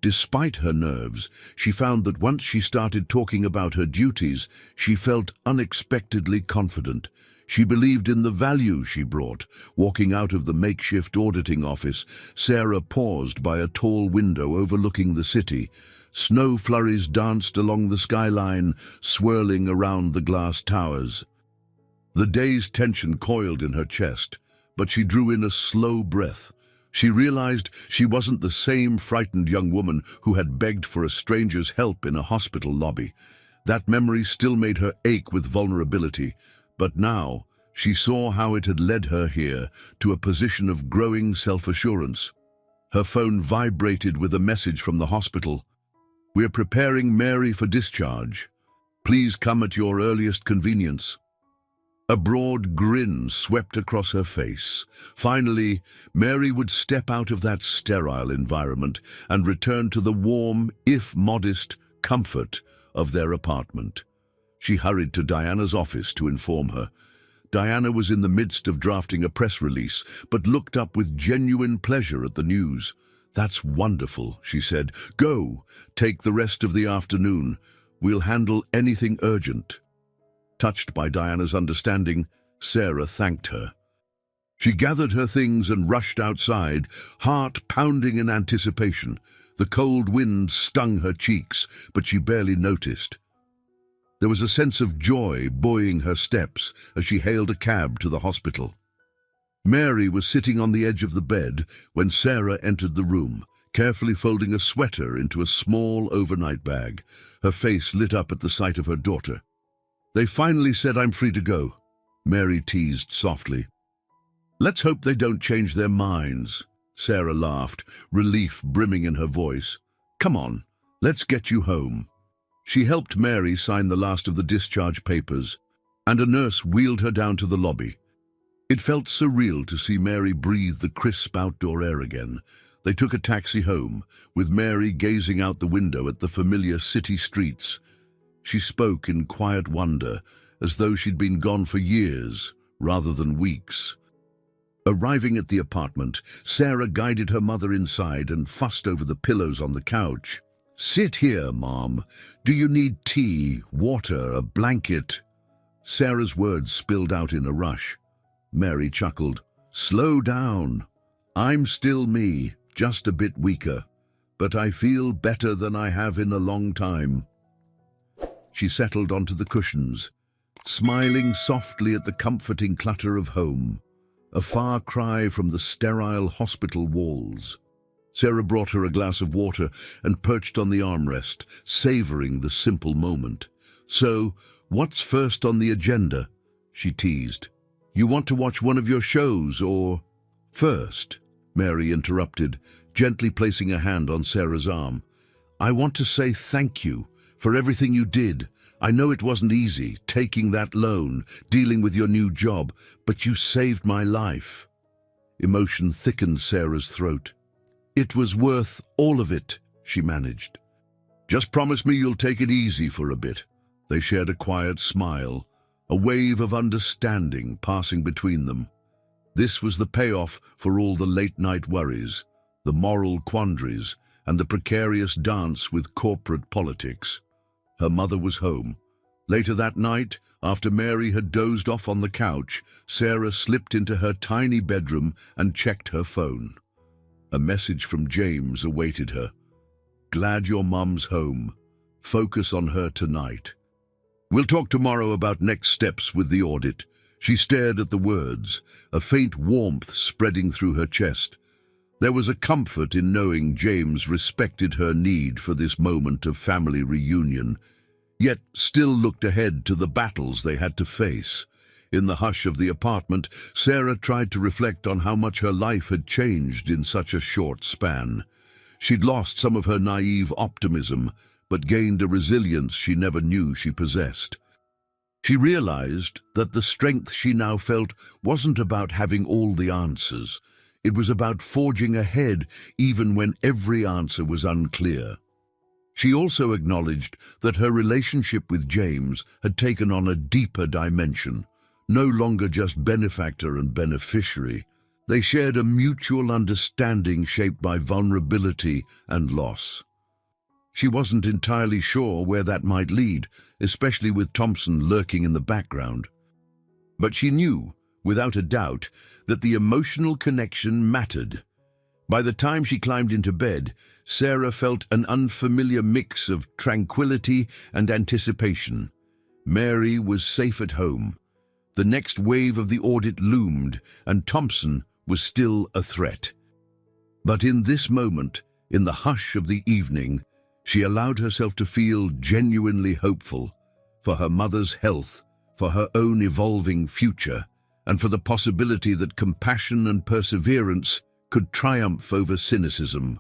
Despite her nerves, she found that once she started talking about her duties, she felt unexpectedly confident. She believed in the value she brought. Walking out of the makeshift auditing office, Sarah paused by a tall window overlooking the city. Snow flurries danced along the skyline, swirling around the glass towers. The day's tension coiled in her chest, but she drew in a slow breath. She realized she wasn't the same frightened young woman who had begged for a stranger's help in a hospital lobby. That memory still made her ache with vulnerability, but now she saw how it had led her here, to a position of growing self-assurance. Her phone vibrated with a message from the hospital. "We're preparing Mary for discharge. Please come at your earliest convenience." A broad grin swept across her face. Finally, Mary would step out of that sterile environment and return to the warm, if modest, comfort of their apartment. She hurried to Diana's office to inform her. Diana was in the midst of drafting a press release, but looked up with genuine pleasure at the news. "That's wonderful," she said. "Go, take the rest of the afternoon. We'll handle anything urgent." Touched by Diana's understanding, Sarah thanked her. She gathered her things and rushed outside, heart pounding in anticipation. The cold wind stung her cheeks, but she barely noticed. There was a sense of joy buoying her steps as she hailed a cab to the hospital. Mary was sitting on the edge of the bed when Sarah entered the room, carefully folding a sweater into a small overnight bag. Her face lit up at the sight of her daughter. "They finally said I'm free to go," Mary teased softly. "Let's hope they don't change their minds," Sarah laughed, relief brimming in her voice. "Come on, let's get you home." She helped Mary sign the last of the discharge papers, and a nurse wheeled her down to the lobby. It felt surreal to see Mary breathe the crisp outdoor air again. They took a taxi home, with Mary gazing out the window at the familiar city streets. She spoke in quiet wonder, as though she'd been gone for years, rather than weeks. Arriving at the apartment, Sarah guided her mother inside and fussed over the pillows on the couch. "Sit here, Mom. Do you need tea, water, a blanket?" Sarah's words spilled out in a rush. Mary chuckled. "Slow down. I'm still me, just a bit weaker, but I feel better than I have in a long time." She settled onto the cushions, smiling softly at the comforting clutter of home, a far cry from the sterile hospital walls. Sarah brought her a glass of water and perched on the armrest, savoring the simple moment. "So, what's first on the agenda?" she teased. "You want to watch one of your shows, or—" "First," Mary interrupted, gently placing a hand on Sarah's arm, "I want to say thank you for everything you did. I know it wasn't easy, taking that loan, dealing with your new job, but you saved my life." Emotion thickened Sarah's throat. "It was worth all of it," she managed. "Just promise me you'll take it easy for a bit." They shared a quiet smile, a wave of understanding passing between them. This was the payoff for all the late-night worries, the moral quandaries, and the precarious dance with corporate politics. Her mother was home. Later that night, after Mary had dozed off on the couch, Sarah slipped into her tiny bedroom and checked her phone. A message from James awaited her. "Glad your mum's home. Focus on her tonight. We'll talk tomorrow about next steps with the audit." She stared at the words, a faint warmth spreading through her chest. There was a comfort in knowing James respected her need for this moment of family reunion, yet still looked ahead to the battles they had to face. In the hush of the apartment, Sarah tried to reflect on how much her life had changed in such a short span. She'd lost some of her naive optimism, but gained a resilience she never knew she possessed. She realized that the strength she now felt wasn't about having all the answers. It was about forging ahead even when every answer was unclear. She also acknowledged that her relationship with James had taken on a deeper dimension, no longer just benefactor and beneficiary. They shared a mutual understanding shaped by vulnerability and loss. She wasn't entirely sure where that might lead, especially with Thompson lurking in the background. But she knew, without a doubt, that the emotional connection mattered. By the time she climbed into bed, Sarah felt an unfamiliar mix of tranquility and anticipation. Mary was safe at home. The next wave of the audit loomed, and Thompson was still a threat. But in this moment, in the hush of the evening, she allowed herself to feel genuinely hopeful for her mother's health, for her own evolving future, and for the possibility that compassion and perseverance could triumph over cynicism.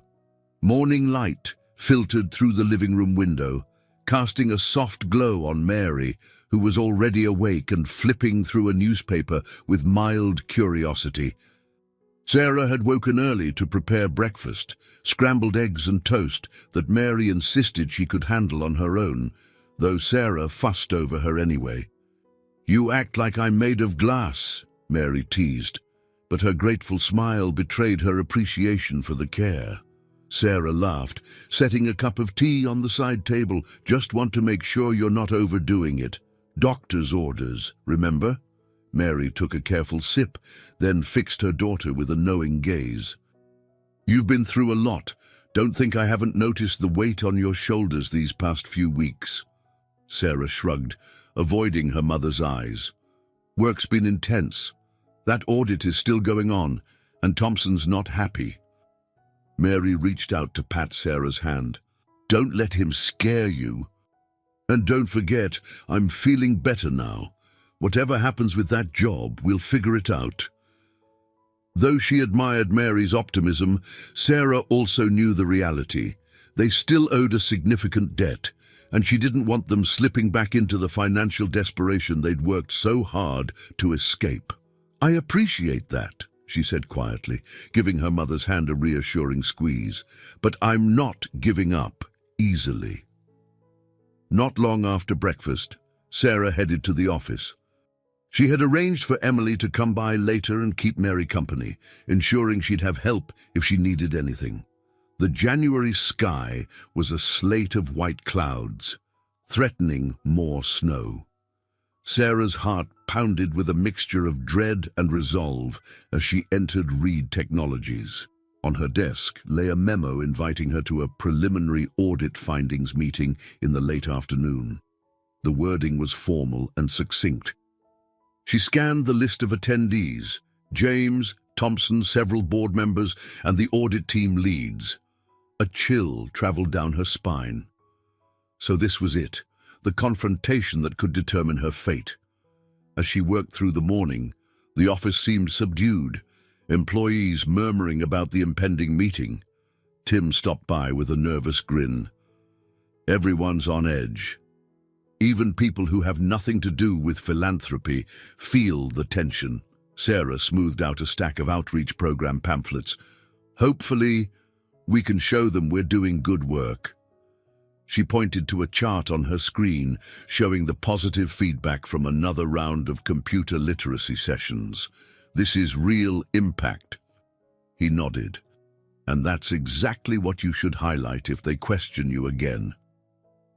Morning light filtered through the living room window, casting a soft glow on Mary, who was already awake and flipping through a newspaper with mild curiosity. Sarah had woken early to prepare breakfast, scrambled eggs and toast that Mary insisted she could handle on her own, though Sarah fussed over her anyway. "You act like I'm made of glass," Mary teased, but her grateful smile betrayed her appreciation for the care. Sarah laughed, setting a cup of tea on the side table. "Just want to make sure you're not overdoing it. Doctor's orders, remember?" Mary took a careful sip, then fixed her daughter with a knowing gaze. "You've been through a lot. Don't think I haven't noticed the weight on your shoulders these past few weeks." Sarah shrugged, avoiding her mother's eyes. "Work's been intense. That audit is still going on, and Thompson's not happy." Mary reached out to pat Sarah's hand. "Don't let him scare you. And don't forget, I'm feeling better now. Whatever happens with that job, we'll figure it out." Though she admired Mary's optimism, Sarah also knew the reality. They still owed a significant debt, and she didn't want them slipping back into the financial desperation they'd worked so hard to escape. "I appreciate that," she said quietly, giving her mother's hand a reassuring squeeze. "But I'm not giving up easily." Not long after breakfast, Sarah headed to the office. She had arranged for Emily to come by later and keep Mary company, ensuring she'd have help if she needed anything. The January sky was a slate of white clouds, threatening more snow. Sarah's heart pounded with a mixture of dread and resolve as she entered Reed Technologies. On her desk lay a memo inviting her to a preliminary audit findings meeting in the late afternoon. The wording was formal and succinct. She scanned the list of attendees: James, Thompson, several board members, and the audit team leads. A chill traveled down her spine. So this was it, the confrontation that could determine her fate. As she worked through the morning, the office seemed subdued, employees murmuring about the impending meeting. Tim stopped by with a nervous grin. Everyone's on edge. Even people who have nothing to do with philanthropy feel the tension. Sarah smoothed out a stack of outreach program pamphlets. "Hopefully, we can show them we're doing good work." She pointed to a chart on her screen showing the positive feedback from another round of computer literacy sessions. "This is real impact." He nodded. "And that's exactly what you should highlight if they question you again.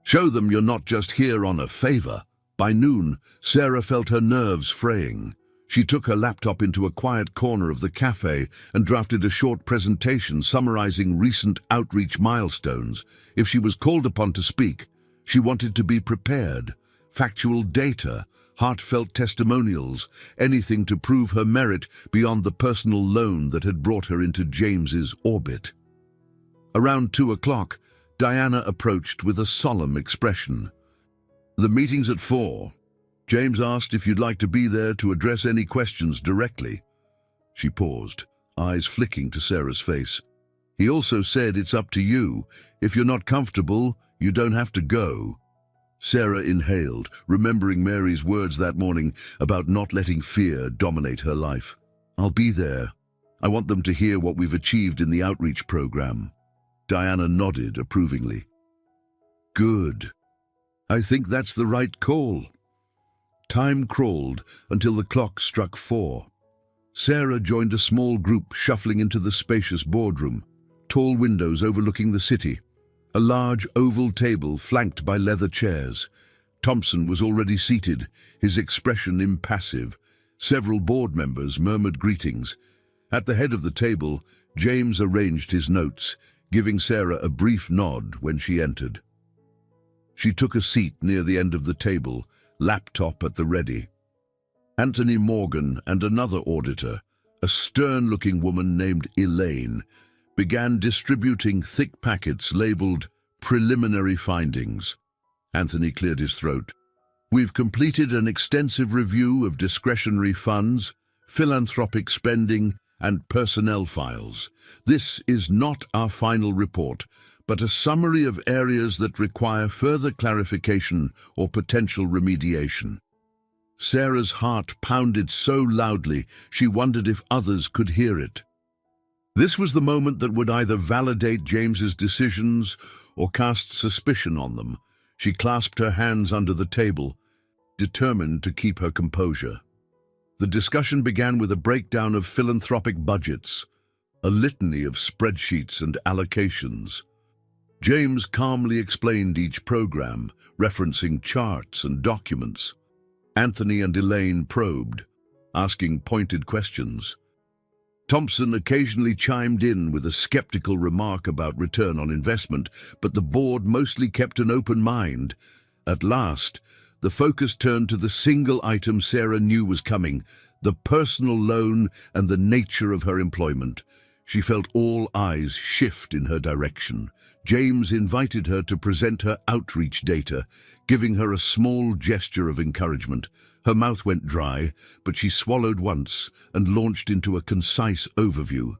Show them you're not just here on a favor." By noon, Sarah felt her nerves fraying. She took her laptop into a quiet corner of the cafe and drafted a short presentation summarizing recent outreach milestones. If she was called upon to speak, she wanted to be prepared. Factual data, heartfelt testimonials, anything to prove her merit beyond the personal loan that had brought her into James's orbit. Around 2 o'clock, Diana approached with a solemn expression. "The meeting's at 4. James asked if you'd like to be there to address any questions directly." She paused, eyes flicking to Sarah's face. "He also said it's up to you. If you're not comfortable, you don't have to go." Sarah inhaled, remembering Mary's words that morning about not letting fear dominate her life. "I'll be there. I want them to hear what we've achieved in the outreach program." Diana nodded approvingly. "Good. I think that's the right call." Time crawled until the clock struck 4. Sarah joined a small group shuffling into the spacious boardroom, tall windows overlooking the city, a large oval table flanked by leather chairs. Thompson was already seated, his expression impassive. Several board members murmured greetings. At the head of the table, James arranged his notes, giving Sarah a brief nod when she entered. She took a seat near the end of the table, laptop at the ready. Anthony Morgan and another auditor, a stern-looking woman named Elaine, began distributing thick packets labeled preliminary findings. Anthony cleared his throat. "We've completed an extensive review of discretionary funds, philanthropic spending, and personnel files. This is not our final report, but a summary of areas that require further clarification or potential remediation." Sarah's heart pounded so loudly she wondered if others could hear it. This was the moment that would either validate James's decisions or cast suspicion on them. She clasped her hands under the table, determined to keep her composure. The discussion began with a breakdown of philanthropic budgets, a litany of spreadsheets and allocations. James calmly explained each program, referencing charts and documents. Anthony and Elaine probed. asking pointed questions. Thompson occasionally chimed in with a skeptical remark about return on investment, but the board mostly kept an open mind. At last, the focus turned to the single item Sarah knew was coming, the personal loan and the nature of her employment. She felt all eyes shift in her direction. James invited her to present her outreach data, giving her a small gesture of encouragement. Her mouth went dry, but she swallowed once and launched into a concise overview.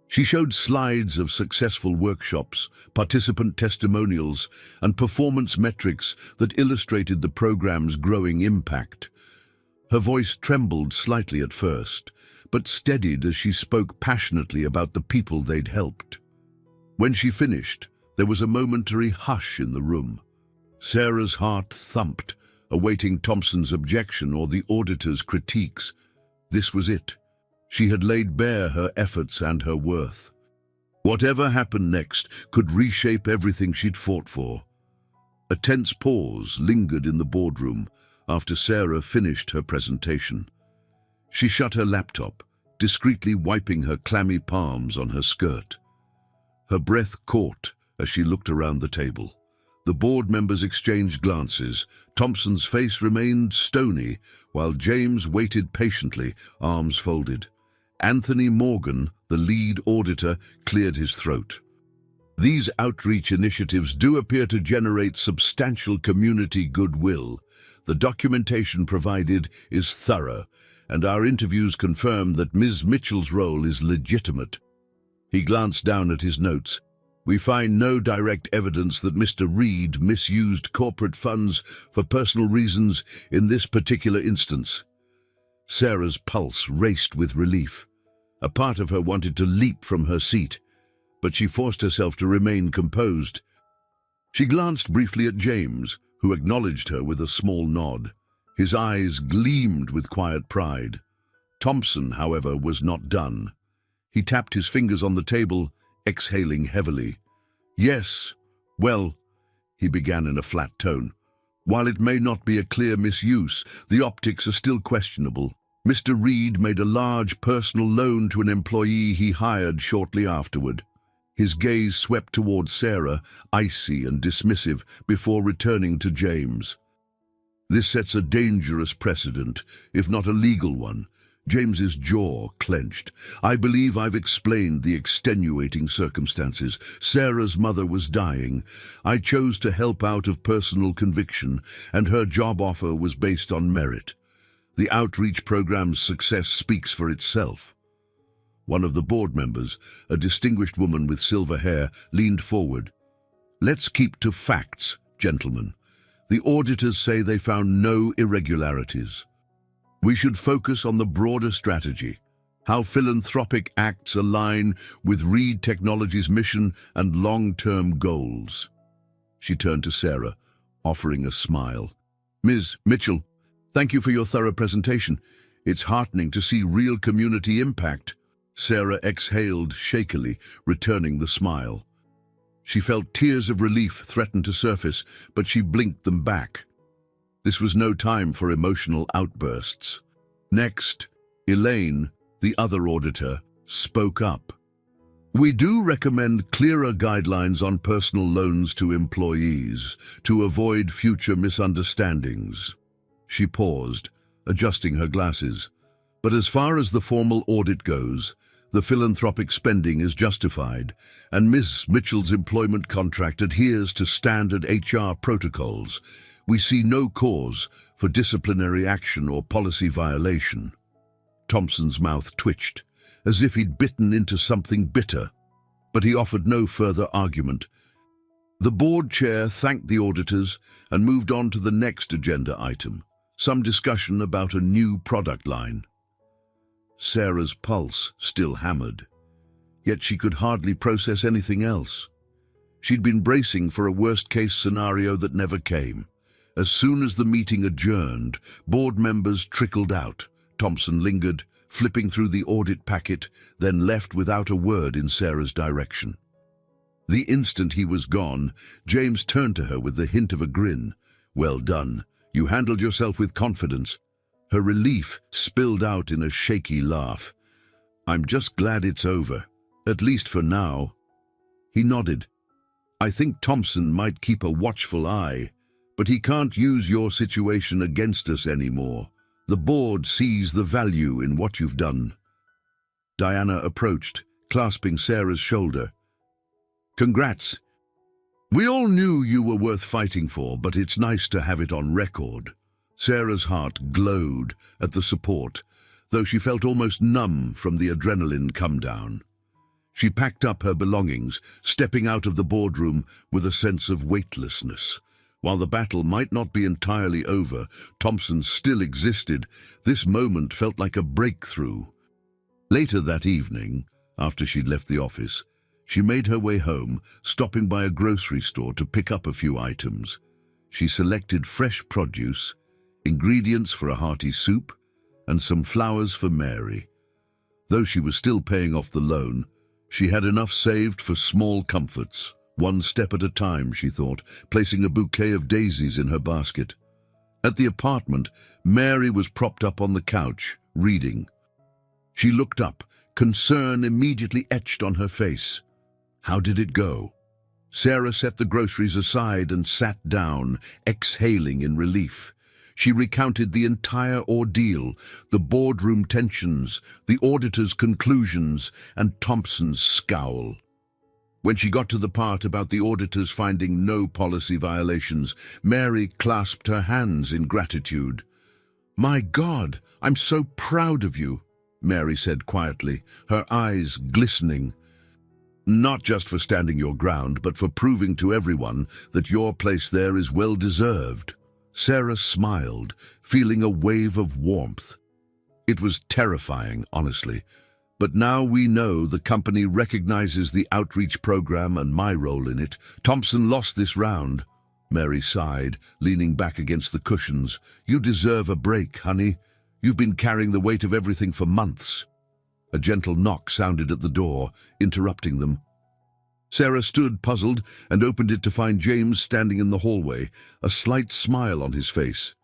She showed slides of successful workshops, participant testimonials, and performance metrics that illustrated the program's growing impact. Her voice trembled slightly at first, but steadied as she spoke passionately about the people they'd helped. When she finished, there was a momentary hush in the room. Sarah's heart thumped, awaiting Thompson's objection or the auditor's critiques. This was it. She had laid bare her efforts and her worth. Whatever happened next could reshape everything she'd fought for. A tense pause lingered in the boardroom after Sarah finished her presentation. She shut her laptop, discreetly wiping her clammy palms on her skirt. Her breath caught as she looked around the table. The board members exchanged glances. Thompson's face remained stony, while James waited patiently, arms folded. Anthony Morgan, the lead auditor, cleared his throat. These outreach initiatives do appear to generate substantial community goodwill. The documentation provided is thorough, and our interviews confirm that Ms. Mitchell's role is legitimate. He glanced down at his notes. We find no direct evidence that Mr. Reed misused corporate funds for personal reasons in this particular instance. Sarah's pulse raced with relief. A part of her wanted to leap from her seat, but she forced herself to remain composed. She glanced briefly at James, who acknowledged her with a small nod. His eyes gleamed with quiet pride. Thompson, however, was not done. He tapped his fingers on the table, exhaling heavily. Yes, well, he began in a flat tone. While it may not be a clear misuse, the optics are still questionable. Mr. Reed made a large personal loan to an employee he hired shortly afterward. His gaze swept towards Sarah, icy and dismissive, before returning to James. This sets a dangerous precedent, if not a legal one. James's jaw clenched. I believe I've explained the extenuating circumstances. Sarah's mother was dying. I chose to help out of personal conviction, and her job offer was based on merit. The outreach program's success speaks for itself. One of the board members, a distinguished woman with silver hair, leaned forward. Let's keep to facts, gentlemen. The auditors say they found no irregularities. We should focus on the broader strategy, how philanthropic acts align with Reed Technologies' mission and long-term goals. She turned to Sarah, offering a smile. Ms. Mitchell, thank you for your thorough presentation. It's heartening to see real community impact. Sarah exhaled shakily, returning the smile. She felt tears of relief threaten to surface, but she blinked them back. This was no time for emotional outbursts. Next, Elaine, the other auditor, spoke up. We do recommend clearer guidelines on personal loans to employees to avoid future misunderstandings. She paused, adjusting her glasses. But as far as the formal audit goes, the philanthropic spending is justified, and Ms. Mitchell's employment contract adheres to standard HR protocols. We see no cause for disciplinary action or policy violation. Thompson's mouth twitched, as if he'd bitten into something bitter, but he offered no further argument. The board chair thanked the auditors and moved on to the next agenda item, some discussion about a new product line. Sarah's pulse still hammered, yet she could hardly process anything else. She'd been bracing for a worst-case scenario that never came. As soon as the meeting adjourned, board members trickled out. Thompson lingered, flipping through the audit packet, then left without a word in Sarah's direction. The instant he was gone, James turned to her with the hint of a grin. Well done. You handled yourself with confidence. Her relief spilled out in a shaky laugh. "I'm just glad it's over, at least for now." He nodded. "I think Thompson might keep a watchful eye, but he can't use your situation against us anymore. The board sees the value in what you've done." Diana approached, clasping Sarah's shoulder. "Congrats. We all knew you were worth fighting for, but it's nice to have it on record." Sarah's heart glowed at the support, though she felt almost numb from the adrenaline come-down. She packed up her belongings, stepping out of the boardroom with a sense of weightlessness. While the battle might not be entirely over, Thompson still existed. This moment felt like a breakthrough. Later that evening, after she'd left the office, she made her way home, stopping by a grocery store to pick up a few items. She selected fresh produce, ingredients for a hearty soup, and some flowers for Mary. Though she was still paying off the loan, she had enough saved for small comforts. One step at a time, she thought, placing a bouquet of daisies in her basket. At the apartment, Mary was propped up on the couch, reading. She looked up, concern immediately etched on her face. How did it go? Sarah set the groceries aside and sat down, exhaling in relief. She recounted the entire ordeal, the boardroom tensions, the auditor's conclusions, and Thompson's scowl. When she got to the part about the auditors finding no policy violations, Mary clasped her hands in gratitude. "My God, I'm so proud of you," Mary said quietly, her eyes glistening. "Not just for standing your ground, but for proving to everyone that your place there is well-deserved." Sarah smiled, feeling a wave of warmth. It was terrifying, honestly. But now we know the company recognizes the outreach program and my role in it. Thompson lost this round. Mary sighed, leaning back against the cushions. "You deserve a break, honey. You've been carrying the weight of everything for months." A gentle knock sounded at the door, interrupting them. Sarah stood puzzled and opened it to find James standing in the hallway, a slight smile on his face.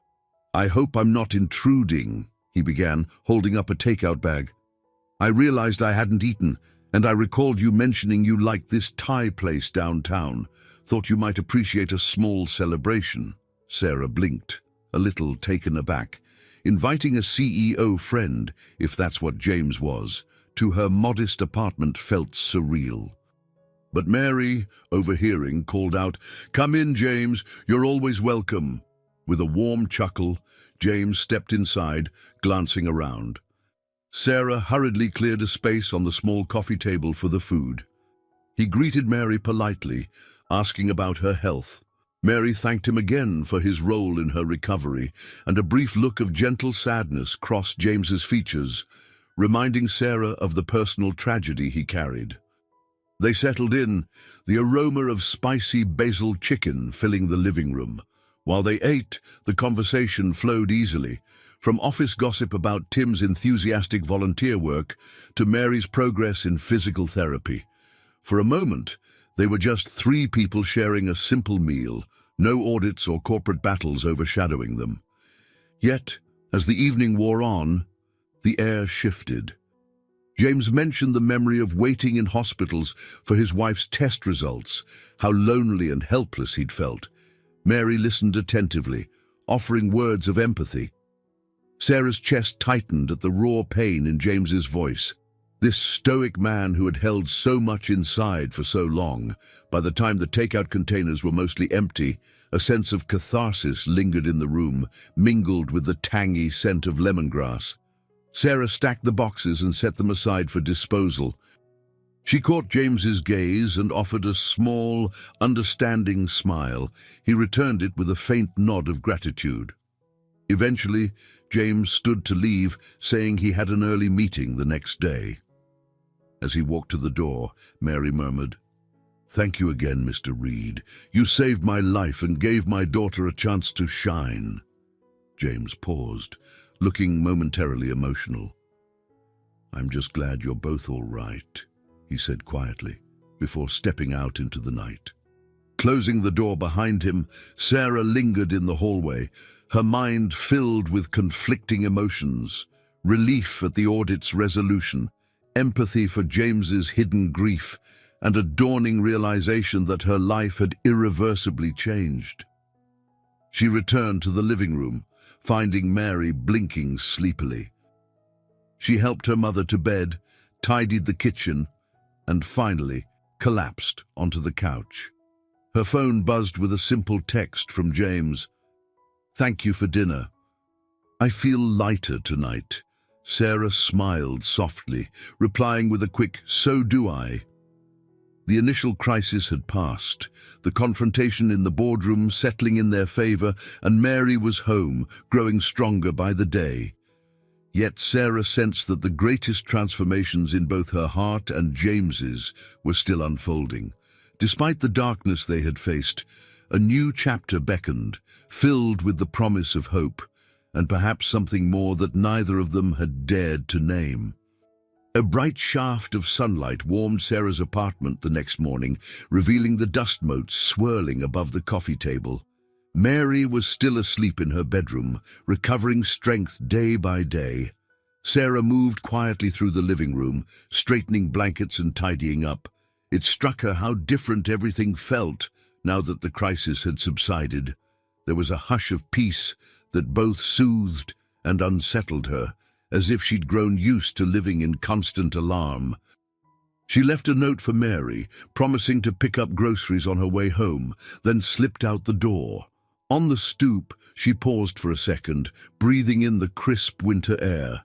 "I hope I'm not intruding," he began, holding up a takeout bag. "I realized I hadn't eaten, and I recalled you mentioning you liked this Thai place downtown. Thought you might appreciate a small celebration." Sarah blinked, a little taken aback. Inviting a CEO friend, if that's what James was, to her modest apartment felt surreal. But Mary, overhearing, called out, "Come in, James, you're always welcome." With a warm chuckle, James stepped inside, glancing around. Sarah hurriedly cleared a space on the small coffee table for the food. He greeted Mary politely, asking about her health. Mary thanked him again for his role in her recovery, and a brief look of gentle sadness crossed James's features, reminding Sarah of the personal tragedy he carried. They settled in, the aroma of spicy basil chicken filling the living room. While they ate, the conversation flowed easily, from office gossip about Tim's enthusiastic volunteer work to Mary's progress in physical therapy. For a moment, they were just three people sharing a simple meal, no audits or corporate battles overshadowing them. Yet, as the evening wore on, the air shifted. James mentioned the memory of waiting in hospitals for his wife's test results, how lonely and helpless he'd felt. Mary listened attentively, offering words of empathy. Sarah's chest tightened at the raw pain in James's voice. This stoic man who had held so much inside for so long, by the time the takeout containers were mostly empty, a sense of catharsis lingered in the room, mingled with the tangy scent of lemongrass. Sarah stacked the boxes and set them aside for disposal. She caught James's gaze and offered a small, understanding smile. He returned it with a faint nod of gratitude. Eventually, James stood to leave, saying he had an early meeting the next day. As he walked to the door, Mary murmured, "Thank you again, Mr. Reed. You saved my life and gave my daughter a chance to shine." James paused, looking momentarily emotional. "I'm just glad you're both all right," he said quietly, before stepping out into the night. Closing the door behind him, Sarah lingered in the hallway, her mind filled with conflicting emotions: relief at the audit's resolution, empathy for James's hidden grief, and a dawning realization that her life had irreversibly changed. She returned to the living room, finding Mary blinking sleepily. She helped her mother to bed, tidied the kitchen, and finally collapsed onto the couch. Her phone buzzed with a simple text from James. "Thank you for dinner. I feel lighter tonight." Sarah smiled softly, replying with a quick, "So do I." The initial crisis had passed, the confrontation in the boardroom settling in their favor, and Mary was home, growing stronger by the day. Yet Sarah sensed that the greatest transformations in both her heart and James's were still unfolding. Despite the darkness they had faced, a new chapter beckoned, filled with the promise of hope, and perhaps something more that neither of them had dared to name. A bright shaft of sunlight warmed Sarah's apartment the next morning, revealing the dust motes swirling above the coffee table. Mary was still asleep in her bedroom, recovering strength day by day. Sarah moved quietly through the living room, straightening blankets and tidying up. It struck her how different everything felt now that the crisis had subsided. There was a hush of peace that both soothed and unsettled her, as if she'd grown used to living in constant alarm. She left a note for Mary, promising to pick up groceries on her way home, then slipped out the door. On the stoop, she paused for a second, breathing in the crisp winter air.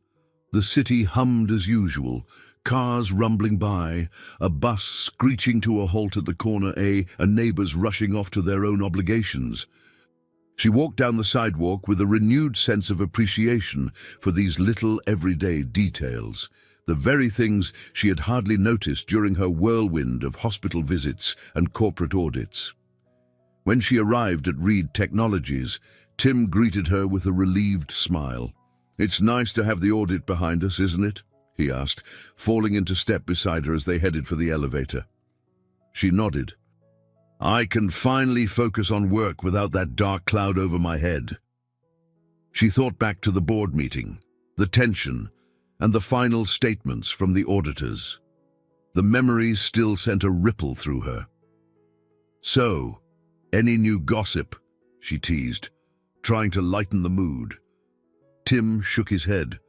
The city hummed as usual, cars rumbling by, a bus screeching to a halt at the corner and neighbors rushing off to their own obligations. She walked down the sidewalk with a renewed sense of appreciation for these little everyday details, the very things she had hardly noticed during her whirlwind of hospital visits and corporate audits. When she arrived at Reed Technologies, Tim greeted her with a relieved smile. "It's nice to have the audit behind us, isn't it?" he asked, falling into step beside her as they headed for the elevator. She nodded. "I can finally focus on work without that dark cloud over my head." She thought back to the board meeting, the tension, and the final statements from the auditors. The memories still sent a ripple through her. "So, any new gossip?" she teased, trying to lighten the mood. Tim shook his head.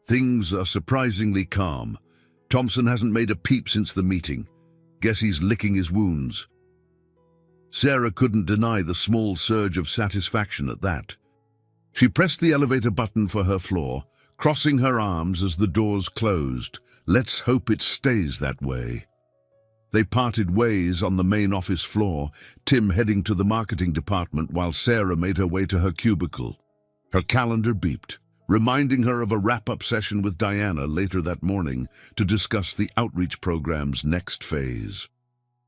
"Things are surprisingly calm. Thompson hasn't made a peep since the meeting. Guess he's licking his wounds." Sarah couldn't deny the small surge of satisfaction at that. She pressed the elevator button for her floor, crossing her arms as the doors closed. Let's hope it stays that way. They parted ways on the main office floor, Tim heading to the marketing department while Sarah made her way to her cubicle. Her calendar beeped, reminding her of a wrap-up session with Diana later that morning to discuss the outreach program's next phase.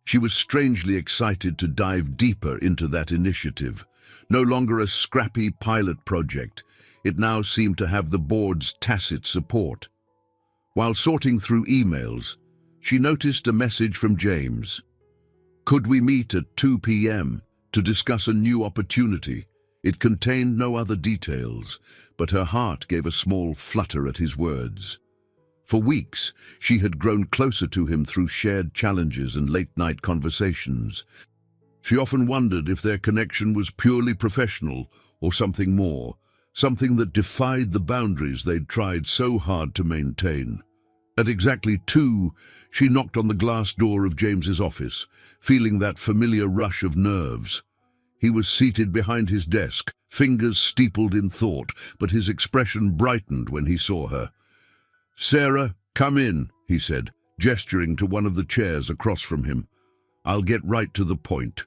She was strangely excited to dive deeper into that initiative. No longer a scrappy pilot project, it now seemed to have the board's tacit support. While sorting through emails, she noticed a message from James. "Could we meet at 2 p.m. to discuss a new opportunity?" It contained no other details, but her heart gave a small flutter at his words. For weeks, she had grown closer to him through shared challenges and late-night conversations. She often wondered if their connection was purely professional or something more, something that defied the boundaries they'd tried so hard to maintain. At exactly 2, she knocked on the glass door of James's office, feeling that familiar rush of nerves. He was seated behind his desk, fingers steepled in thought, but his expression brightened when he saw her. "Sarah, come in," he said, gesturing to one of the chairs across from him. "I'll get right to the point.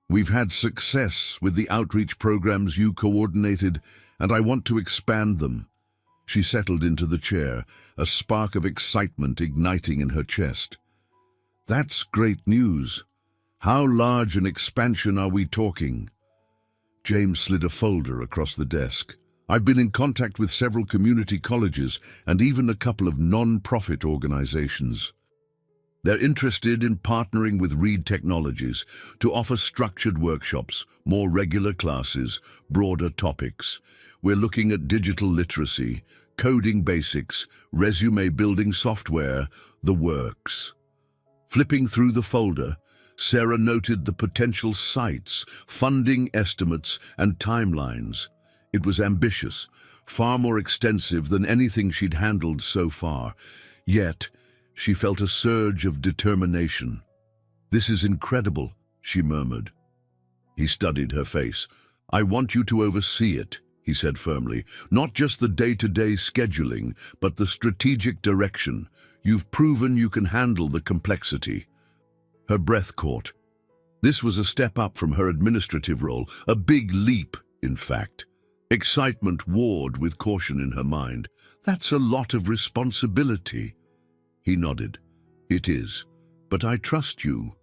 We've had success with the outreach programs you coordinated, and I want to expand them." She settled into the chair, a spark of excitement igniting in her chest. "That's great news. How large an expansion are we talking?" James slid a folder across the desk. "I've been in contact with several community colleges and even a couple of non-profit organizations. They're interested in partnering with Reed Technologies to offer structured workshops, more regular classes, broader topics. We're looking at digital literacy, coding basics, resume building software, the works. Flipping through the folder, Sarah noted the potential sites, funding estimates, and timelines. It was ambitious, far more extensive than anything she'd handled so far. Yet, she felt a surge of determination. "This is incredible," she murmured. He studied her face. "I want you to oversee it," he said firmly. "Not just the day-to-day scheduling, but the strategic direction. You've proven you can handle the complexity." Her breath caught. This was a step up from her administrative role, a big leap, in fact. Excitement warred with caution in her mind. "That's a lot of responsibility." He nodded. "It is, but I trust you.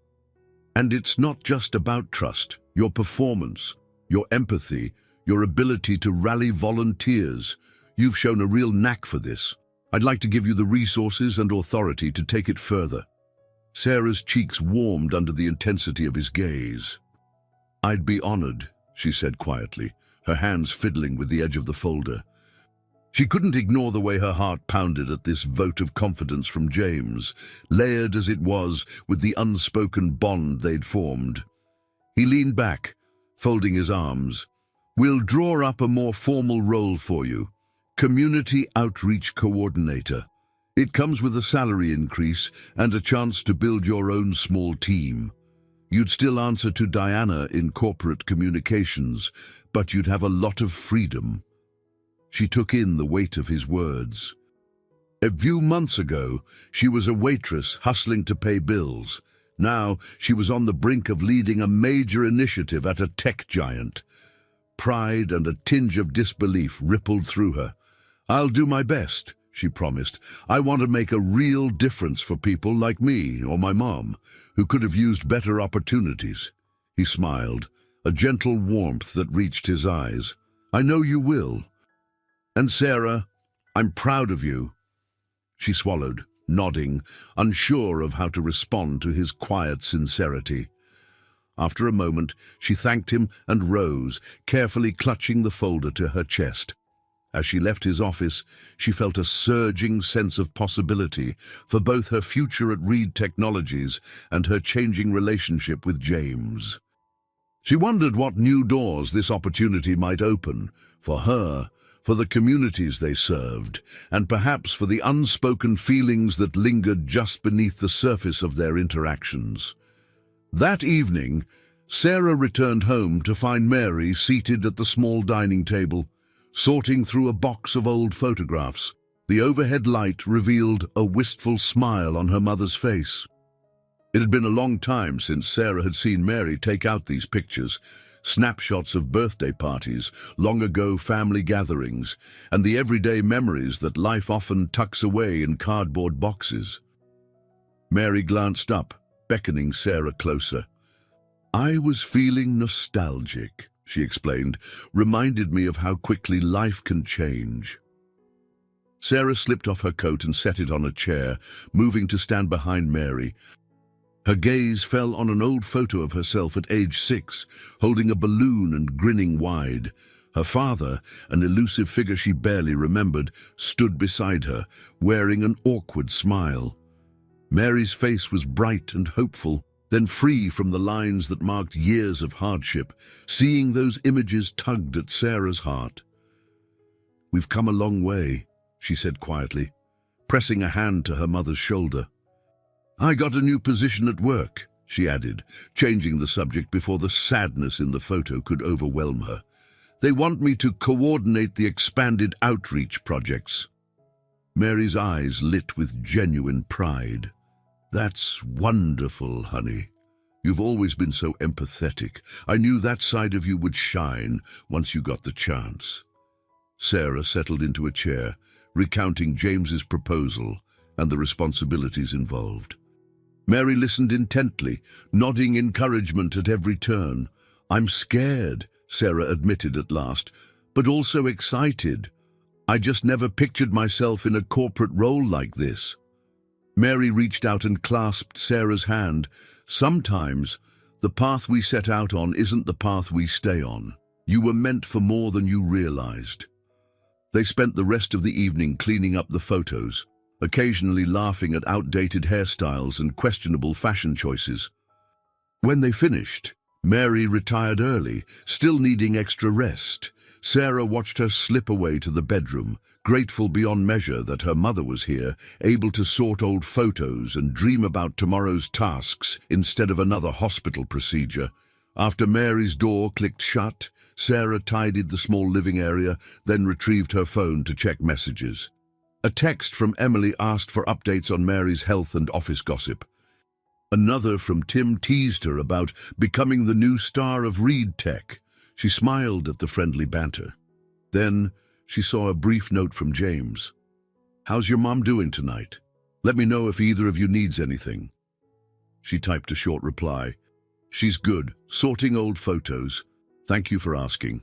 And it's not just about trust. Your performance, your empathy, your ability to rally volunteers. You've shown a real knack for this. I'd like to give you the resources and authority to take it further." Sarah's cheeks warmed under the intensity of his gaze. "I'd be honored," she said quietly, her hands fiddling with the edge of the folder. She couldn't ignore the way her heart pounded at this vote of confidence from James, layered as it was with the unspoken bond they'd formed. He leaned back, folding his arms. "We'll draw up a more formal role for you. Community Outreach Coordinator. It comes with a salary increase and a chance to build your own small team. You'd still answer to Diana in corporate communications, but you'd have a lot of freedom." She took in the weight of his words. A few months ago, she was a waitress hustling to pay bills. Now, she was on the brink of leading a major initiative at a tech giant. Pride and a tinge of disbelief rippled through her. "I'll do my best," she promised. "I want to make a real difference for people like me or my mom, who could have used better opportunities." He smiled, a gentle warmth that reached his eyes. "I know you will. And Sarah, I'm proud of you." She swallowed, nodding, unsure of how to respond to his quiet sincerity. After a moment, she thanked him and rose, carefully clutching the folder to her chest. As she left his office, she felt a surging sense of possibility for both her future at Reed Technologies and her changing relationship with James. She wondered what new doors this opportunity might open, for her, for the communities they served, and perhaps for the unspoken feelings that lingered just beneath the surface of their interactions. That evening, Sarah returned home to find Mary seated at the small dining table, sorting through a box of old photographs. The overhead light revealed a wistful smile on her mother's face. It had been a long time since Sarah had seen Mary take out these pictures, snapshots of birthday parties, long ago family gatherings, and the everyday memories that life often tucks away in cardboard boxes. Mary glanced up, beckoning Sarah closer. "I was feeling nostalgic," she explained, "reminded me of how quickly life can change." Sarah slipped off her coat and set it on a chair, moving to stand behind Mary. Her gaze fell on an old photo of herself at age 6, holding a balloon and grinning wide. Her father, an elusive figure she barely remembered, stood beside her, wearing an awkward smile. Mary's face was bright and hopeful, then free from the lines that marked years of hardship. Seeing those images tugged at Sarah's heart. "We've come a long way," she said quietly, pressing a hand to her mother's shoulder. "I got a new position at work," she added, changing the subject before the sadness in the photo could overwhelm her. "They want me to coordinate the expanded outreach projects." Mary's eyes lit with genuine pride. "That's wonderful, honey. You've always been so empathetic. I knew that side of you would shine once you got the chance." Sarah settled into a chair, recounting James's proposal and the responsibilities involved. Mary listened intently, nodding encouragement at every turn. "I'm scared," Sarah admitted at last, "but also excited. I just never pictured myself in a corporate role like this." Mary reached out and clasped Sarah's hand. Sometimes, the path we set out on isn't the path we stay on. You were meant for more than you realized. They spent the rest of the evening cleaning up the photos, occasionally laughing at outdated hairstyles and questionable fashion choices. When they finished, Mary retired early, still needing extra rest. Sarah watched her slip away to the bedroom, grateful beyond measure that her mother was here, able to sort old photos and dream about tomorrow's tasks instead of another hospital procedure. After Mary's door clicked shut, Sarah tidied the small living area, then retrieved her phone to check messages. A text from Emily asked for updates on Mary's health and office gossip. Another from Tim teased her about becoming the new star of Reed Tech. She smiled at the friendly banter. Then she saw a brief note from James. "How's your mom doing tonight? Let me know if either of you needs anything." She typed a short reply. "She's good, sorting old photos. Thank you for asking."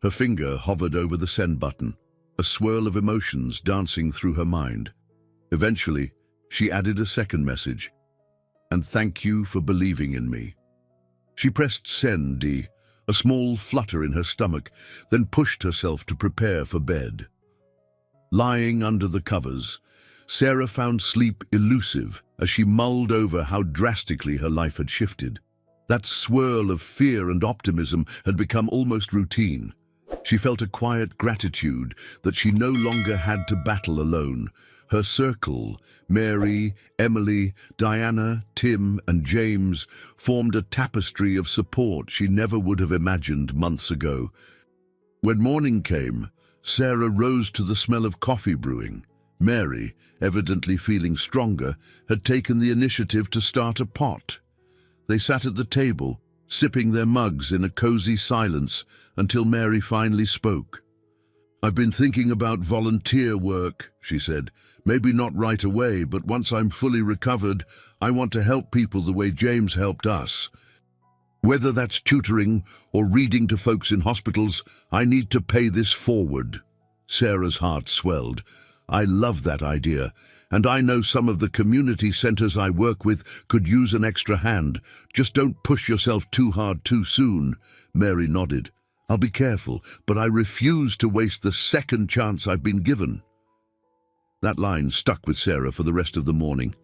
Her finger hovered over the send button, a swirl of emotions dancing through her mind. Eventually, she added a second message. "And thank you for believing in me." She pressed send, a small flutter in her stomach, then pushed herself to prepare for bed. Lying under the covers, Sarah found sleep elusive as she mulled over how drastically her life had shifted. That swirl of fear and optimism had become almost routine. She felt a quiet gratitude that she no longer had to battle alone. Her circle, Mary, Emily, Diana, Tim, and James, formed a tapestry of support she never would have imagined months ago. When morning came, Sarah rose to the smell of coffee brewing. Mary, evidently feeling stronger, had taken the initiative to start a pot. They sat at the table, sipping their mugs in a cozy silence until Mary finally spoke. "I've been thinking about volunteer work," she said. "Maybe not right away, but once I'm fully recovered, I want to help people the way James helped us. Whether that's tutoring or reading to folks in hospitals, I need to pay this forward." Sarah's heart swelled. "I love that idea, and I know some of the community centers I work with could use an extra hand. Just don't push yourself too hard too soon." Mary nodded. "I'll be careful, but I refuse to waste the second chance I've been given." That line stuck with Sarah for the rest of the morning,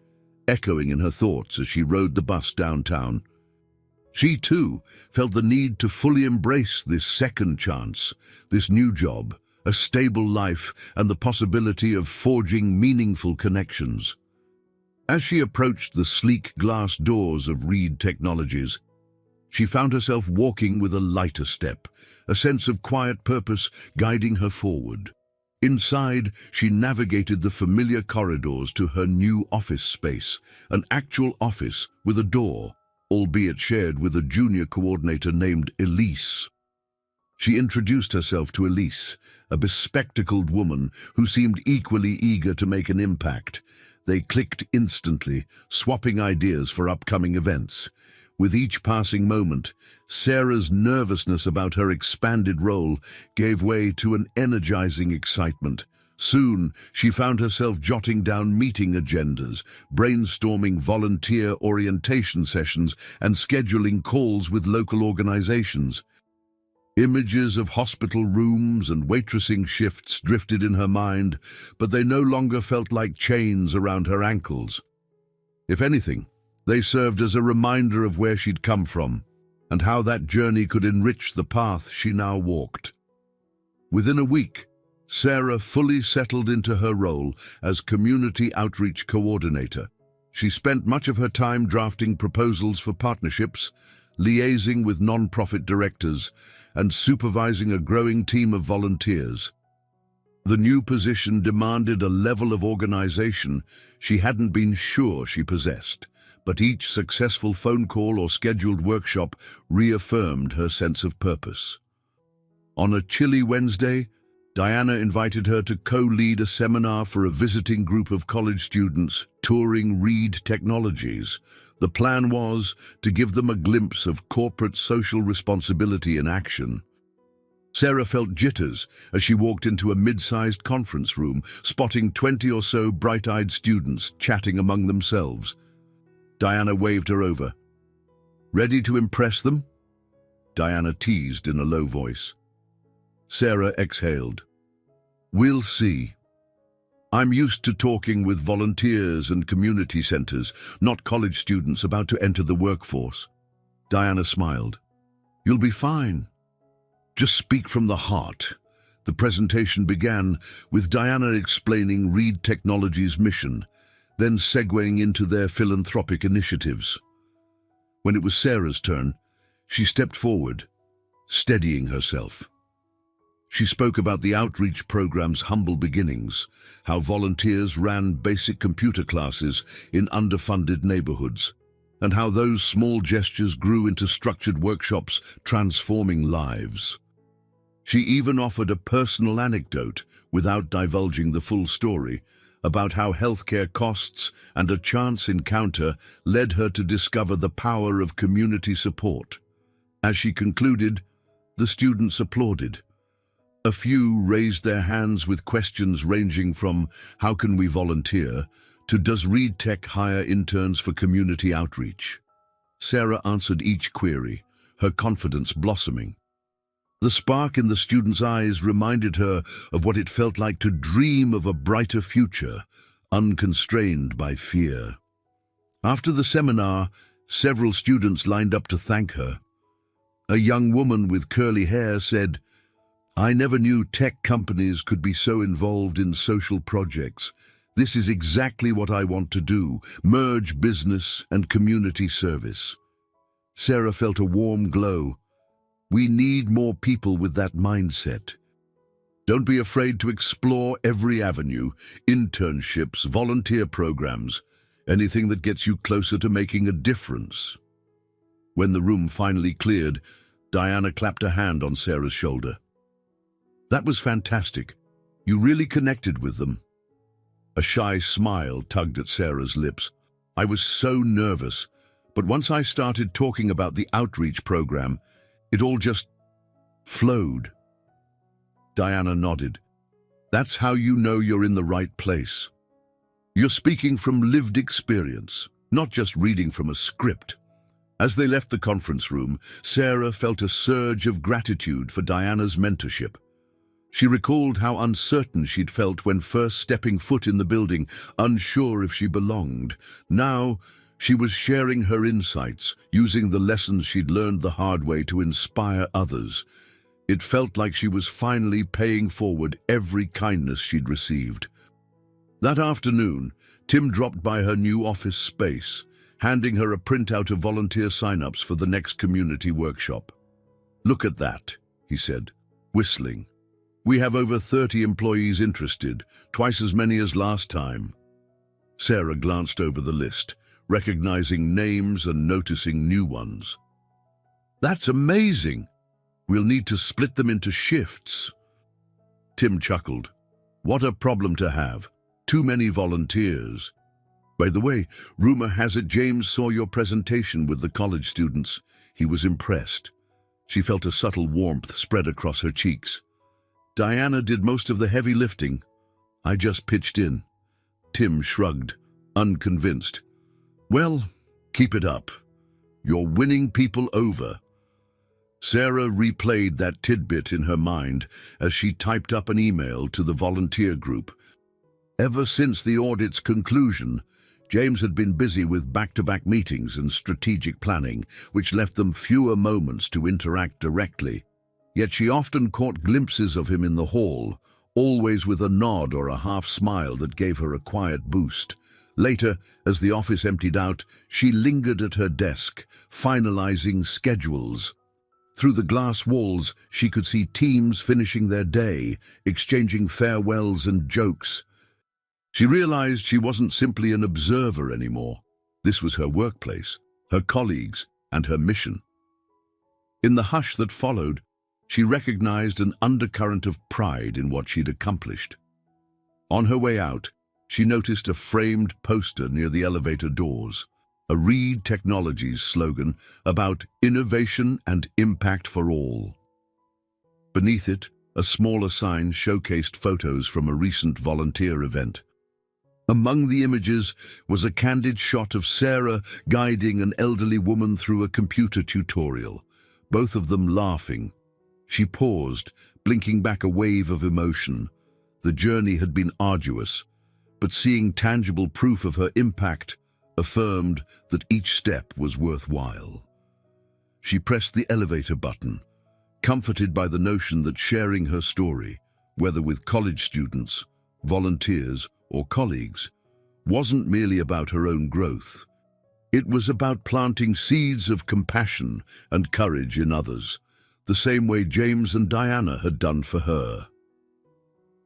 echoing in her thoughts as she rode the bus downtown. She, too, felt the need to fully embrace this second chance, this new job, a stable life, and the possibility of forging meaningful connections. As she approached the sleek glass doors of Reed Technologies, she found herself walking with a lighter step, a sense of quiet purpose guiding her forward. Inside, she navigated the familiar corridors to her new office space, an actual office with a door, albeit shared with a junior coordinator named Elise. She introduced herself to Elise, a bespectacled woman who seemed equally eager to make an impact. They clicked instantly, swapping ideas for upcoming events. With each passing moment, Sarah's nervousness about her expanded role gave way to an energizing excitement. Soon, she found herself jotting down meeting agendas, brainstorming volunteer orientation sessions, and scheduling calls with local organizations. Images of hospital rooms and waitressing shifts drifted in her mind, but they no longer felt like chains around her ankles. If anything, they served as a reminder of where she'd come from, and how that journey could enrich the path she now walked. Within a week, Sarah fully settled into her role as Community Outreach Coordinator. She spent much of her time drafting proposals for partnerships, liaising with non-profit directors, and supervising a growing team of volunteers. The new position demanded a level of organization she hadn't been sure she possessed, but each successful phone call or scheduled workshop reaffirmed her sense of purpose. On a chilly Wednesday, Diana invited her to co-lead a seminar for a visiting group of college students touring Reed Technologies. The plan was to give them a glimpse of corporate social responsibility in action. Sarah felt jitters as she walked into a mid-sized conference room, spotting 20 or so bright-eyed students chatting among themselves. Diana waved her over. "Ready to impress them?" Diana teased in a low voice. Sarah exhaled. "We'll see. I'm used to talking with volunteers and community centers, not college students about to enter the workforce." Diana smiled. "You'll be fine. Just speak from the heart." The presentation began with Diana explaining Reed Technologies' mission, then segueing into their philanthropic initiatives. When it was Sarah's turn, she stepped forward, steadying herself. She spoke about the outreach program's humble beginnings, how volunteers ran basic computer classes in underfunded neighborhoods, and how those small gestures grew into structured workshops transforming lives. She even offered a personal anecdote, without divulging the full story, about how healthcare costs and a chance encounter led her to discover the power of community support. As she concluded, the students applauded. A few raised their hands with questions ranging from "How can we volunteer?" to "Does Reed Tech hire interns for community outreach?" Sarah answered each query, her confidence blossoming. The spark in the students' eyes reminded her of what it felt like to dream of a brighter future, unconstrained by fear. After the seminar, several students lined up to thank her. A young woman with curly hair said, "I never knew tech companies could be so involved in social projects. This is exactly what I want to do, merge business and community service." Sarah felt a warm glow. We need more people with that mindset. Don't be afraid to explore every avenue: internships, volunteer programs, anything that gets you closer to making a difference. When the room finally cleared, Diana clapped a hand on Sarah's shoulder. "That was fantastic. You really connected with them." A shy smile tugged at Sarah's lips. "I was so nervous, but once I started talking about the outreach program, it all just flowed." Diana nodded. "That's how you know you're in the right place. You're speaking from lived experience, not just reading from a script." As they left the conference room, Sarah felt a surge of gratitude for Diana's mentorship. She recalled how uncertain she'd felt when first stepping foot in the building, unsure if she belonged. Now, she was sharing her insights, using the lessons she'd learned the hard way to inspire others. It felt like she was finally paying forward every kindness she'd received. That afternoon, Tim dropped by her new office space, handing her a printout of volunteer sign-ups for the next community workshop. "Look at that," he said, whistling. "We have over 30 employees interested, twice as many as last time." Sarah glanced over the list, recognizing names and noticing new ones. "That's amazing. We'll need to split them into shifts." Tim chuckled. "What a problem to have. Too many volunteers. By the way, rumor has it James saw your presentation with the college students. He was impressed." She felt a subtle warmth spread across her cheeks. "Diana did most of the heavy lifting. I just pitched in." Tim shrugged, unconvinced. "Well, keep it up. You're winning people over." Sarah replayed that tidbit in her mind as she typed up an email to the volunteer group. Ever since the audit's conclusion, James had been busy with back-to-back meetings and strategic planning, which left them fewer moments to interact directly. Yet she often caught glimpses of him in the hall, always with a nod or a half-smile that gave her a quiet boost. Later, as the office emptied out, she lingered at her desk, finalizing schedules. Through the glass walls, she could see teams finishing their day, exchanging farewells and jokes. She realized she wasn't simply an observer anymore. This was her workplace, her colleagues, and her mission. In the hush that followed, she recognized an undercurrent of pride in what she'd accomplished. On her way out, she noticed a framed poster near the elevator doors, a Reed Technologies slogan about innovation and impact for all. Beneath it, a smaller sign showcased photos from a recent volunteer event. Among the images was a candid shot of Sarah guiding an elderly woman through a computer tutorial, both of them laughing. She paused, blinking back a wave of emotion. The journey had been arduous, but seeing tangible proof of her impact affirmed that each step was worthwhile. She pressed the elevator button, comforted by the notion that sharing her story, whether with college students, volunteers, or colleagues, wasn't merely about her own growth. It was about planting seeds of compassion and courage in others, the same way James and Diana had done for her.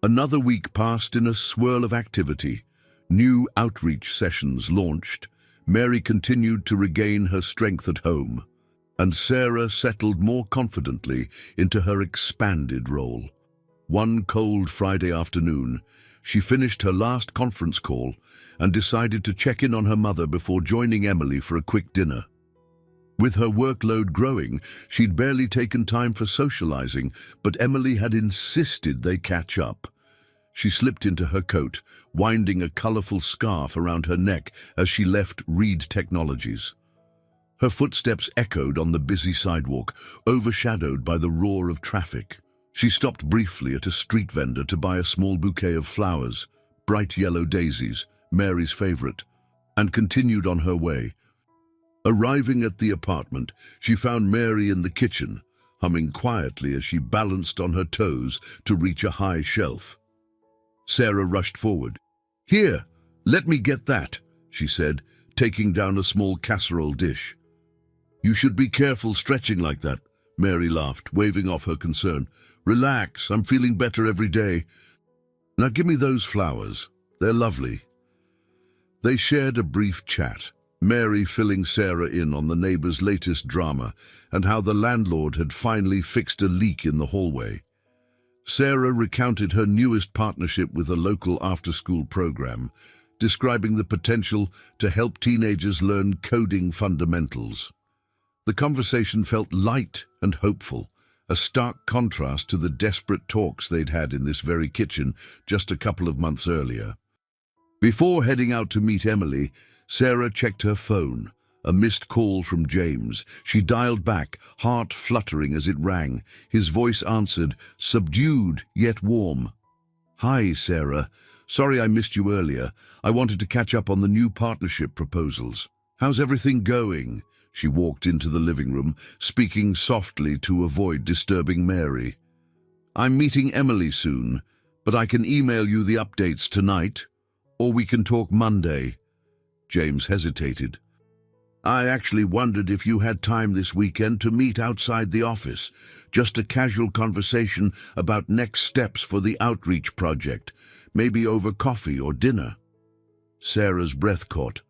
Another week passed in a swirl of activity. New outreach sessions launched, Mary continued to regain her strength at home, and Sarah settled more confidently into her expanded role. One cold Friday afternoon, she finished her last conference call and decided to check in on her mother before joining Emily for a quick dinner. With her workload growing, she'd barely taken time for socializing, but Emily had insisted they catch up. She slipped into her coat, winding a colorful scarf around her neck as she left Reed Technologies. Her footsteps echoed on the busy sidewalk, overshadowed by the roar of traffic. She stopped briefly at a street vendor to buy a small bouquet of flowers, bright yellow daisies, Mary's favorite, and continued on her way. Arriving at the apartment, she found Mary in the kitchen, humming quietly as she balanced on her toes to reach a high shelf. Sarah rushed forward. "Here, let me get that," she said, taking down a small casserole dish. "You should be careful stretching like that," Mary laughed, waving off her concern. "Relax, I'm feeling better every day. Now give me those flowers. They're lovely." They shared a brief chat, Mary filling Sarah in on the neighbor's latest drama and how the landlord had finally fixed a leak in the hallway. Sarah recounted her newest partnership with a local after-school program, describing the potential to help teenagers learn coding fundamentals. The conversation felt light and hopeful, a stark contrast to the desperate talks they'd had in this very kitchen just a couple of months earlier. Before heading out to meet Emily, Sarah checked her phone. A missed call from James. She dialed back, heart fluttering as it rang. His voice answered, subdued yet warm. "Hi, Sarah. Sorry I missed you earlier. I wanted to catch up on the new partnership proposals. How's everything going?" She walked into the living room, speaking softly to avoid disturbing Mary. "I'm meeting Emily soon, but I can email you the updates tonight, or we can talk Monday." James hesitated. "I actually wondered if you had time this weekend to meet outside the office. Just a casual conversation about next steps for the outreach project, maybe over coffee or dinner." Sarah's breath caught.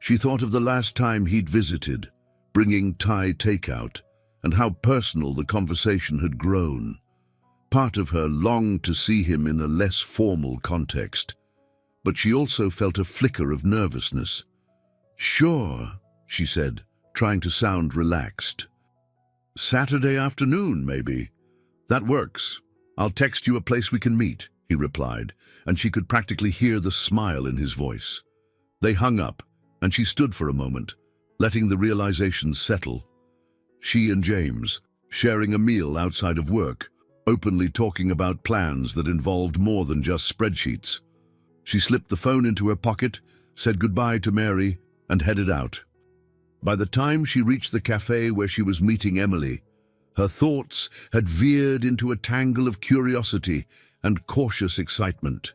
She thought of the last time he'd visited, bringing Thai takeout, and how personal the conversation had grown. Part of her longed to see him in a less formal context, but she also felt a flicker of nervousness. "Sure," she said, trying to sound relaxed. "Saturday afternoon, maybe. That works. I'll text you a place we can meet," he replied, and she could practically hear the smile in his voice. They hung up, and she stood for a moment, letting the realization settle. She and James, sharing a meal outside of work, openly talking about plans that involved more than just spreadsheets. She slipped the phone into her pocket, said goodbye to Mary, and headed out. By the time she reached the cafe where she was meeting Emily, her thoughts had veered into a tangle of curiosity and cautious excitement.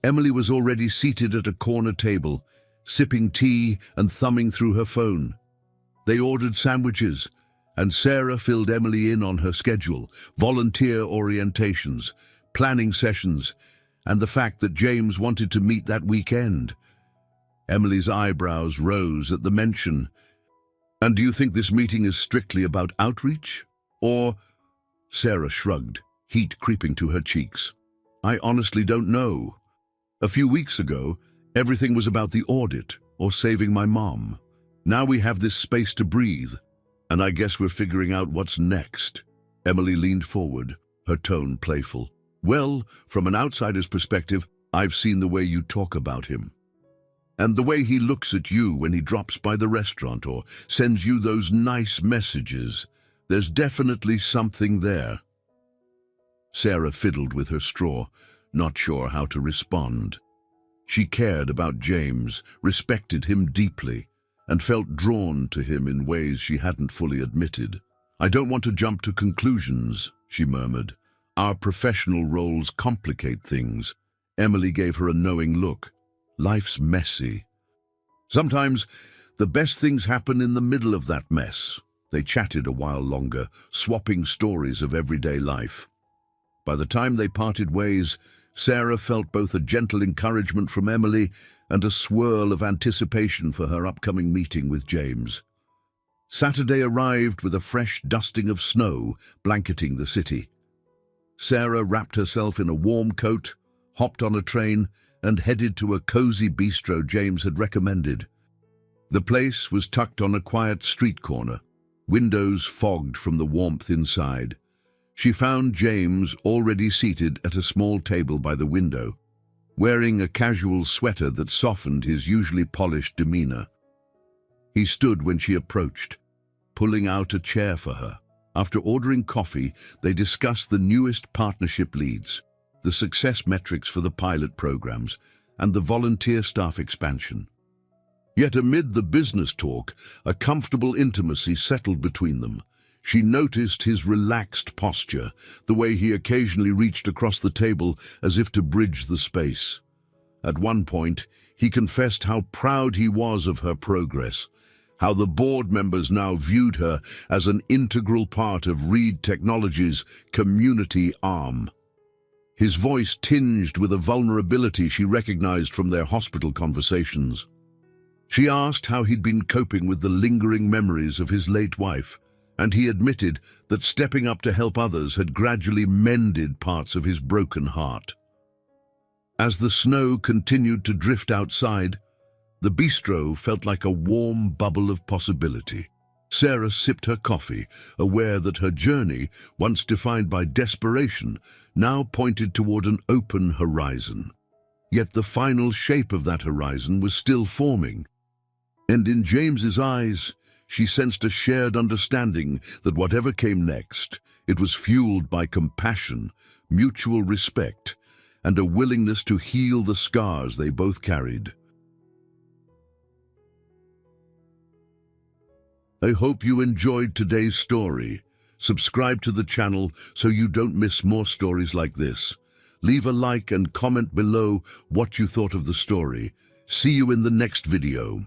Emily was already seated at a corner table, sipping tea and thumbing through her phone. They ordered sandwiches, and Sarah filled Emily in on her schedule, volunteer orientations, planning sessions, and the fact that James wanted to meet that weekend. Emily's eyebrows rose at the mention. "And do you think this meeting is strictly about outreach? Or—" Sarah shrugged, heat creeping to her cheeks. "I honestly don't know. A few weeks ago, everything was about the audit or saving my mom. Now we have this space to breathe, and I guess we're figuring out what's next." Emily leaned forward, her tone playful. Well, from an outsider's perspective, I've seen the way you talk about him. And the way he looks at you when he drops by the restaurant or sends you those nice messages. There's definitely something there. Sarah fiddled with her straw, not sure how to respond. She cared about James, respected him deeply, and felt drawn to him in ways she hadn't fully admitted. I don't want to jump to conclusions, she murmured. Our professional roles complicate things. Emily gave her a knowing look. Life's messy. Sometimes the best things happen in the middle of that mess. They chatted a while longer, swapping stories of everyday life. By the time they parted ways, Sarah felt both a gentle encouragement from Emily and a swirl of anticipation for her upcoming meeting with James. Saturday arrived with a fresh dusting of snow blanketing the city. Sarah wrapped herself in a warm coat, hopped on a train, and headed to a cozy bistro James had recommended. The place was tucked on a quiet street corner, windows fogged from the warmth inside. She found James already seated at a small table by the window, wearing a casual sweater that softened his usually polished demeanor. He stood when she approached, pulling out a chair for her. After ordering coffee, they discussed the newest partnership leads, the success metrics for the pilot programs, and the volunteer staff expansion. Yet amid the business talk, a comfortable intimacy settled between them. She noticed his relaxed posture, the way he occasionally reached across the table as if to bridge the space. At one point, he confessed how proud he was of her progress, how the board members now viewed her as an integral part of Reed Technologies' community arm. His voice tinged with a vulnerability she recognized from their hospital conversations. She asked how he'd been coping with the lingering memories of his late wife, and he admitted that stepping up to help others had gradually mended parts of his broken heart. As the snow continued to drift outside, the bistro felt like a warm bubble of possibility. Sarah sipped her coffee, aware that her journey, once defined by desperation, now pointed toward an open horizon. Yet the final shape of that horizon was still forming. And in James's eyes, she sensed a shared understanding that whatever came next, it was fueled by compassion, mutual respect, and a willingness to heal the scars they both carried. I hope you enjoyed today's story. Subscribe to the channel so you don't miss more stories like this. Leave a like and comment below what you thought of the story. See you in the next video.